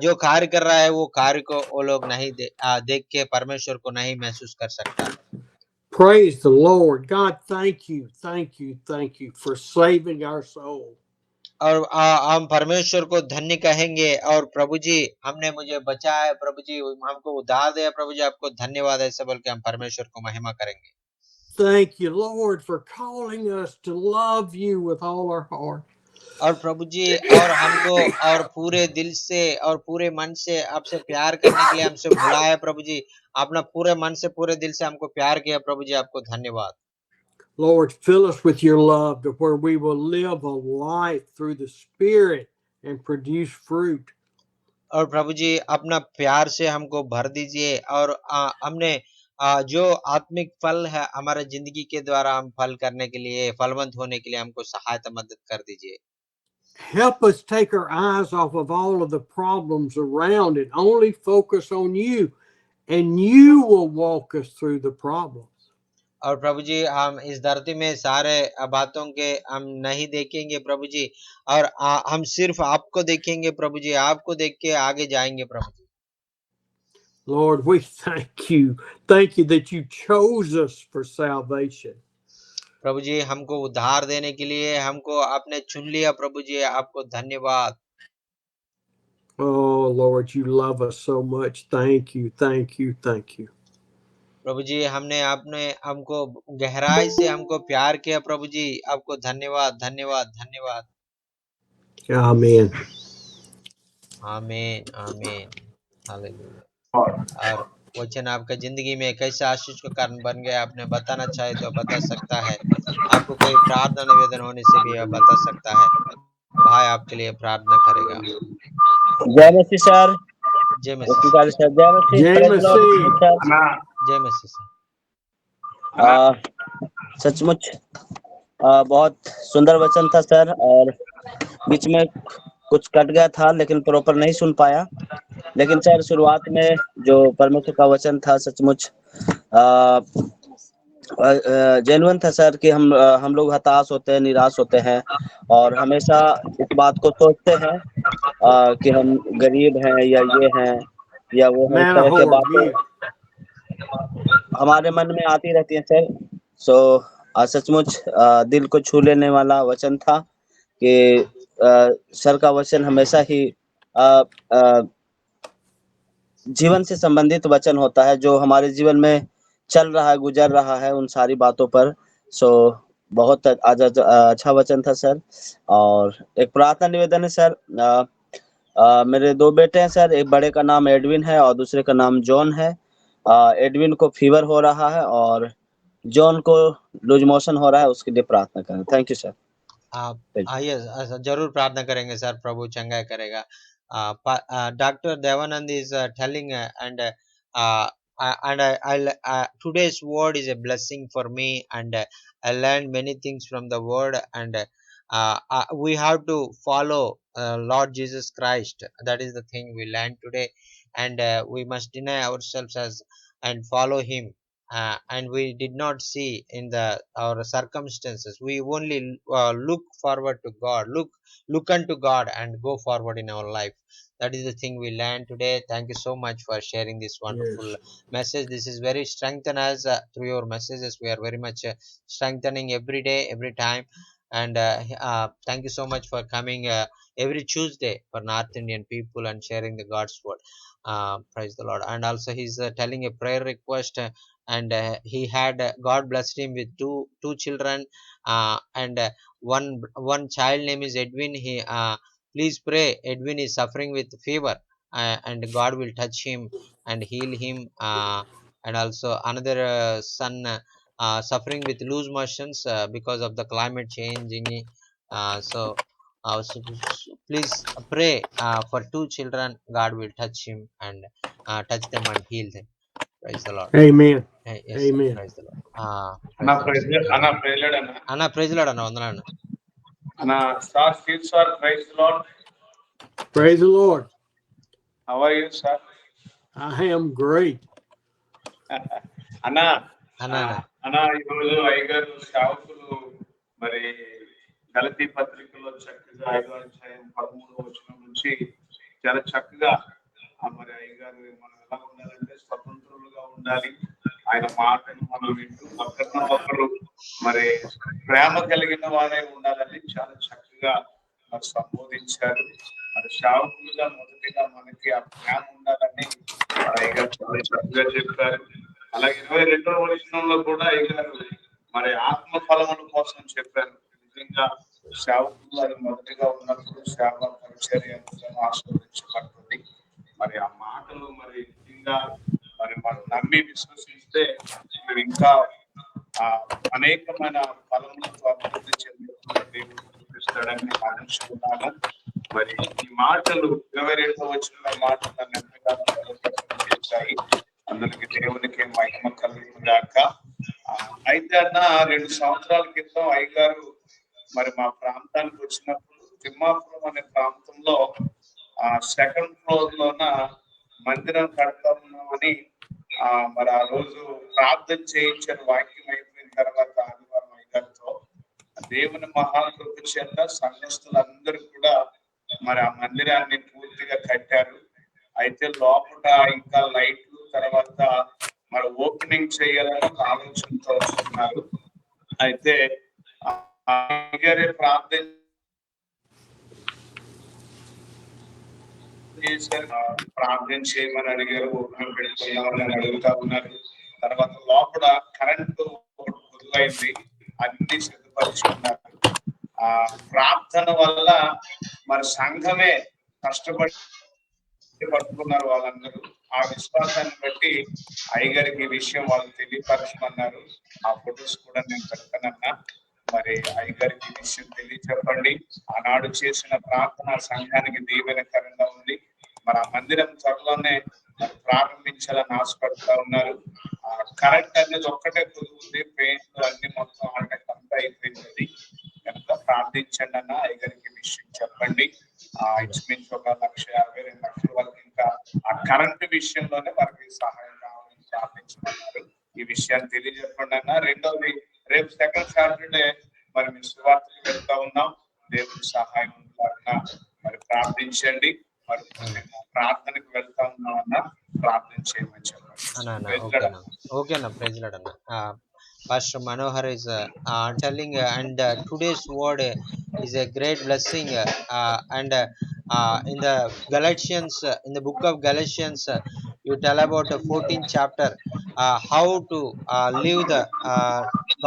Speaker 2: जो कार्य कर रहा है वो कार्य को वो लोग नहीं देख के परमेश्वर को नहीं महसूस कर सकता।
Speaker 5: Praise the Lord. God, thank you for saving our soul.
Speaker 2: और हम परमेश्वर को धन्य कहेंगे, और प्रभु जी हमने मुझे बचाया है, प्रभु जी हमको उद्धार दिया, प्रभु जी आपको धन्यवाद, ऐसा बोल के हम परमेश्वर को महिमा करेंगे।
Speaker 5: Thank you, Lord, for calling us to love you with all our heart.
Speaker 2: और प्रभु जी और हमको और पूरे दिल से और पूरे मन से आपसे प्यार करने के लिए हमसे बुलाया प्रभु जी, आपने पूरे मन से पूरे दिल से हमको प्यार किया, प्रभु जी आपको धन्यवाद।
Speaker 5: Lord, fill us with your love to where we will live a life through the Spirit and produce fruit.
Speaker 2: और प्रभु जी अपना प्यार से हमको भर दीजिए, और हमने जो आत्मिक फल है हमारे जिंदगी के द्वारा हम फल करने के लिए, फलवंत होने के लिए हमको सहायता मदद कर दीजिए।
Speaker 5: Help us take our eyes off of all of the problems around and only focus on you, and you will walk us through the problems.
Speaker 2: और प्रभु जी हम इस धरती में सारे बातों के हम नहीं देखेंगे प्रभु जी, और हम सिर्फ आपको देखेंगे प्रभु जी, आपको देख के आगे जाएंगे प्रभु जी।
Speaker 5: Lord, we thank you. Thank you that you chose us for salvation.
Speaker 2: प्रभु जी हमको उद्धार देने के लिए हमको आपने चुन लिया प्रभु जी, आपको धन्यवाद।
Speaker 5: Oh, Lord, you love us so much. Thank you.
Speaker 2: प्रभु जी आपने हमको गहराई से हमको प्यार किया प्रभु जी, आपको धन्यवाद धन्यवाद धन्यवाद।
Speaker 5: Amen.
Speaker 2: आमीन आमीन हालेलुया। और वचन आपका जिंदगी में कैसे आशीष का कारण बन गया, आपने बताना चाहे तो बता सकता है। आपको कोई प्रार्थना निवेदन होने से भी बता सकता है, भाई आपके लिए प्रार्थना करेगा।
Speaker 7: जय मसीह सर।
Speaker 2: जय मसीह
Speaker 7: सर जय मसीह।
Speaker 5: Jay
Speaker 7: praise Lord
Speaker 5: Messee.
Speaker 7: Sir.
Speaker 2: जय मसीह।
Speaker 7: सचमुच बहुत सुंदर वचन था सर, और बीच में कुछ कट गया था लेकिन प्रॉपर नहीं सुन पाया। लेकिन सर शुरुआत में जो परमेश्वर का वचन था सचमुच जेन्युइन था सर, कि हम लोग हताश होते हैं, निराश होते हैं, और हमेशा इस बात को सोचते हैं कि हम गरीब हैं या ये हैं या वो हैं, इस तरह के बातें हमारे मन में आती रहती हैं सर। सो सचमुच दिल को छू लेने वाला वचन था कि सर का वचन हमेशा ही जीवन से संबंधित वचन होता है, जो हमारे जीवन में चल रहा है, गुजर रहा है, उन सारी बातों पर। सो बहुत अच्छा वचन था सर। और एक प्रार्थना निवेदन है सर। मेरे 2 बेटे हैं सर, एक बड़े का नाम एडविन है और दूसरे का नाम जॉन है। एडविन को फीवर हो रहा है और जॉन को लूज मोशन हो रहा है, उसके लिए प्रार्थना करें। Thank you sir.
Speaker 2: आइए जरूर प्रार्थना करेंगे सर, प्रभु चंगा करेगा। Dr. Devanand is telling today's word is a blessing for me, and I learned many things from the word, and we have to follow Lord Jesus Christ. That is the thing we learned today, and we must deny ourselves and follow him. And we did not see in our circumstances. We only look forward to God, look unto God, and go forward in our life. That is the thing we learned today. Thank you so much for sharing this wonderful message. This is very strengthen us through your messages. We are very much strengthening every day, every time. And thank you so much for coming every Tuesday for North Indian people and sharing the God's word. Praise the Lord. And also he's telling a prayer request, and he had God blessed him with two children, and one child name is Edwin. He please pray, Edwin is suffering with fever, and God will touch him and heal him. And also another son suffering with loose motions because of the climate changing. Please pray for two children. God will touch him and touch them and heal them. Praise the Lord.
Speaker 5: Amen.
Speaker 2: Yes, sir.
Speaker 5: Amen.
Speaker 2: Praise the Lord.
Speaker 6: అన్న
Speaker 2: Praise the Lord.
Speaker 6: అన్న ప్రైజ్లాడ్ అన్న
Speaker 2: అన్న praise lord అన్న, వందనాలు.
Speaker 6: అన్న sir Steve sir praise Lord.
Speaker 5: Praise the Lord.
Speaker 6: How are you sir?
Speaker 5: I am great.
Speaker 6: అన్న
Speaker 2: అన్న అన్న
Speaker 6: అన్న ఈరోజు అయ్యగారు సేవకులు మరి గలతీ పత్రికలో చక్కగా 5వ అధ్యాయం 13వ వచనం నుంచి చాలా చక్కగా మరి అయ్యగారు మనం ఎలా ఉండాలంటే స్వతంత్రులుగా ఉండాలి, ఆయన మాటను మనం వింటూ ఒకరినొకరు మరి ప్రేమ కలిగిన వారే ఉండాలని చాలా చక్కగా మరి సంబోధించారు. మరి సేవకులుగా మొదటిగా మనకి ఆ ప్రేమ ఉండాలని మరి అయ్యగారు చాలా చక్కగా చెప్పారు. అలాగే 22వ వచనంలో కూడా అయ్యగారు మరి ఆత్మ ఫలముల కోసం చెప్పారు. నిజంగా సేవకులు అది మొదటిగా ఉన్నప్పుడు సేవ పరిచర్య ఎంతగానో ఆశీర్వదించబడుతుంది. మరి ఆ మాటలు మరి నిజంగా మరి మనం నమ్మి విశ్వసిస్తే మీరు ఇంకా అనేకమైన ఫలములతో అభివృద్ధి చెందుతున్న దేవుడు చూపిస్తాడని నేను ఆశిస్తున్నాను. మరి ఈ మాటలు 22వ వచనంలో మాటలు నన్ను ఎంతగానో బలపరిచయం చేశాయి. అందరికి దేవునికి మహిమ కలుగును గాక. అయితే అన్న 2 సంవత్సరాల క్రితం అయ్యగారు మరి మా ప్రాంతానికి వచ్చినప్పుడు తిమ్మాపురం అనే ప్రాంతంలో సెకండ్ ఫ్లోర్ లోన మందిరం కడతా ఉన్నామని మరి ఆ రోజు ప్రార్థన చేయించారు. వాక్యం అయిపోయిన తర్వాత ఆదివారం అయ్యగారితో దేవుని మహాకృప చేత సంఘస్థులందరూ కూడా మరి ఆ మందిరాన్ని పూర్తిగా కట్టారు. అయితే లోపల ఇంకా లైట్లు తర్వాత మరి ఓపెనింగ్ చేయాలని ఒక ఆలోచనతో వస్తున్నారు. అయితే ప్రార్థన చేశారు, ప్రార్థన చేయమని అడిగారు, ఓపెనింగ్ పెట్టుకున్నామని అడుగుతా ఉన్నారు. తర్వాత లోపల కరెంటు పొదువైంది, అన్ని సిద్ధపరుచుకున్నారు. ప్రార్థన వల్ల మరి సంఘమే కష్టపడి పట్టుకున్నారు వాళ్ళందరూ. ఆ విశ్వాసాన్ని బట్టి అయ్యగారికి ఈ విషయం వాళ్ళు తెలియపరచమన్నారు. ఆ ఫొటోస్ కూడా నేను పెడతానన్నా. మరి అయ్యగారికి ఈ విషయం తెలియచెప్పండి. ఆనాడు చేసిన ప్రార్థన సంఘానికి దీవెనకరంగా ఉంది. మరి ఆ మందిరం త్వరలోనే ప్రారంభించాలని ఆశపడుతూ ఉన్నారు. కరెంట్ అనేది ఒక్కటే కుదురుంది, పెయింట్ అన్ని మొత్తం ఆటంకంతా అంతా అయిపోయింది. కనుక ప్రార్థించండి అన్న, అయ్యగారికి విషయం చెప్పండి. ఇంచుమించు 1,50,000-2 లక్షల వరకు ఇంకా ఆ కరెంట్ విషయంలోనే మనకి సహాయం కావాలని ప్రార్థించమన్నారు. ఈ విషయాన్ని తెలియజెప్పండి అన్న. రెండోది, రేపు సెకండ్ సాటర్డే మరి మీ సువార్తకి వెళ్తా ఉన్నాం. దేవుని సహాయం ఉండాలన్నా మరి ప్రార్థించండి. మరి మేము ప్రార్థనకు వెళ్తా ఉన్నాం అన్న, ప్రార్థన చేయమని చెప్పండి.
Speaker 2: ఓకే అన్న, ప్రైజ్ లార్డ్ అన్న. Pastor Manohar is telling, and today's word is a great blessing. In the Galatians, in the book of Galatians, you tell about the 14th chapter, how to live the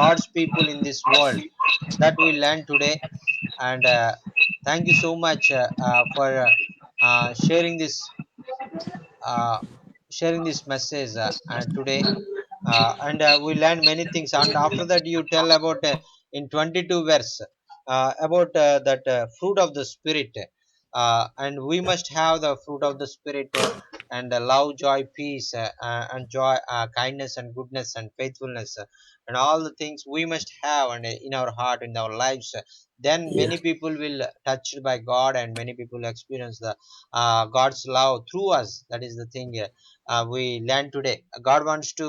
Speaker 2: God's people in this world. That we learn today, and thank you so much for sharing this uh, message today. And we learned many things, and after that you tell about in 22 verse about that fruit of the spirit, and we must have the fruit of the spirit, and love, joy, peace, and joy, kindness and goodness and faithfulness, and all the things we must have, and in our heart, in our lives, then many people will touched by God, and many people experience the God's love through us. That is the thing we learn today. God wants to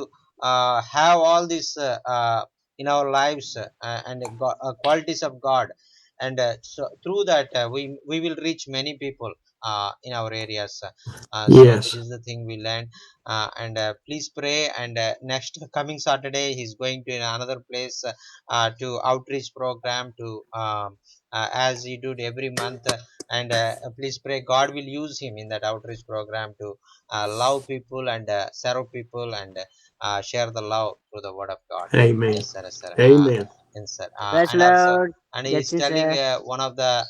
Speaker 2: have all this in our lives, and qualities of God, and so through that we will reach many people. in our areas. So
Speaker 5: Yes.
Speaker 2: this is the thing we learned. And please pray. And next coming Saturday, he's going to another place to outreach program to as he did every month. And please pray God will use him in that outreach program to love people and serve people and share the love through the word of God.
Speaker 5: Amen.
Speaker 2: Yes, sir. Yes, sir.
Speaker 5: Amen.
Speaker 2: Yes, sir.
Speaker 4: Praise
Speaker 2: And also,
Speaker 4: Lord.
Speaker 2: and
Speaker 4: Yes,
Speaker 2: he's telling
Speaker 4: sir.
Speaker 2: one of the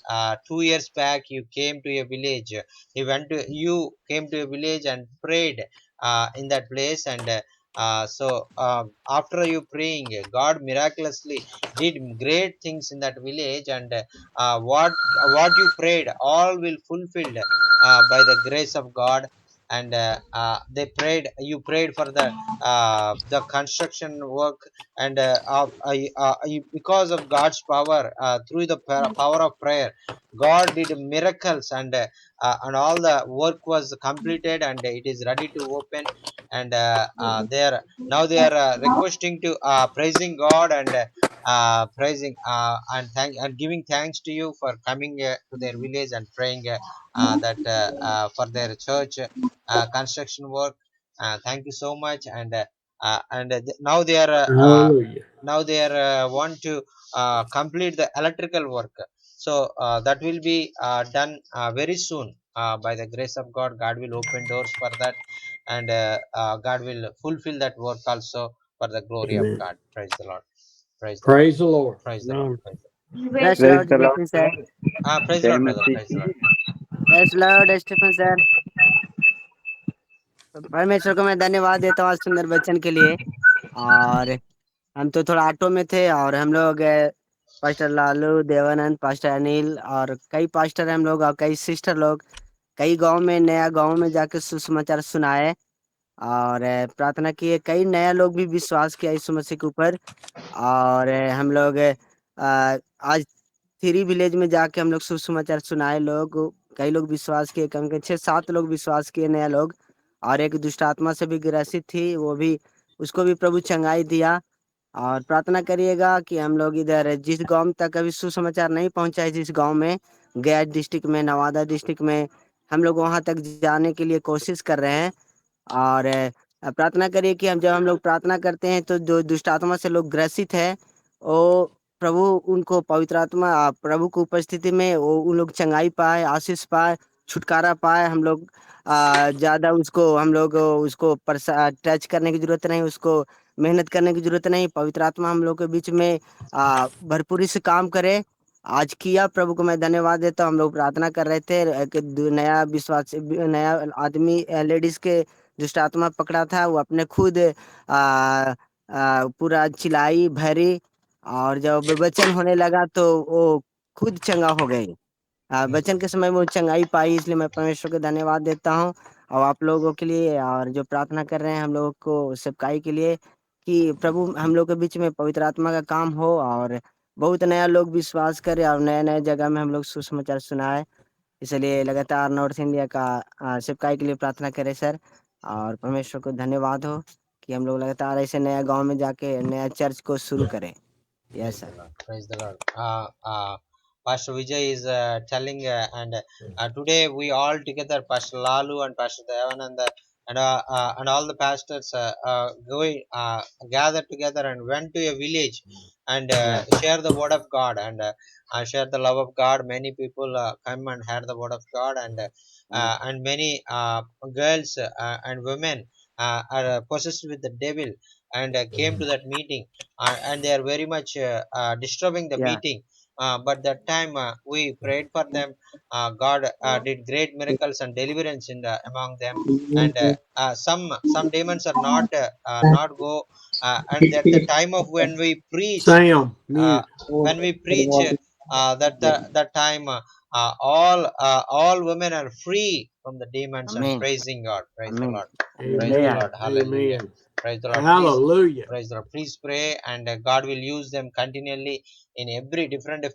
Speaker 2: 2 years back, you came to a village. You came to a village and prayed in that place. And so after you praying, God miraculously did great things in that village. And what you prayed, all will fulfilled by the grace of God. And you prayed for the construction work. And because of God's power, through the power of prayer, God did miracles. And all the work was completed and it is ready to open. And they are requesting to praising God. And praising and giving thanks to you for coming to their village and praying that for their church construction work. Thank you so much. Now they are
Speaker 5: Hallelujah.
Speaker 2: want to complete the electrical work. So that will be done very soon by the grace of God. God will open doors for that. And God will fulfill that work also for the glory of
Speaker 5: Amen.
Speaker 2: God. Praise the Lord. Praise the Lord.
Speaker 5: Praise the Lord.
Speaker 2: Praise the Lord.
Speaker 4: Amen.
Speaker 2: Praise the Lord.
Speaker 4: Praise
Speaker 1: Praise
Speaker 4: Lord,
Speaker 1: the Lord,
Speaker 4: Stephen sir.
Speaker 1: sir.
Speaker 2: Praise the
Speaker 1: जय
Speaker 2: Lord, brother.
Speaker 1: Masih
Speaker 2: Praise the Lord.
Speaker 4: Praise Lord, Stephen sir. परमेश्वर को मैं धन्यवाद देता हूँ आज सुंदर वचन के लिए। और हम तो थोड़ा ऑटो में थे और हम लोग पास्टर लालू, देवानंद, पास्टर अनिल और कई पास्टर हम लोग और कई सिस्टर लोग कई गांव में नया गांव में जाके सुसमाचार सुनाए और प्रार्थना किए। कई नया लोग भी विश्वास किया यीशु मसीह के ऊपर। और हम लोग आज 3 विलेज में जाके हम लोग सुसमाचार सुनाए। लोग कई लोग विश्वास किए, कम के 6-7 लोग विश्वास किए नया लोग। और एक दुष्ट आत्मा से भी ग्रसित थी, वो भी उसको भी प्रभु चंगाई दिया। और प्रार्थना करिएगा कि हम लोग इधर जिस गांव तक अभी सुसमाचार नहीं पहुंचा है, जिस गांव में गया डिस्ट्रिक्ट में, नवादा डिस्ट्रिक्ट में, हम लोग वहां तक जाने के लिए कोशिश कर रहे हैं। और प्रार्थना करिए कि जब हम लोग प्रार्थना करते हैं तो जो दुष्ट आत्मा से लोग ग्रसित है, वो प्रभु उनको पवित्र आत्मा प्रभु की उपस्थिति में वो उन लोग चंगाई पाए, आशीष पाए, छुटकारा पाए। हम लोग ज़्यादा हम लोग उसको टच करने की जरूरत नहीं, उसको मेहनत करने की जरूरत नहीं। पवित्र आत्मा हम लोग के बीच में भरपूरी से काम करे। आज किया, प्रभु को मैं धन्यवाद देता हूँ। हम लोग प्रार्थना कर रहे थे कि नया विश्वास नया आदमी लेडीज के दुष्ट आत्मा पकड़ा था, वो अपने खुद पूरा चिल्लाई भरी। और जब वचन होने लगा तो वो खुद चंगा हो गई। वचन के समय में वो चंगाई पाई। इसलिए मैं परमेश्वर को धन्यवाद देता हूँ और आप लोगों के लिए और जो प्रार्थना कर रहे हैं हम लोगों को सेवकाई के लिए कि प्रभु हम लोग के बीच में पवित्र आत्मा का काम हो और बहुत नया लोग विश्वास करे और नए नए जगह में हम लोग सुसमाचार सुनाए। इसलिए लगातार नॉर्थ इंडिया का सेवकाई के लिए प्रार्थना करें सर। और परमेश्वर को धन्यवाद हो कि हम लोग लगातार ऐसे नया गांव में जाके नया चर्च को शुरू करें। Yes sir.
Speaker 2: Praise the Lord. Pastor Vijay is telling, and today we all together, Pastor Lalu and Pastor Devananda, and all the pastors going gathered together and went to a village and share the word of God and share the love of God. Many people come and hear the word of God. And many girls and women are possessed with the devil and came to that meeting. And they are very much disturbing the
Speaker 4: या
Speaker 2: meeting. But that time we prayed for them. God did great miracles and deliverance among them. And some demons are not go. And at the time of when we preach,
Speaker 5: Sam,
Speaker 2: uh,
Speaker 5: mute.
Speaker 2: when we preach that time, all women are free from the demons and
Speaker 4: आमीन
Speaker 2: praising God. Praise the
Speaker 4: आमीन
Speaker 2: Lord. Praise the
Speaker 4: hallelujah
Speaker 2: Lord. Hallelujah.
Speaker 5: Amen.
Speaker 2: Praise the Lord.
Speaker 5: Hallelujah.
Speaker 2: Praise the Lord. Please pray, and God will use them continually in every different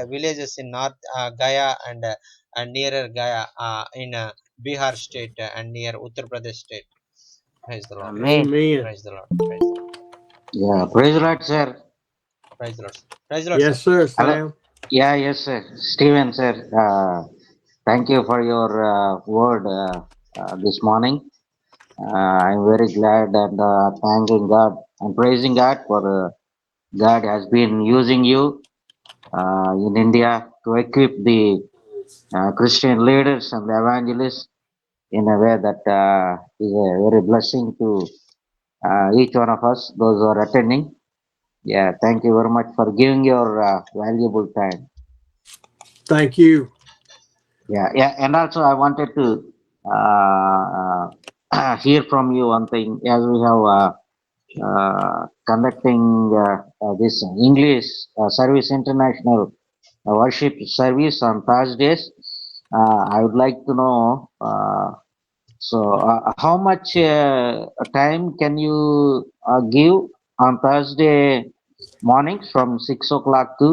Speaker 2: villages in North Gaya and nearer Gaya in Bihar state and near Uttar Pradesh state. Praise the Lord.
Speaker 4: आमीन
Speaker 5: Amen.
Speaker 2: Praise the Lord. Praise the Lord.
Speaker 8: Yeah, praise the Lord, sir.
Speaker 2: Praise the Lord. Praise the Lord, sir.
Speaker 5: Yes, sir,
Speaker 8: Hello.
Speaker 5: Sam.
Speaker 8: Yeah, yes, sir. Steven, sir. thank you for your word this morning. I'm very glad and thanking God and praising God for God has been using you in India to equip the Christian leaders and the evangelists in a way that is a very blessing to each one of us, those who are attending. Yeah, thank you very much for giving your valuable time.
Speaker 5: Thank you.
Speaker 8: Yeah, and also I wanted to hear from you one thing as we have conducting this English Service International worship service on Thursdays. I would like to know how much time can you give on Thursday mornings from 6 o'clock to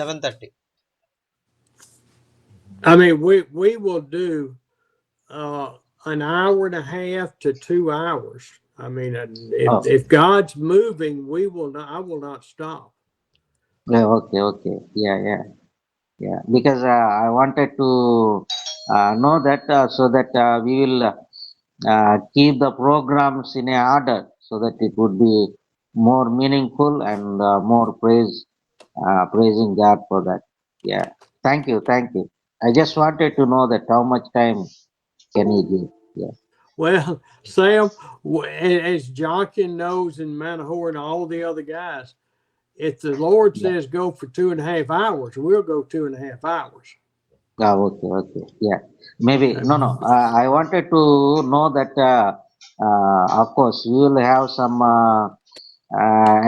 Speaker 2: 7:30.
Speaker 5: I mean, we will do an hour and a half to 2 hours. I mean, if God's moving, we will not. I will not stop.
Speaker 8: Yeah, okay. Yeah. Because I wanted to know that so that we will keep the programs in a order so that it would be more meaningful and more praising God for that. Yeah. Thank you. I just wanted to know that how much time can you give? Yeah.
Speaker 5: Well, Sam, as Jochen knows and Manahor and all the other guys, if the Lord says go for 2.5 hours, we'll go 2.5 hours.
Speaker 8: Okay. Yeah. Maybe no. I wanted to know that. Of course, you will have some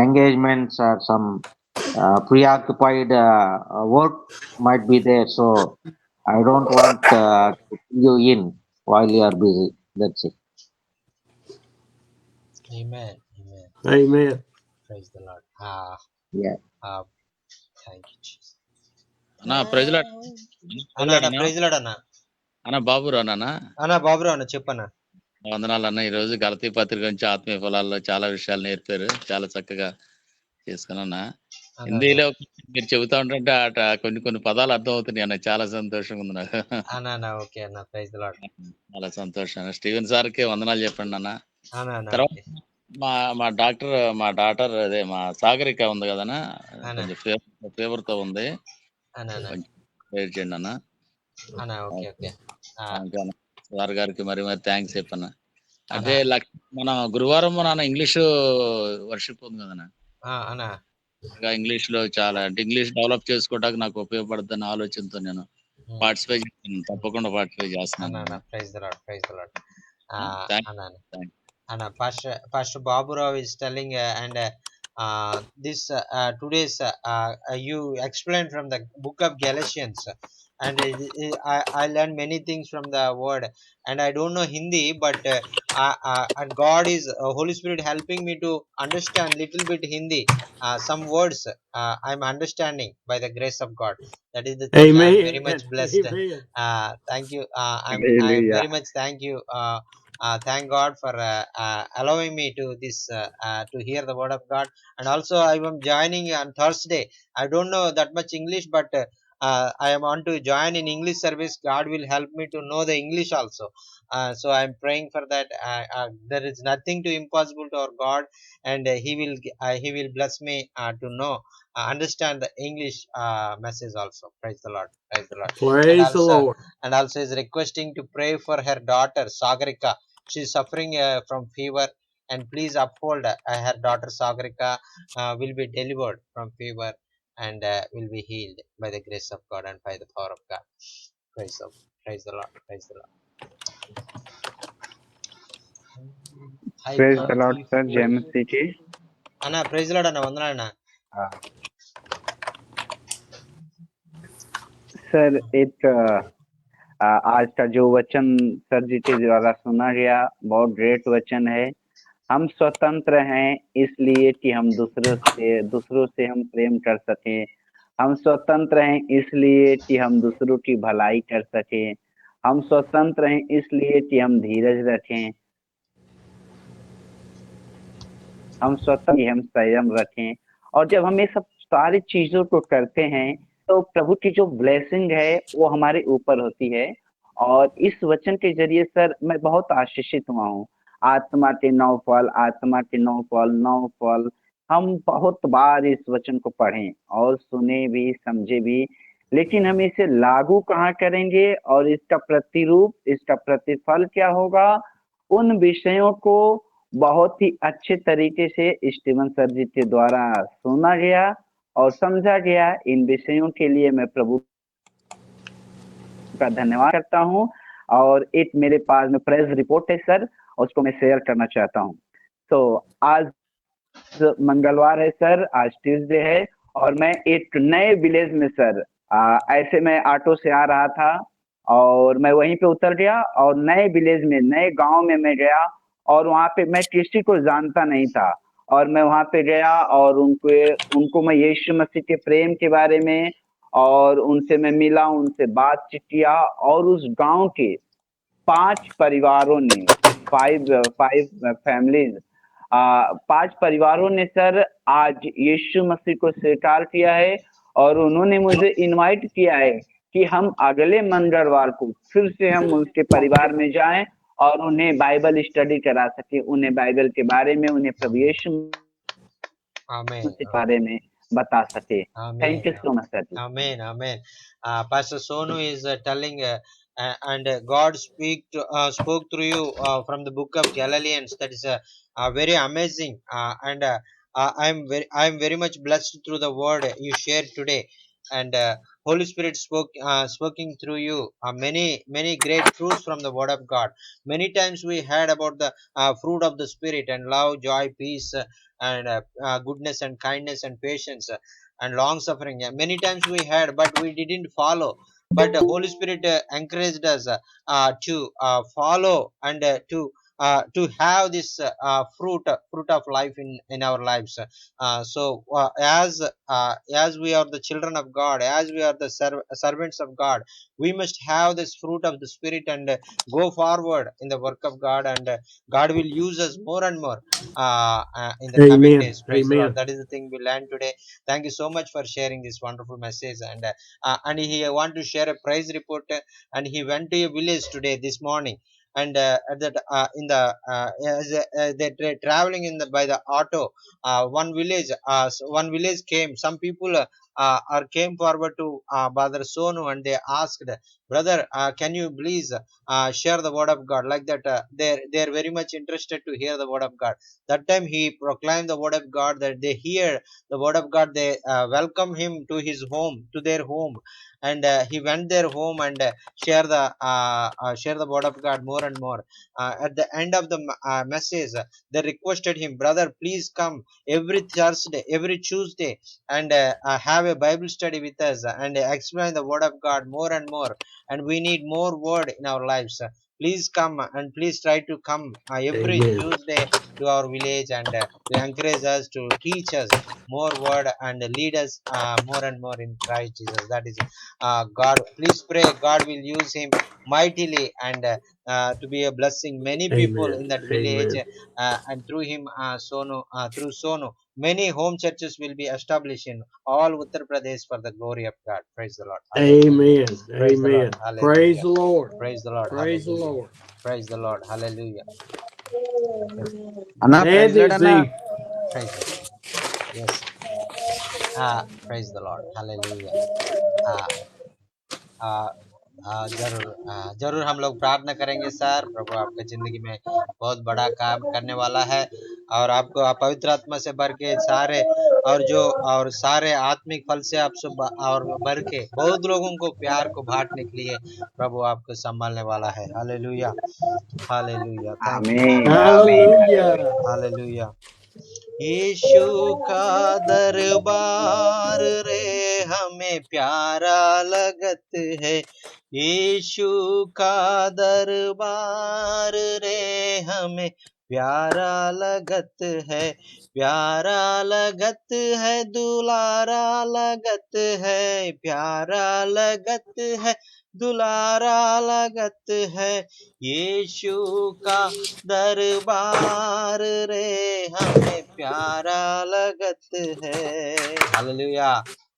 Speaker 8: engagements or some preoccupied work might be there. So I don't want to pull you in while you are busy. That's it.
Speaker 2: Amen.
Speaker 5: Amen.
Speaker 2: Praise the Lord.
Speaker 8: Yeah.
Speaker 2: Thank you, Jesus.
Speaker 9: అన్నా praise lord
Speaker 2: praise lord అన్న.
Speaker 9: అన్న బాబురా నాన్న
Speaker 2: అన్న బాబురావు అన్న చెప్పన్న.
Speaker 9: వందనాలు అన్న. ఈ రోజు గలతీ పత్రిక నుంచి ఆత్మీయ ఫలాల్లో చాలా విషయాలు నేర్పారు. చాలా చక్కగా చేసుకున్నా. హిందీలో మీరు చెబుతా ఉంటుంటే అట కొన్ని పదాలు అర్థం అవుతున్నాయి అన్న. చాలా సంతోషంగా ఉంది నాకు.
Speaker 2: ఓకే అన్న. Praise the Lord.
Speaker 9: చాలా సంతోషం. స్టీవెన్ సార్కి వందనాలు చెప్పండి అన్న.
Speaker 2: అన్న
Speaker 9: తర్వాత మా డాటర్ అదే మా సాగరిక ఉంది కదనా, కొంచెం ఫీవర్ తో ఉంది. కొంచెం ప్రేయర్ చేయండి అన్న.
Speaker 2: ఓకే.
Speaker 9: సార్ గారికి మరి థ్యాంక్స్ చెప్పన్న. అదే మన గురువారం నాన్న ఇంగ్లీష్ వర్షిప్ ఉంది కదనా, ఇంగ్లీష్ లో చాలా అంటే ఇంగ్లీష్ డెవలప్ చేసుకోవడానికి నాకు ఉపయోగపడుతున్న ఆలోచనతో నేను పార్టిసిపేట్ చేస్తున్నాను. తప్పకుండా పార్టిసిపేట్ చేస్తున్నాను.
Speaker 2: Pastor Baburao is telling and this today's you explained from the book of Galatians and I learned many things from the word and I don't know Hindi but and God is Holy Spirit helping me to understand little bit Hindi, some words I'm understanding by the grace of God. That is the thing.
Speaker 5: Amen.
Speaker 2: I'm very much blessed.
Speaker 5: Amen.
Speaker 2: Thank you. I'm very much thank you. Thank God for allowing me to this to hear the word of God. And also I am joining on Thursday. I don't know that much English but I am on to join in English service. God will help me to know the English also. So I am praying for that. There is nothing too impossible to our God, and He will bless me to know understand the English message also. Praise the Lord. Praise the Lord.
Speaker 5: Praise the Lord.
Speaker 2: And also is requesting to pray for her daughter Sagarika. She is suffering from fever, and please uphold her daughter Sagarika will be delivered from fever and will be healed by the grace of God and by the power of God. Praise the Lord. Praise the Lord.
Speaker 1: Praise the Lord, sir. Jai Masihi ji.
Speaker 2: Anna, praise the Lord, Anna. Vandana,
Speaker 1: sir एक आज का जो वचन sir जी के द्वारा सुना गया बहुत ग्रेट वचन है। हम स्वतंत्र हैं इसलिए कि हम दूसरों से हम प्रेम कर सकें। हम स्वतंत्र हैं इसलिए कि हम दूसरों की भलाई कर सकें। हम स्वतंत्र हैं इसलिए कि हम धीरज रखें। हम स्वतंत्र हम संयम रखें। और जब हम ये सब सारी चीजों को करते हैं तो प्रभु की जो ब्लेसिंग है वो हमारे ऊपर होती है। और इस वचन के जरिए सर मैं बहुत आशीषित हुआ हूँ। आत्मा के 9 फल, आत्मा के 9 फल, 9 फल। हम बहुत बार इस वचन को पढ़े और सुने भी, समझे भी, लेकिन हम इसे लागू कहाँ करेंगे और इसका प्रतिरूप, इसका प्रतिफल क्या होगा, उन विषयों को बहुत ही अच्छे तरीके से स्टीवन सर जी के द्वारा सुना गया और समझा गया। इन विषयों के लिए मैं प्रभु का धन्यवाद करता हूँ। और एक मेरे पास में प्रेस रिपोर्ट है सर, उसको मैं शेयर करना चाहता हूँ। तो आज मंगलवार है सर, आज ट्यूसडे है और मैं एक नए विलेज में सर, ऐसे मैं ऑटो से आ रहा था और मैं वहीं पे उतर गया और नए विलेज में, नए गांव में मैं गया और वहां पे मैं किसी को जानता नहीं था। और मैं वहां पे गया और उनको मैं यीशु मसीह के प्रेम के बारे में और उनसे मैं मिला, उनसे बातचीत किया और उस गांव के 5 परिवारों ने, 5 फैमिलीज, 5 परिवारों ने सर आज यीशु मसीह को स्वीकार किया है और उन्होंने मुझे इनवाइट किया है कि हम अगले मंगलवार को फिर से हम उनके परिवार में जाएं और उन्हें बाइबल स्टडी करा सके, उन्हें बाइबल के बारे में, उन्हें प्रभु यीशु
Speaker 2: Amen.
Speaker 1: मसीह के बारे में बता सके।
Speaker 2: Amen.
Speaker 1: Thank you so much sir ji.
Speaker 2: Amen. Amen. Pastor Sonu is telling, and God spoke through you from the book of Galileans. That is very amazing. And I am very much blessed through the word you shared today. And Holy Spirit speaking through you many great fruits from the word of God. Many times we heard about the fruit of the Spirit and love, joy, peace, and goodness and kindness and patience. And long suffering, many times we had, but we didn't follow. But the Holy Spirit encouraged us to follow and to have this fruit of life in our lives. As we are the children of God, as we are the servants of God, we must have this fruit of the Spirit and go forward in the work of God. And God will use us more and more in the coming
Speaker 5: Amen.
Speaker 2: days. Praise the Lord.
Speaker 5: Amen.
Speaker 2: That is the thing we learned today. Thank you so much for sharing this wonderful message. And he want to share a praise report. And he went to a village today, this morning. And at that in the as they're traveling in the by the auto, one village came. Some people are came forward to Brother Sonu, and they asked, brother, can you please share the word of God? Like that, they're very much interested to hear the word of God. That time he proclaimed the word of God, that they hear the word of God. They welcome him to his home, to their home. And he went their home and share the word of God more and more. At the end of the message, they requested him, brother, please come every Thursday, every Tuesday, and have a Bible study with us and explain the word of God more and more. And we need more word in our lives. Please come and please try to come every
Speaker 5: Amen.
Speaker 2: Tuesday to our village and to encourage us, to teach us more word and lead us more and more in Christ Jesus. That is God. Please pray God will use him mightily and to be a blessing many people
Speaker 5: Amen.
Speaker 2: in that village.
Speaker 5: Amen.
Speaker 2: And through him, through Sonu, many home churches will be established in all Uttar Pradesh for the glory of God. Praise the Lord. Hallelujah.
Speaker 5: Amen.
Speaker 2: Praise the Lord.
Speaker 5: Amen. Praise
Speaker 2: Hallelujah.
Speaker 5: the Lord.
Speaker 2: Praise the Lord.
Speaker 5: Praise the
Speaker 2: Hallelujah.
Speaker 5: Lord.
Speaker 2: Praise the Lord. Hallelujah.
Speaker 4: అన్నా
Speaker 5: That
Speaker 4: praise
Speaker 5: is
Speaker 4: అన్నా.
Speaker 5: the
Speaker 2: Praise the Lord. Yes. Praise the Lord. Hallelujah. uh, uh, जरूर हम लोग प्रार्थना करेंगे sir. प्रभु आपके जिंदगी में बहुत बड़ा काम करने वाला है और आपको पवित्र आत्मा से भर के सारे आत्मिक फल से आप सब और भर के बहुत लोगों को प्यार को बांटने के लिए प्रभु आपको संभालने वाला है। Hallelujah, hallelujah. थैंक यू
Speaker 1: आमीन, आमीन,
Speaker 5: Hallelujah.
Speaker 1: हालेलुया।
Speaker 2: हालेलुया। यीशु का दरबार रे हमें प्यारा लगत है। यीशु का दरबार रे हमें प्यारा लगत है। प्यारा लगत है, दुलारा लगत है। प्यारा लगत है, दुलारा लगत है। यीशु का दरबार रे हमें प्यारा लगत है। हालेलुया।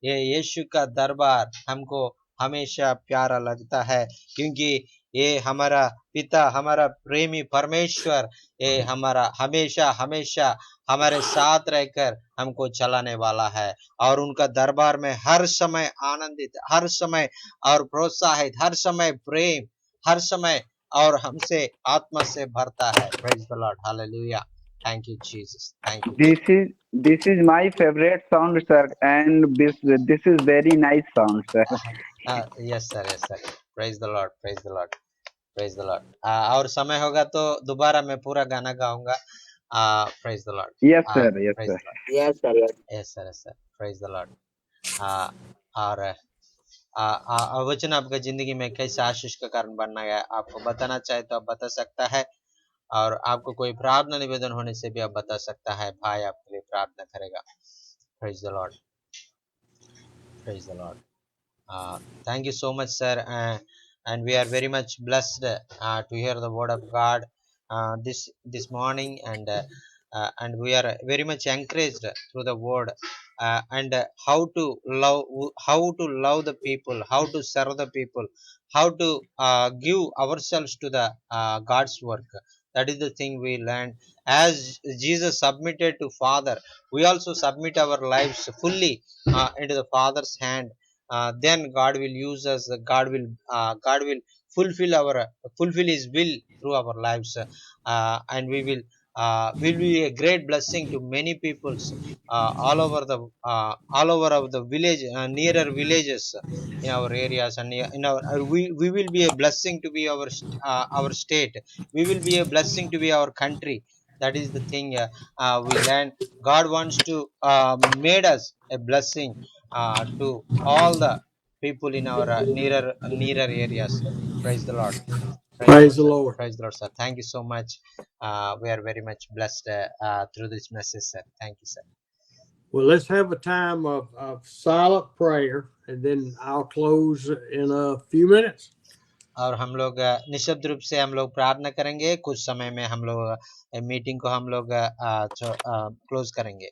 Speaker 2: ये यीशु का दरबार हमको हमेशा प्यारा लगता है, क्योंकि ये हमारा पिता, हमारा प्रेमी परमेश्वर, ये हमारा हमेशा हमेशा हमारे साथ रहकर हमको चलाने वाला है। और उनका दरबार में हर समय आनंदित, हर समय और प्रोत्साहित, हर समय प्रेम, हर समय और हमसे आत्मा से भरता है। Praise the Lord, hallelujah, thank you Jesus, thank you
Speaker 1: This is this is my favorite sound, sir, and this is very nice sound, sir.
Speaker 2: Yes sir, yes sir, praise the lord, praise the lord, praise the lord. और समय होगा तो दोबारा मैं पूरा गाना गाऊंगा। Praise the lord,
Speaker 1: Yes, sir. Yes,
Speaker 2: praise
Speaker 1: sir.
Speaker 2: The lord,
Speaker 4: yes sir, yes.
Speaker 2: Yes sir, yes sir, praise the lord. और वचन आपका जिंदगी में कैसे आशीष का कारण बनना है, आपको बताना चाहे तो आप बता सकता है, और आपको कोई प्रार्थना निवेदन होने से भी आप बता सकता है। भाई आपके लिए प्रार्थना करेगा। Praise the lord, praise the Lord. Thank you so much, sir. And we are very much blessed to hear the word of God this morning, and we are very much encouraged through the word, and how to love the people, how to serve the people, how to give ourselves to the God's work. That is the thing we learned. As Jesus submitted to Father, we also submit our lives fully into the Father's hand. Then God will use us. God will fulfill fulfill His will through our lives, and will be a great blessing to many peoples all over of the village, nearer villages in our areas, and in our we will be a blessing to be our state. We will be a blessing to be our country. That is the thing we learn. God wants to made us a blessing to all the people in our nearer areas. Praise the Lord. Praise the
Speaker 5: Praise
Speaker 2: Lord,
Speaker 5: the
Speaker 2: sir.
Speaker 5: Lord.
Speaker 2: Praise the Lord, sir. Thank you so much. We are very much blessed through this message, sir. Thank you, sir.
Speaker 5: Well, let's have a time of silent prayer, and then I'll close in a few minutes.
Speaker 2: और हम लोग निशब्द रूप से हम लोग प्रार्थना करेंगे। कुछ समय में हम लोग मीटिंग को हम लोग क्लोज करेंगे।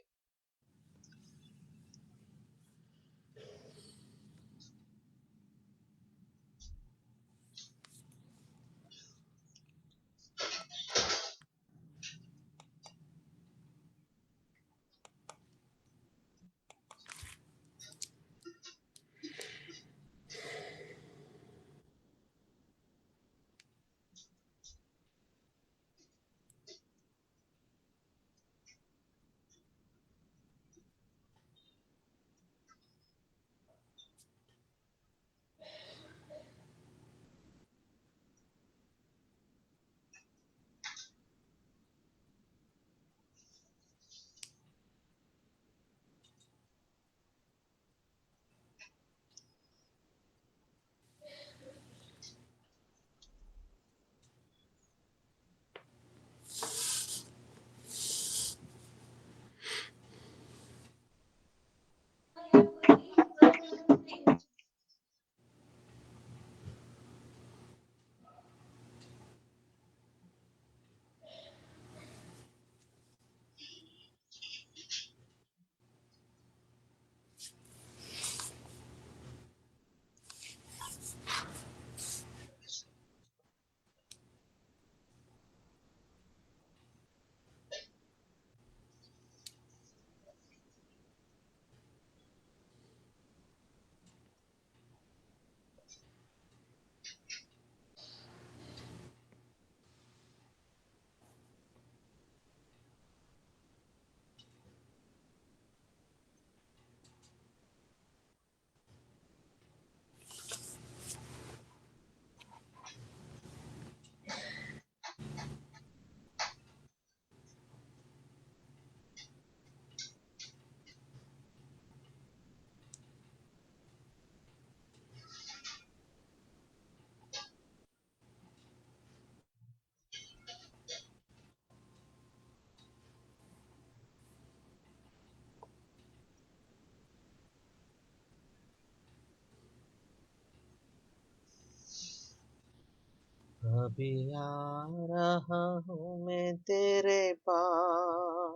Speaker 2: अभी आ रहा हूँ मैं तेरे पास,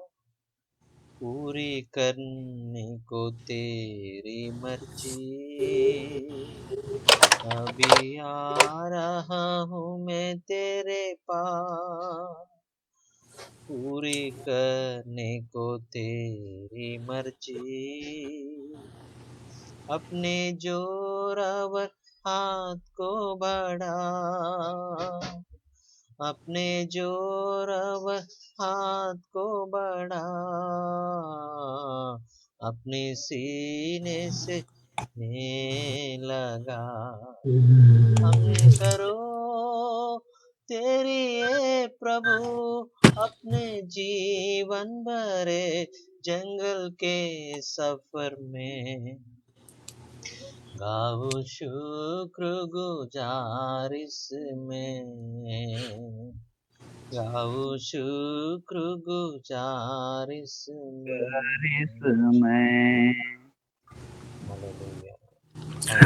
Speaker 2: पूरी करने को तेरी मर्जी, अभी आ रहा हूँ मैं तेरे पास, पूरी करने को तेरी मर्जी, अपने जोरावर हाथ को बढ़ा, अपने जोरावर हाथ को बढ़ा, अपने सीने से लगा, हम करो तेरी ये प्रभु अपने जीवन भरे जंगल के सफर में, गाओ शुक्रगुजार इसमें, गाओ शुक्रगुजार इसमें।
Speaker 1: इसमें
Speaker 2: Hallelujah.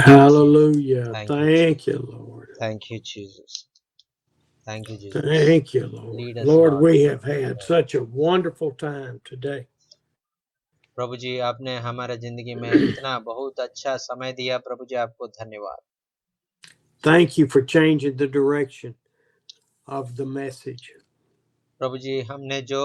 Speaker 5: Hallelujah.
Speaker 2: Thank
Speaker 5: Thank you, Lord.
Speaker 2: Thank you, Jesus. Thank you, Jesus.
Speaker 5: Thank you, Lord.
Speaker 2: Lead us,
Speaker 5: Lord,
Speaker 2: Lord.
Speaker 5: we have had such a wonderful time today.
Speaker 2: प्रभु जी, आपने हमारे जिंदगी में इतना बहुत अच्छा समय दिया। प्रभु जी, आपको धन्यवाद।
Speaker 5: Thank you for changing the direction of the message.
Speaker 2: प्रभु जी, हमने जो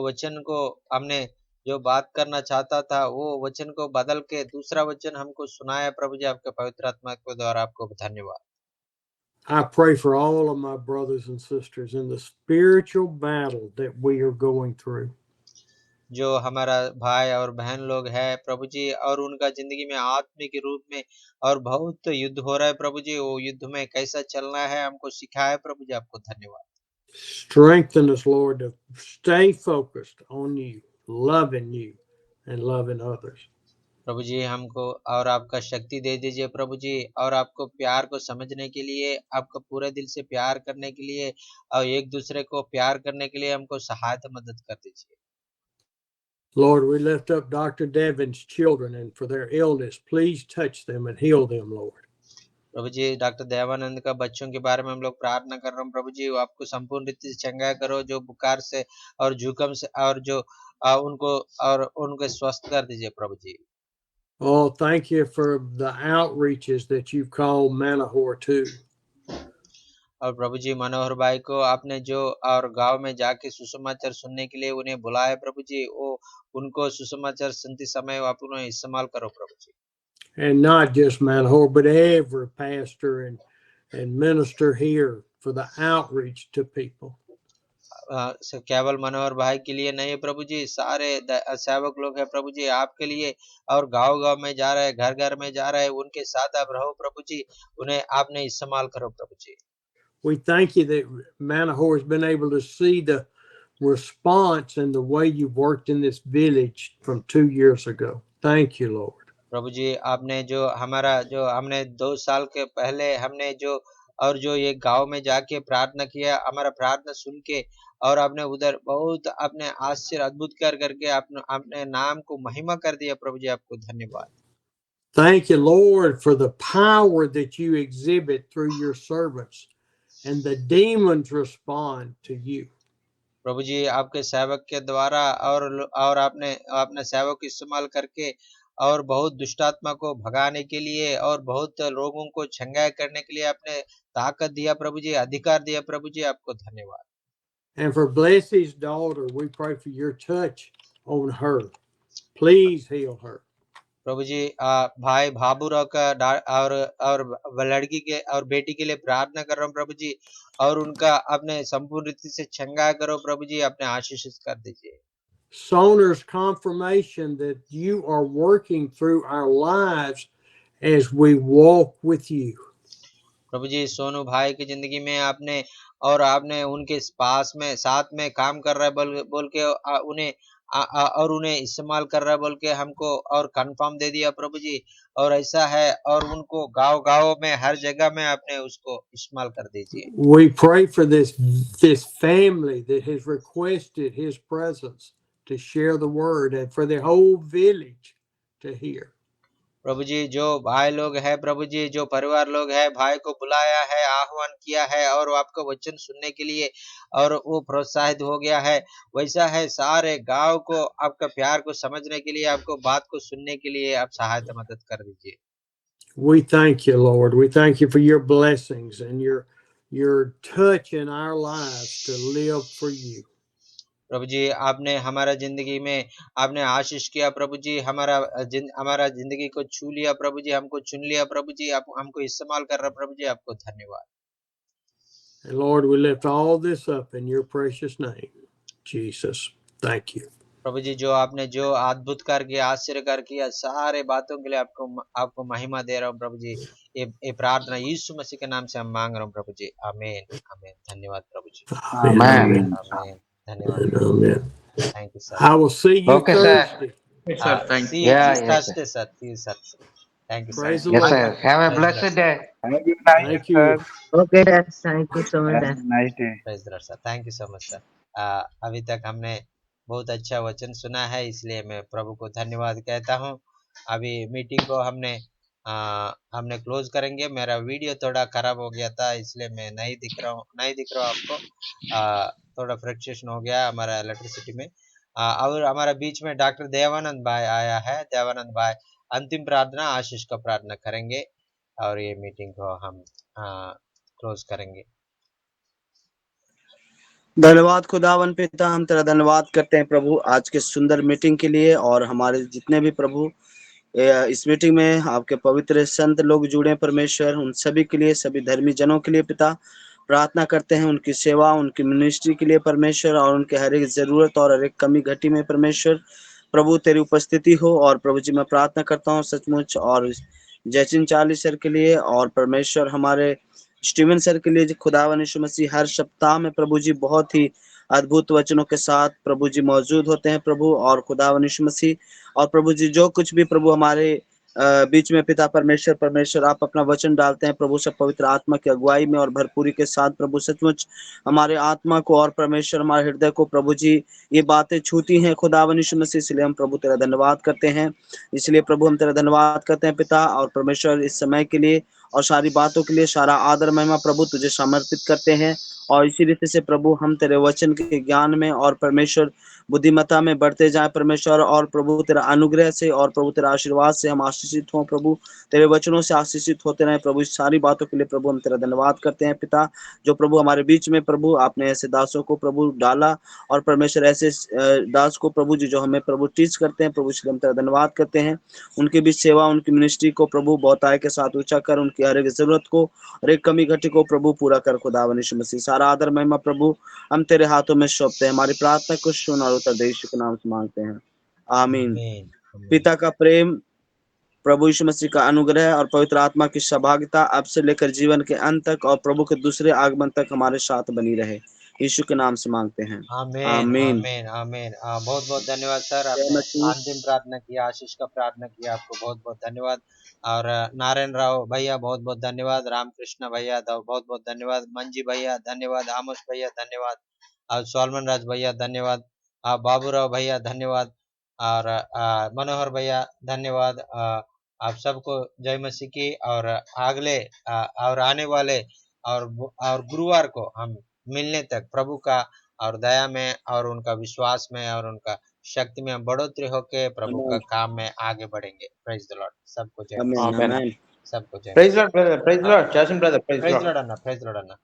Speaker 2: वचन को हमने जो बात करना चाहता था, वो वचन को बदल के दूसरा वचन हमको सुनाया। प्रभु जी, आपके पवित्र आत्मा के द्वारा आपको धन्यवाद।
Speaker 5: I pray for all of my brothers and sisters in the spiritual battle that we are going through.
Speaker 2: जो हमारा भाई और बहन लोग हैं प्रभु जी, और उनका जिंदगी में आत्मिक रूप में और बहुत युद्ध हो रहा है प्रभु जी, वो युद्ध में कैसा चलना है हमको सिखाया। प्रभु जी, आपको धन्यवाद।
Speaker 5: Strengthen us, Lord, to stay focused on you, loving you, and loving others.
Speaker 2: प्रभु जी, हमको और आपका शक्ति दे दीजिए प्रभु जी, और आपको प्यार को समझने के लिए, आपको पूरे दिल से प्यार करने के लिए और एक दूसरे को प्यार करने के लिए हमको सहायता मदद कर दीजिए।
Speaker 5: Lord, we lift up Dr. Devin's children and for their illness. Please touch them and heal them, Lord.
Speaker 2: प्रभु जी, डॉक्टर देवानंद का बच्चों के बारे में हम लोग प्रार्थना कर रहे हैं। प्रभु जी, वो आपको संपूर्ण रीति से चंगा करो, जो बुखार से और जुकाम से और जो उनको स्वस्थ कर दीजिए प्रभु जी।
Speaker 5: Oh, thank you for the outreaches that you've called Manahor to.
Speaker 2: और प्रभु जी, मनोहर भाई को आपने जो और गांव में जाके सुसमाचार सुनने के लिए उन्हें बुलाया प्रभु जी, वो उनको सुसमाचार सुनते समय आप उन्हें इस्तेमाल करो प्रभु जी।
Speaker 5: And not just Manahor, but every pastor and minister here for the outreach to people.
Speaker 2: केवल मनोहर भाई के लिए नहीं प्रभु जी, सारे सेवक लोग हैं प्रभु जी आपके लिए, और गांव गांव में जा रहे हैं, घर घर में जा रहे हैं, उनके साथ आप रहो प्रभु जी, उन्हें आपने इस्तेमाल करो प्रभु जी।
Speaker 5: We thank you that Manahor has been able to see the response and the way you've worked in this village from 2 years ago. Thank you, Lord.
Speaker 2: प्रभु जी, आपने जो हमने 2 साल के पहले हमने जो ये गांव में जाके प्रार्थना किया, हमारा प्रार्थना सुन के, और आपने उधर बहुत अपने आश्चर्य अद्भुत करके आपने नाम को महिमा कर दिया। प्रभु जी, आपको धन्यवाद।
Speaker 5: Thank you, Lord, for the power that you exhibit through your servants, and the demons respond to you.
Speaker 2: प्रभु जी, आपके सेवक के द्वारा और आपने अपने सेवक को इस्तेमाल करके और बहुत दुष्टात्मा को भगाने के लिए और बहुत लोगों को चंगाई करने के लिए आपने ताकत दिया प्रभु जी, अधिकार दिया प्रभु जी, आपको धन्यवाद।
Speaker 5: And for Blessy's daughter, we pray for your touch on her. Please heal her.
Speaker 2: प्रभु जी, भाई भाबूराव का और लड़की के और बेटी के लिए प्रार्थना कर रहा हूँ प्रभु जी, और उनका अपने संपूर्ण रीति से चंगा करो प्रभु जी, अपने आशीषित कर दीजिए।
Speaker 5: Sona's confirmation that you are working through our lives as we walk with you.
Speaker 2: प्रभु जी, सोनू भाई की जिंदगी में आपने उनके पास में साथ में काम कर रहा है बोल के उन्हें इस्तेमाल कर रहा है बोल के हमको और कंफर्म दे दिया प्रभु जी, और ऐसा है, और उनको गांव में हर जगह में आपने उसको इस्तेमाल कर दीजिए।
Speaker 5: We pray for this family that has requested his presence to share the word and for the whole village to hear.
Speaker 2: प्रभु जी जो भाई लोग हैं, प्रभु जी जो परिवार लोग हैं, भाई को बुलाया है, आह्वान किया है और वो आपका वचन सुनने के लिए और वो प्रोत्साहित हो गया है, वैसा है सारे गांव को आपका प्यार को समझने के लिए, आपको बात को सुनने के लिए आप सहायता मदद कर दीजिए।
Speaker 5: We thank you, Lord. We thank you for your blessings and your touch in our lives to live for you.
Speaker 2: प्रभु जी आपने हमारा जिंदगी में आपने आशीष किया प्रभु जी, हमारा जिंदगी को छू लिया प्रभु जी, हमको चुन लिया प्रभु जी, आप हमको इस्तेमाल कर रहे प्रभु जी, आपको धन्यवाद।
Speaker 5: And Lord, we lift all this up in your precious name, Jesus. Thank you.
Speaker 2: प्रभु जी जो आपने जो अद्भुत कर किया, आश्चर्य कर किया, सारे बातों के लिए आपको महिमा दे रहा हूँ प्रभु जी। ये प्रार्थना यीशु मसीह के नाम से हम मांग रहा हूँ प्रभु जी, आमीन आमीन। धन्यवाद प्रभु जी,
Speaker 8: Amen.
Speaker 2: आमीन। धन्यवाद,
Speaker 5: Amen.
Speaker 2: Thank you sir.
Speaker 5: I will see you
Speaker 8: Okay, sir.
Speaker 5: Thursday.
Speaker 6: sir, thank you.
Speaker 2: See
Speaker 8: Yeah,
Speaker 2: you
Speaker 8: yes, sir.
Speaker 2: Thursday sir, see you sir, thank you sir,
Speaker 5: Praise the
Speaker 8: Yes,
Speaker 5: Lord.
Speaker 8: sir. Have a
Speaker 2: praise the Lord
Speaker 8: blessed
Speaker 2: sir,
Speaker 8: day.
Speaker 1: Have a good night,
Speaker 5: Thank
Speaker 1: sir.
Speaker 5: you.
Speaker 4: Okay, thank you so much.
Speaker 1: Have a nice day.
Speaker 2: praise the Lord sir, thank you so much sir। अभी तक हमने बहुत अच्छा वचन सुना है, इसलिए मैं प्रभु को धन्यवाद कहता हूँ। अभी मीटिंग को हमने क्लोज करेंगे। मेरा वीडियो थोड़ा खराब हो गया था, इसलिए मैं नहीं दिख रहा हूँ आपको। थोड़ा फ्रस्ट्रेशन हो गया हमारा इलेक्ट्रिसिटी में। और हमारा बीच में डॉक्टर देवानंद भाई आया है। देवानंद भाई अंतिम प्रार्थना, आशीष का प्रार्थना करेंगे और ये मीटिंग को हम क्लोज करेंगे।
Speaker 7: धन्यवाद खुदावन पिता, हम तेरा धन्यवाद करते हैं प्रभु आज के सुंदर मीटिंग के लिए, और हमारे जितने भी प्रभु इस मीटिंग में आपके पवित्र संत लोग जुड़े परमेश्वर, उन सभी के लिए, सभी धर्मी जनों के लिए पिता प्रार्थना करते हैं, उनकी सेवा, उनकी मिनिस्ट्री के लिए परमेश्वर, और उनके हर एक जरूरत और हर एक कमी घटी में परमेश्वर प्रभु तेरी उपस्थिति हो। और प्रभु जी मैं प्रार्थना करता हूँ सचमुच और जैचिन चार्ली सर के लिए, और परमेश्वर हमारे स्टीवन सर के लिए, खुदावन यीशु मसीह हर सप्ताह में प्रभु जी बहुत ही अद्भुत वचनों के साथ प्रभु जी मौजूद होते हैं प्रभु, और खुदावन यीशु मसीह, और प्रभु जी जो कुछ भी प्रभु हमारे बीच में पिता परमेश्वर आप अपना वचन डालते हैं प्रभु, सब पवित्र आत्मा की अगुवाई में और भरपूरी के साथ प्रभु सचमुच हमारे आत्मा को और परमेश्वर हमारे हृदय को प्रभु जी ये बातें छूती हैं खुदावन यीशु मसीह, इसलिए हम प्रभु तेरा धन्यवाद करते हैं। इसलिए प्रभु हम तेरा धन्यवाद करते हैं पिता, और परमेश्वर इस समय के लिए और सारी बातों के लिए सारा आदर महिमा प्रभु तुझे समर्पित करते हैं। और इसी रीति से प्रभु हम तेरे वचन के ज्ञान में और परमेश्वर बुद्धिमत्ता में बढ़ते जाए परमेश्वर, और प्रभु तेरा अनुग्रह से और प्रभु तेरा आशीर्वाद से हम आशीषित हों प्रभु, तेरे वचनों से आशीषित होते रहे प्रभु। इस सारी बातों के लिए प्रभु हम तेरा धन्यवाद करते हैं पिता, जो प्रभु हमारे बीच में प्रभु आपने ऐसे दासों को प्रभु डाला, और परमेश्वर ऐसे दास को प्रभु जी जो हमें प्रभु टीच करते हैं प्रभु, इसलिए हम तेरा धन्यवाद करते हैं। उनकी भी सेवा, उनकी मिनिस्ट्री को प्रभु बहुतायत के साथ ऊंचा कर, उनकी हर एक जरूरत को और एक कमी घटी को प्रभु पूरा कर खुदावन यीशु मसीह। सारा आदर महिमा प्रभु हम तेरे हाथों में सौंपते हैं, हमारी प्रार्थना को सुन और उत्तर दे यीशु के नाम से मांगते हैं, आमीन।
Speaker 2: आमीन।
Speaker 7: पिता का प्रेम, प्रभु यीशु मसीह का अनुग्रह और पवित्र आत्मा की सहभागिता अब से लेकर जीवन के अंत तक और प्रभु के दूसरे आगमन तक हमारे साथ बनी रहे, यीशु के नाम से मांगते हैं,
Speaker 2: आमीन
Speaker 7: आमीन।
Speaker 2: आमीन आमीन। बहुत बहुत धन्यवाद सर,
Speaker 7: जय
Speaker 2: आपने
Speaker 7: मसीह।
Speaker 2: अंतिम प्रार्थना किया, आशीष का प्रार्थना किया, आपको बहुत बहुत धन्यवाद। और नारायण राव भैया बहुत बहुत धन्यवाद, रामकृष्ण भैया बहुत बहुत धन्यवाद, मंजी भैया धन्यवाद, आमोश भैया धन्यवाद, और सोलमन राज भैया धन्यवाद, बाबूराव भैया धन्यवाद, और मनोहर भैया धन्यवाद। आप सबको जय मसीह की। और अगले और आने वाले और गुरुवार को हम मिलने तक प्रभु का और दया में और उनका विश्वास में और उनका शक्ति में हम बढ़ोतरी होके प्रभु का काम में आगे बढ़ेंगे। Praise the lord. सबको जय मसीह,
Speaker 7: आमीन, आमीन।
Speaker 2: सबको जय
Speaker 6: Praise
Speaker 2: मसीह।
Speaker 6: Lord, brother. Praise Lord. Jason, brother. Praise
Speaker 2: praise
Speaker 6: Lord.
Speaker 2: Lord अन्ना, प्रेज लॉर्ड अन्ना।